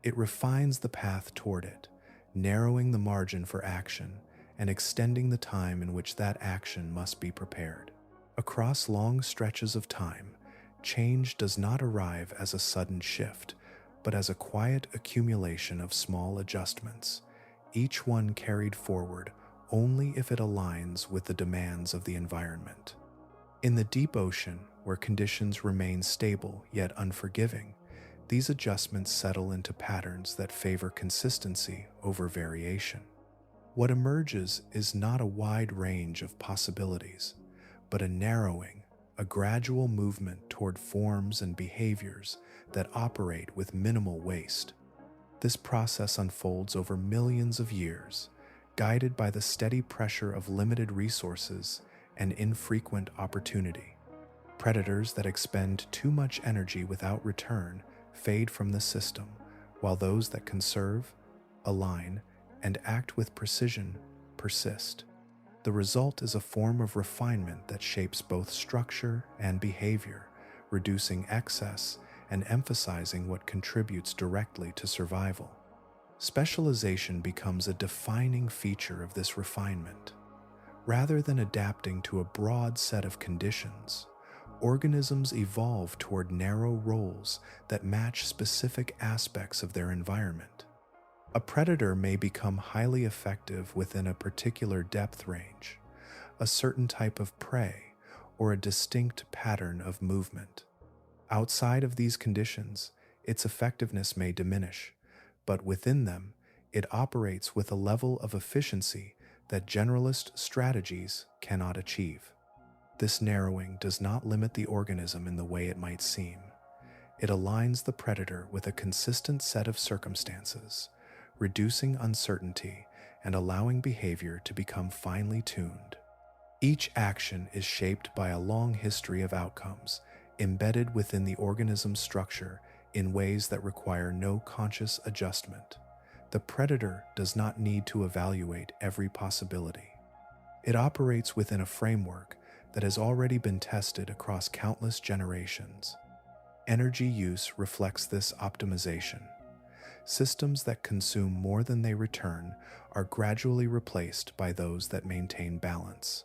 It refines the path toward it, narrowing the margin for action and extending the time in which that action must be prepared. Across long stretches of time, change does not arrive as a sudden shift, but as a quiet accumulation of small adjustments, each one carried forward only if it aligns with the demands of the environment. In the deep ocean, where conditions remain stable yet unforgiving, these adjustments settle into patterns that favor consistency over variation. What emerges is not a wide range of possibilities, but a narrowing, a gradual movement toward forms and behaviors that operate with minimal waste. This process unfolds over millions of years, guided by the steady pressure of limited resources and infrequent opportunity. Predators that expend too much energy without return fade from the system, while those that conserve, align, and act with precision persist. The result is a form of refinement that shapes both structure and behavior, reducing excess and emphasizing what contributes directly to survival. Specialization becomes a defining feature of this refinement. Rather than adapting to a broad set of conditions, organisms evolve toward narrow roles that match specific aspects of their environment. A predator may become highly effective within a particular depth range, a certain type of prey, or a distinct pattern of movement. Outside of these conditions, its effectiveness may diminish, but within them, it operates with a level of efficiency that generalist strategies cannot achieve. This narrowing does not limit the organism in the way it might seem. It aligns the predator with a consistent set of circumstances, reducing uncertainty and allowing behavior to become finely tuned. Each action is shaped by a long history of outcomes, embedded within the organism's structure in ways that require no conscious adjustment. The predator does not need to evaluate every possibility. It operates within a framework that has already been tested across countless generations. Energy use reflects this optimization. Systems that consume more than they return are gradually replaced by those that maintain balance.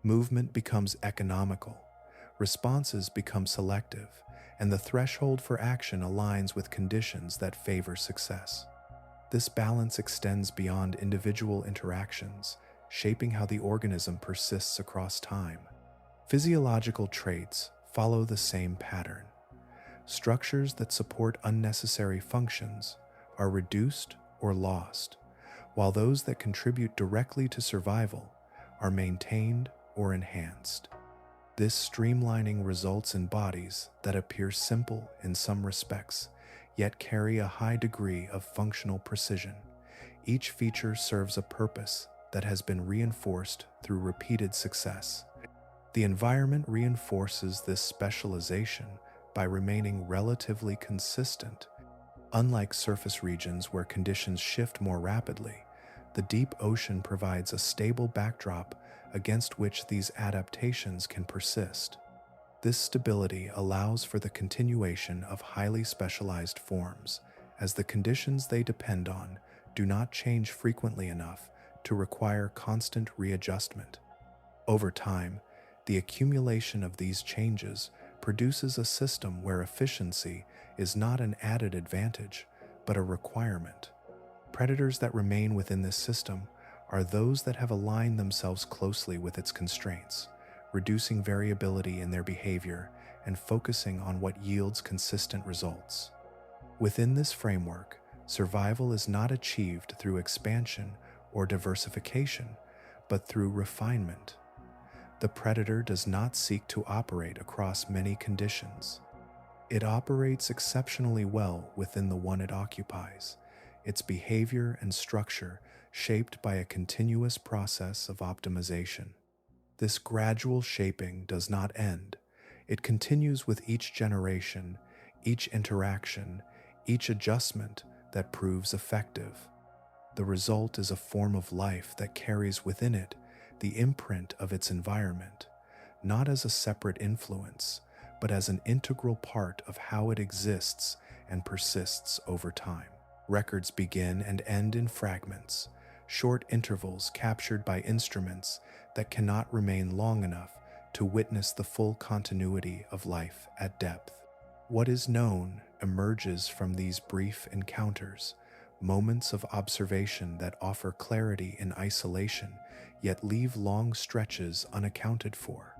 Movement becomes economical, responses become selective, and the threshold for action aligns with conditions that favor success. This balance extends beyond individual interactions, shaping how the organism persists across time. Physiological traits follow the same pattern. Structures that support unnecessary functions are reduced or lost, while those that contribute directly to survival are maintained or enhanced. This streamlining results in bodies that appear simple in some respects, yet carry a high degree of functional precision. Each feature serves a purpose that has been reinforced through repeated success. The environment reinforces this specialization by remaining relatively consistent. Unlike surface regions where conditions shift more rapidly, the deep ocean provides a stable backdrop against which these adaptations can persist. This stability allows for the continuation of highly specialized forms, as the conditions they depend on do not change frequently enough to require constant readjustment. Over time, the accumulation of these changes produces a system where efficiency is not an added advantage, but a requirement. Predators that remain within this system are those that have aligned themselves closely with its constraints, reducing variability in their behavior and focusing on what yields consistent results. Within this framework, survival is not achieved through expansion or diversification, but through refinement. The predator does not seek to operate across many conditions. It operates exceptionally well within the one it occupies, its behavior and structure shaped by a continuous process of optimization. This gradual shaping does not end. It continues with each generation, each interaction, each adjustment that proves effective. The result is a form of life that carries within it the imprint of its environment, not as a separate influence, but as an integral part of how it exists and persists over time. Records begin and end in fragments, short intervals captured by instruments that cannot remain long enough to witness the full continuity of life at depth. What is known emerges from these brief encounters, moments of observation that offer clarity in isolation, yet leave long stretches unaccounted for.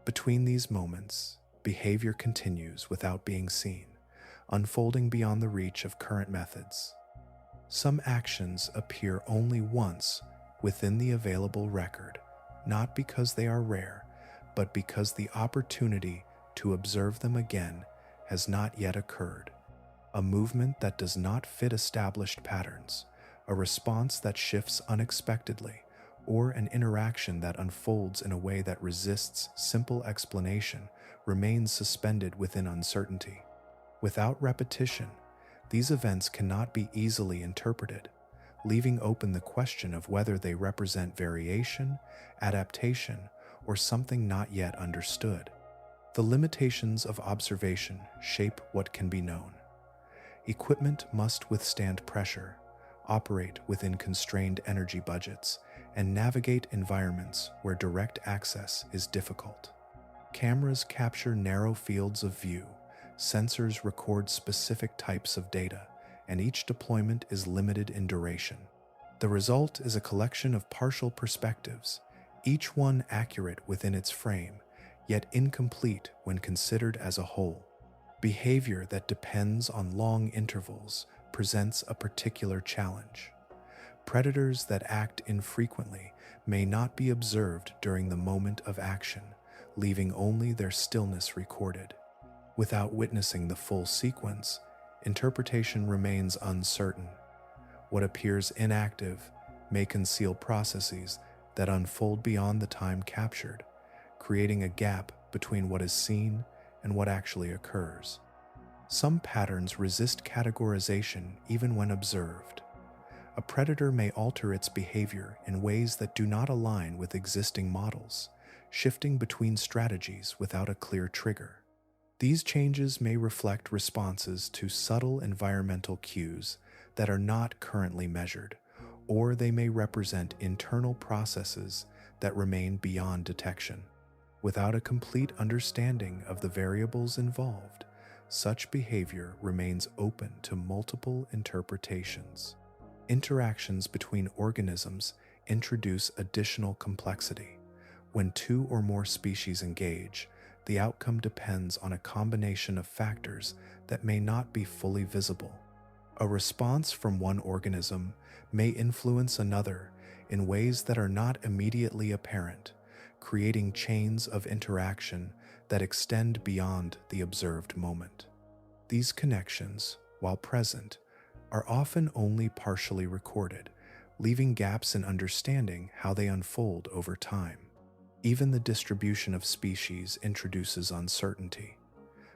Between these moments, behavior continues without being seen, unfolding beyond the reach of current methods. Some actions appear only once within the available record, not because they are rare, but because the opportunity to observe them again has not yet occurred. A movement that does not fit established patterns, a response that shifts unexpectedly, or an interaction that unfolds in a way that resists simple explanation remains suspended within uncertainty. Without repetition, these events cannot be easily interpreted, leaving open the question of whether they represent variation, adaptation, or something not yet understood. The limitations of observation shape what can be known. Equipment must withstand pressure, operate within constrained energy budgets, and navigate environments where direct access is difficult. Cameras capture narrow fields of view, sensors record specific types of data, and each deployment is limited in duration. The result is a collection of partial perspectives, each one accurate within its frame, yet incomplete when considered as a whole. Behavior that depends on long intervals presents a particular challenge. Predators that act infrequently may not be observed during the moment of action, leaving only their stillness recorded. Without witnessing the full sequence, interpretation remains uncertain. What appears inactive may conceal processes that unfold beyond the time captured, creating a gap between what is seen and what actually occurs. Some patterns resist categorization even when observed. A predator may alter its behavior in ways that do not align with existing models, shifting between strategies without a clear trigger. These changes may reflect responses to subtle environmental cues that are not currently measured, or they may represent internal processes that remain beyond detection. Without a complete understanding of the variables involved, such behavior remains open to multiple interpretations. Interactions between organisms introduce additional complexity. When two or more species engage, the outcome depends on a combination of factors that may not be fully visible. A response from one organism may influence another in ways that are not immediately apparent, creating chains of interaction that extend beyond the observed moment. These connections, while present, are often only partially recorded, leaving gaps in understanding how they unfold over time. Even the distribution of species introduces uncertainty.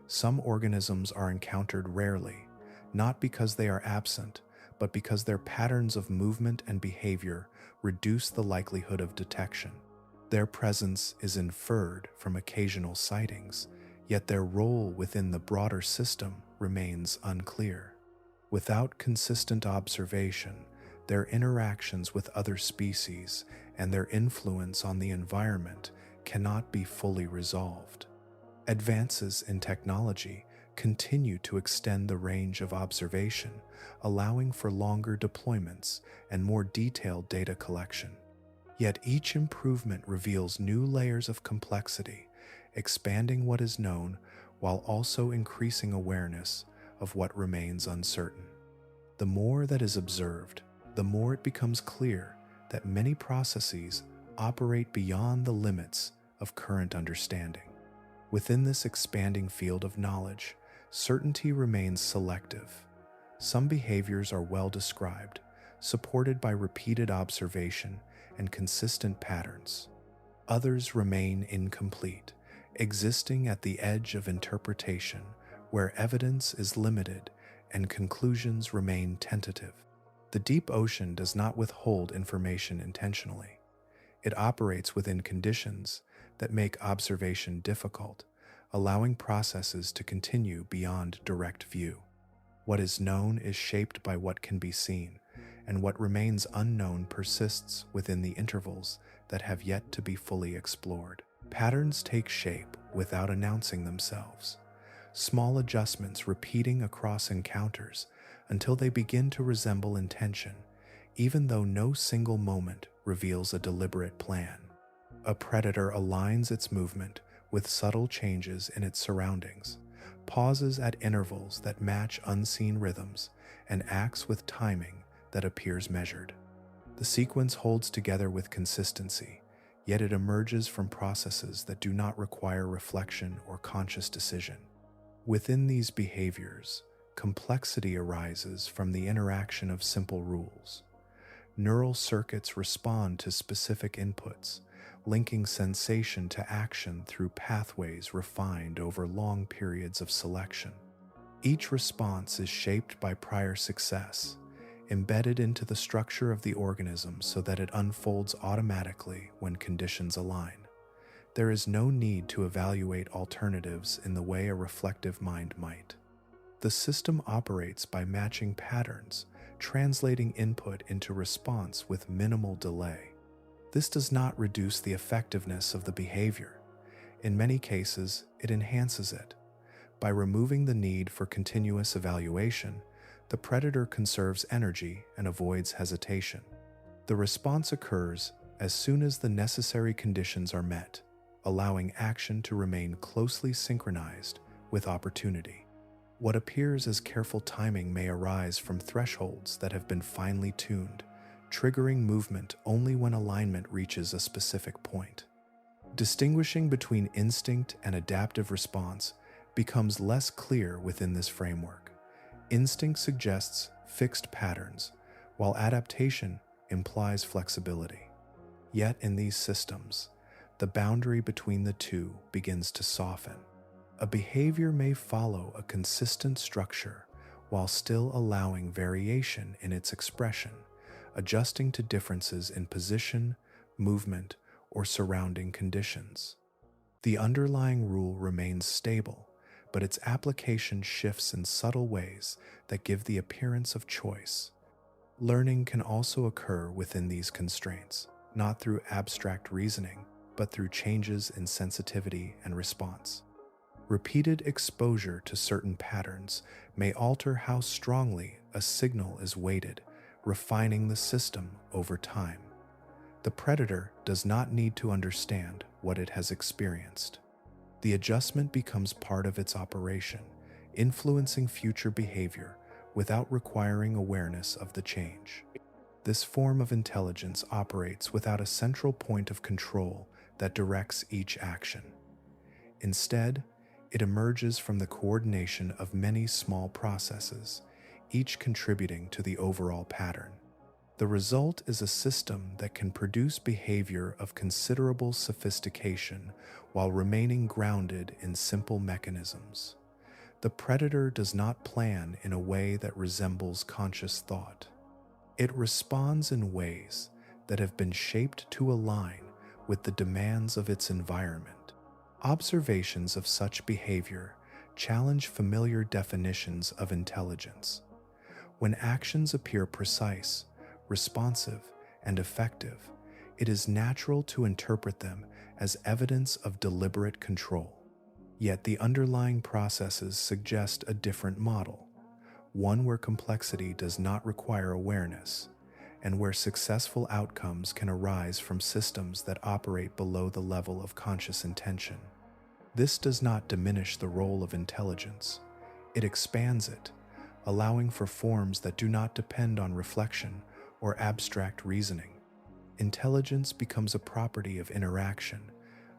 Some organisms are encountered rarely, not because they are absent, but because their patterns of movement and behavior reduce the likelihood of detection. Their presence is inferred from occasional sightings, yet their role within the broader system remains unclear. Without consistent observation, their interactions with other species and their influence on the environment cannot be fully resolved. Advances in technology continue to extend the range of observation, allowing for longer deployments and more detailed data collection. Yet each improvement reveals new layers of complexity, expanding what is known while also increasing awareness of what remains uncertain. The more that is observed, the more it becomes clear that many processes operate beyond the limits of current understanding. Within this expanding field of knowledge, certainty remains selective. Some behaviors are well described, supported by repeated observation and consistent patterns. Others remain incomplete, existing at the edge of interpretation, where evidence is limited and conclusions remain tentative. The deep ocean does not withhold information intentionally. It operates within conditions that make observation difficult, allowing processes to continue beyond direct view. What is known is shaped by what can be seen, and what remains unknown persists within the intervals that have yet to be fully explored. Patterns take shape without announcing themselves, small adjustments repeating across encounters until they begin to resemble intention, even though no single moment reveals a deliberate plan. A predator aligns its movement with subtle changes in its surroundings, pauses at intervals that match unseen rhythms, and acts with timing that appears measured. The sequence holds together with consistency, yet it emerges from processes that do not require reflection or conscious decision. Within these behaviors, complexity arises from the interaction of simple rules. Neural circuits respond to specific inputs, linking sensation to action through pathways refined over long periods of selection. Each response is shaped by prior success, embedded into the structure of the organism so that it unfolds automatically when conditions align. There is no need to evaluate alternatives in the way a reflective mind might. The system operates by matching patterns, translating input into response with minimal delay. This does not reduce the effectiveness of the behavior. In many cases, it enhances it. By removing the need for continuous evaluation, the predator conserves energy and avoids hesitation. The response occurs as soon as the necessary conditions are met, allowing action to remain closely synchronized with opportunity. What appears as careful timing may arise from thresholds that have been finely tuned, triggering movement only when alignment reaches a specific point. Distinguishing between instinct and adaptive response becomes less clear within this framework. Instinct suggests fixed patterns, while adaptation implies flexibility. Yet in these systems, the boundary between the two begins to soften. A behavior may follow a consistent structure while still allowing variation in its expression, adjusting to differences in position, movement, or surrounding conditions. The underlying rule remains stable, but its application shifts in subtle ways that give the appearance of choice. Learning can also occur within these constraints, not through abstract reasoning, but through changes in sensitivity and response. Repeated exposure to certain patterns may alter how strongly a signal is weighted, refining the system over time. The predator does not need to understand what it has experienced. The adjustment becomes part of its operation, influencing future behavior without requiring awareness of the change. This form of intelligence operates without a central point of control that directs each action. Instead, it emerges from the coordination of many small processes, each contributing to the overall pattern. The result is a system that can produce behavior of considerable sophistication while remaining grounded in simple mechanisms. The predator does not plan in a way that resembles conscious thought. It responds in ways that have been shaped to align with the demands of its environment. Observations of such behavior challenge familiar definitions of intelligence. When actions appear precise, responsive, and effective, it is natural to interpret them as evidence of deliberate control. Yet the underlying processes suggest a different model, one where complexity does not require awareness, and where successful outcomes can arise from systems that operate below the level of conscious intention. This does not diminish the role of intelligence. It expands it, allowing for forms that do not depend on reflection or abstract reasoning. Intelligence becomes a property of interaction,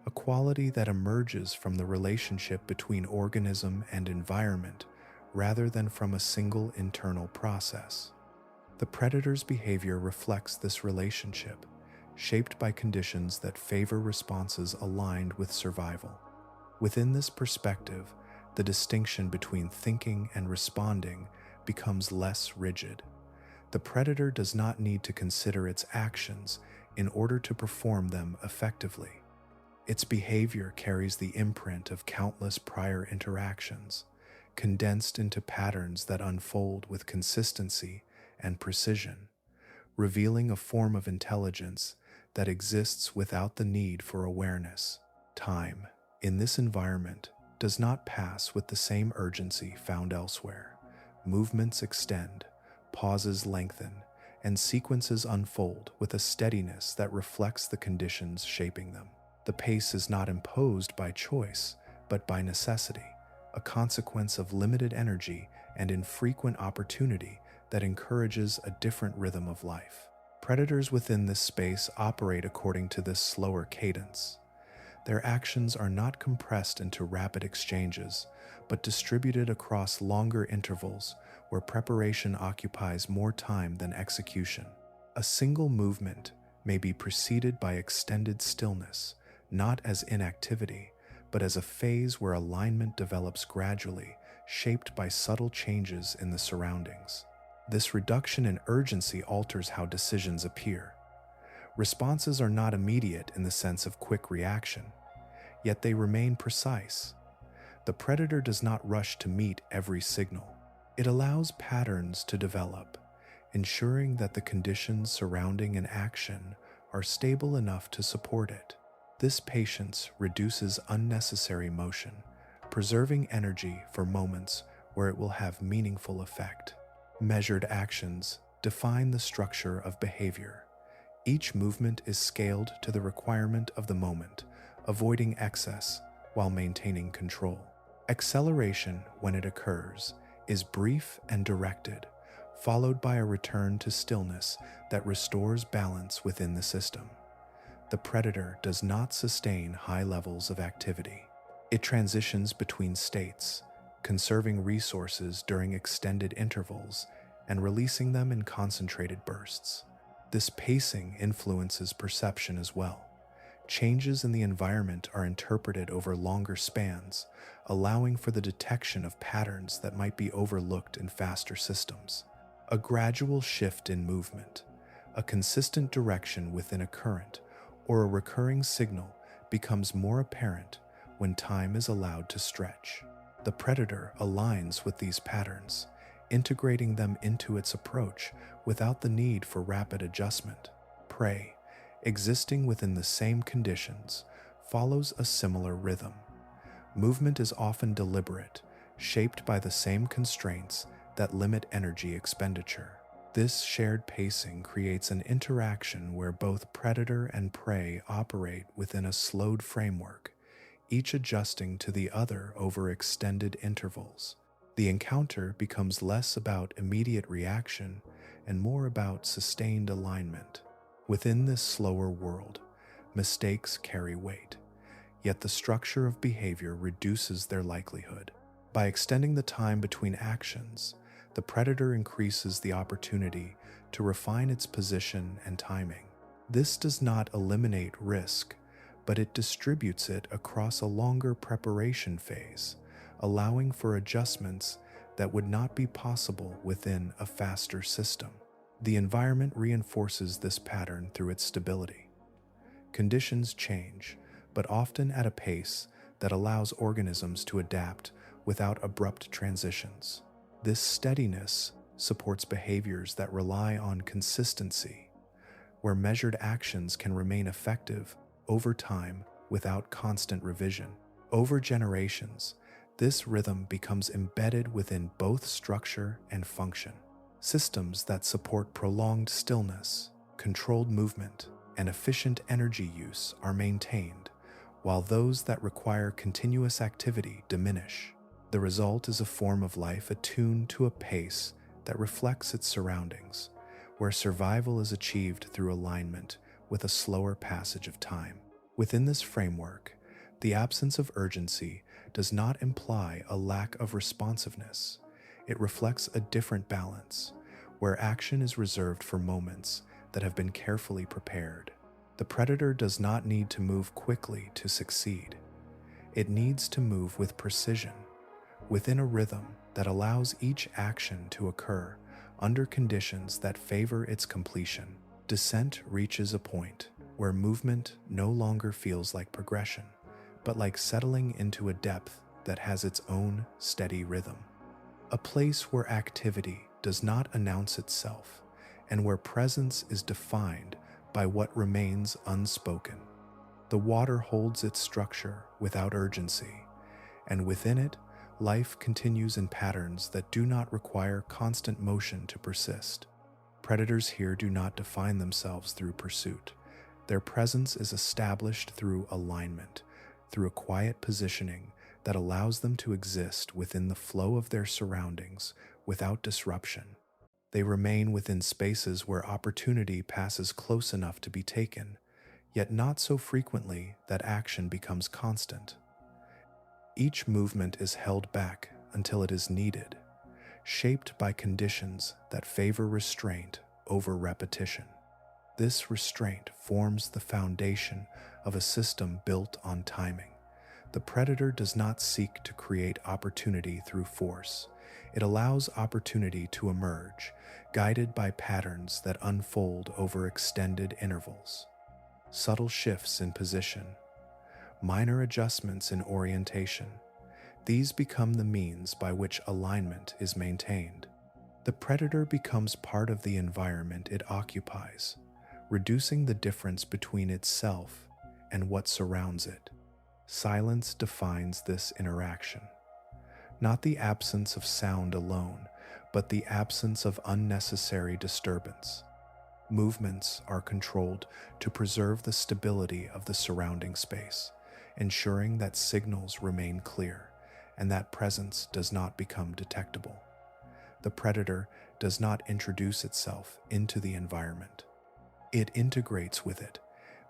a quality that emerges from the relationship between organism and environment rather than from a single internal process. The predator's behavior reflects this relationship, shaped by conditions that favor responses aligned with survival. Within this perspective, the distinction between thinking and responding becomes less rigid. The predator does not need to consider its actions in order to perform them effectively. Its behavior carries the imprint of countless prior interactions, condensed into patterns that unfold with consistency and precision, revealing a form of intelligence that exists without the need for awareness. Time, in this environment, does not pass with the same urgency found elsewhere. Movements extend, pauses lengthen, and sequences unfold with a steadiness that reflects the conditions shaping them. The pace is not imposed by choice, but by necessity, a consequence of limited energy and infrequent opportunity that encourages a different rhythm of life. Predators within this space operate according to this slower cadence. Their actions are not compressed into rapid exchanges, but distributed across longer intervals where preparation occupies more time than execution. A single movement may be preceded by extended stillness, not as inactivity, but as a phase where alignment develops gradually, shaped by subtle changes in the surroundings. This reduction in urgency alters how decisions appear. Responses are not immediate in the sense of quick reaction, yet they remain precise. The predator does not rush to meet every signal. It allows patterns to develop, ensuring that the conditions surrounding an action are stable enough to support it. This patience reduces unnecessary motion, preserving energy for moments where it will have meaningful effect. Measured actions define the structure of behavior. Each movement is scaled to the requirement of the moment, avoiding excess while maintaining control. Acceleration, when it occurs, is brief and directed, followed by a return to stillness that restores balance within the system. The predator does not sustain high levels of activity. It transitions between states, conserving resources during extended intervals and releasing them in concentrated bursts. This pacing influences perception as well. Changes in the environment are interpreted over longer spans, allowing for the detection of patterns that might be overlooked in faster systems. A gradual shift in movement, a consistent direction within a current, or a recurring signal becomes more apparent when time is allowed to stretch. The predator aligns with these patterns, integrating them into its approach without the need for rapid adjustment. Prey, existing within the same conditions, follows a similar rhythm. Movement is often deliberate, shaped by the same constraints that limit energy expenditure. This shared pacing creates an interaction where both predator and prey operate within a slowed framework, each adjusting to the other over extended intervals. The encounter becomes less about immediate reaction and more about sustained alignment. Within this slower world, Mistakes carry weight, yet the structure of behavior reduces their likelihood. By extending the time between actions, the predator increases the opportunity to refine its position and timing. This does not eliminate risk, but it distributes it across a longer preparation phase, allowing for adjustments that would not be possible within a faster system. The environment reinforces this pattern through its stability. Conditions change, but often at a pace that allows organisms to adapt without abrupt transitions. This steadiness supports behaviors that rely on consistency, where measured actions can remain effective over time without constant revision. Over generations, this rhythm becomes embedded within both structure and function. Systems that support prolonged stillness, controlled movement, and efficient energy use are maintained, while those that require continuous activity diminish. The result is a form of life attuned to a pace that reflects its surroundings, where survival is achieved through alignment with a slower passage of time. Within this framework, the absence of urgency does not imply a lack of responsiveness. It reflects a different balance, where action is reserved for moments that have been carefully prepared. The predator does not need to move quickly to succeed. It needs to move with precision, within a rhythm that allows each action to occur under conditions that favor its completion. Descent reaches a point where movement no longer feels like progression, but like settling into a depth that has its own steady rhythm. A place where activity does not announce itself, and where presence is defined by what remains unspoken. The water holds its structure without urgency, and within it, life continues in patterns that do not require constant motion to persist. Predators here do not define themselves through pursuit. Their presence is established through alignment, through a quiet positioning that allows them to exist within the flow of their surroundings without disruption. They remain within spaces where opportunity passes close enough to be taken, yet not so frequently that action becomes constant. Each movement is held back until it is needed, shaped by conditions that favor restraint over repetition. This restraint forms the foundation of a system built on timing. The predator does not seek to create opportunity through force. It allows opportunity to emerge, guided by patterns that unfold over extended intervals. Subtle shifts in position, minor adjustments in orientation, these become the means by which alignment is maintained. The predator becomes part of the environment it occupies, reducing the difference between itself and what surrounds it. Silence defines this interaction. Not the absence of sound alone, but the absence of unnecessary disturbance. Movements are controlled to preserve the stability of the surrounding space, ensuring that signals remain clear and that presence does not become detectable. The predator does not introduce itself into the environment. It integrates with it,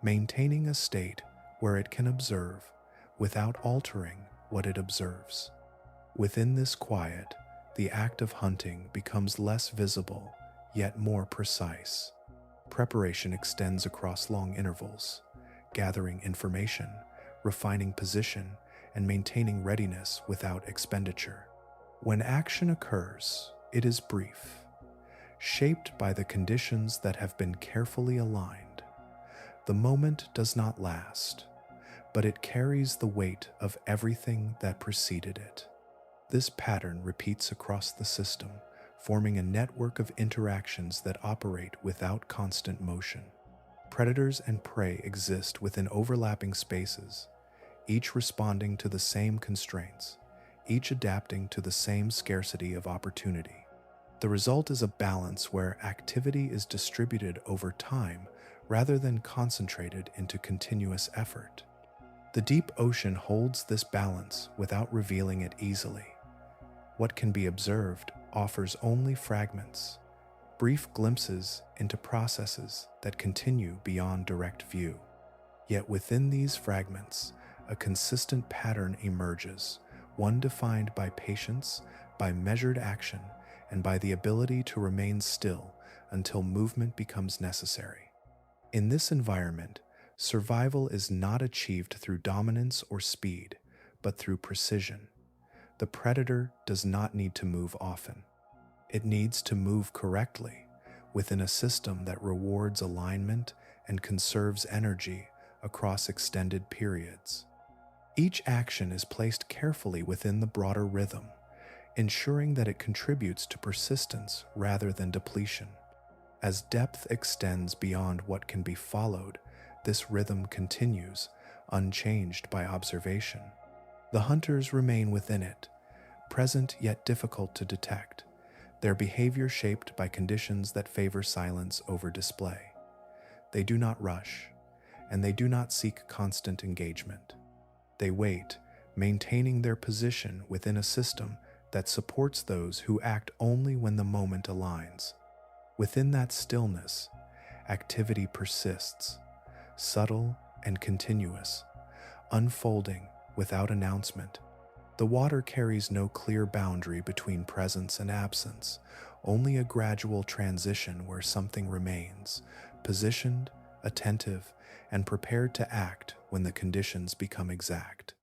maintaining a state where it can observe without altering what it observes. Within this quiet, the act of hunting becomes less visible, yet more precise. Preparation extends across long intervals, gathering information, refining position, and maintaining readiness without expenditure. When action occurs, it is brief, shaped by the conditions that have been carefully aligned. The moment does not last, but it carries the weight of everything that preceded it. This pattern repeats across the system, forming a network of interactions that operate without constant motion. Predators and prey exist within overlapping spaces, each responding to the same constraints, each adapting to the same scarcity of opportunity. The result is a balance where activity is distributed over time rather than concentrated into continuous effort. The deep ocean holds this balance without revealing it easily. What can be observed offers only fragments, brief glimpses into processes that continue beyond direct view. Yet within these fragments, a consistent pattern emerges, one defined by patience, by measured action, and by the ability to remain still until movement becomes necessary. In this environment, survival is not achieved through dominance or speed, but through precision. The predator does not need to move often. It needs to move correctly, within a system that rewards alignment and conserves energy across extended periods. Each action is placed carefully within the broader rhythm, ensuring that it contributes to persistence rather than depletion. As depth extends beyond what can be followed, this rhythm continues, unchanged by observation. The hunters remain within it, present yet difficult to detect, their behavior shaped by conditions that favor silence over display. They do not rush, and they do not seek constant engagement. They wait, maintaining their position within a system that supports those who act only when the moment aligns. Within that stillness, activity persists, subtle and continuous, unfolding without announcement. The water carries no clear boundary between presence and absence, only a gradual transition where something remains, positioned, attentive, and prepared to act when the conditions become exact.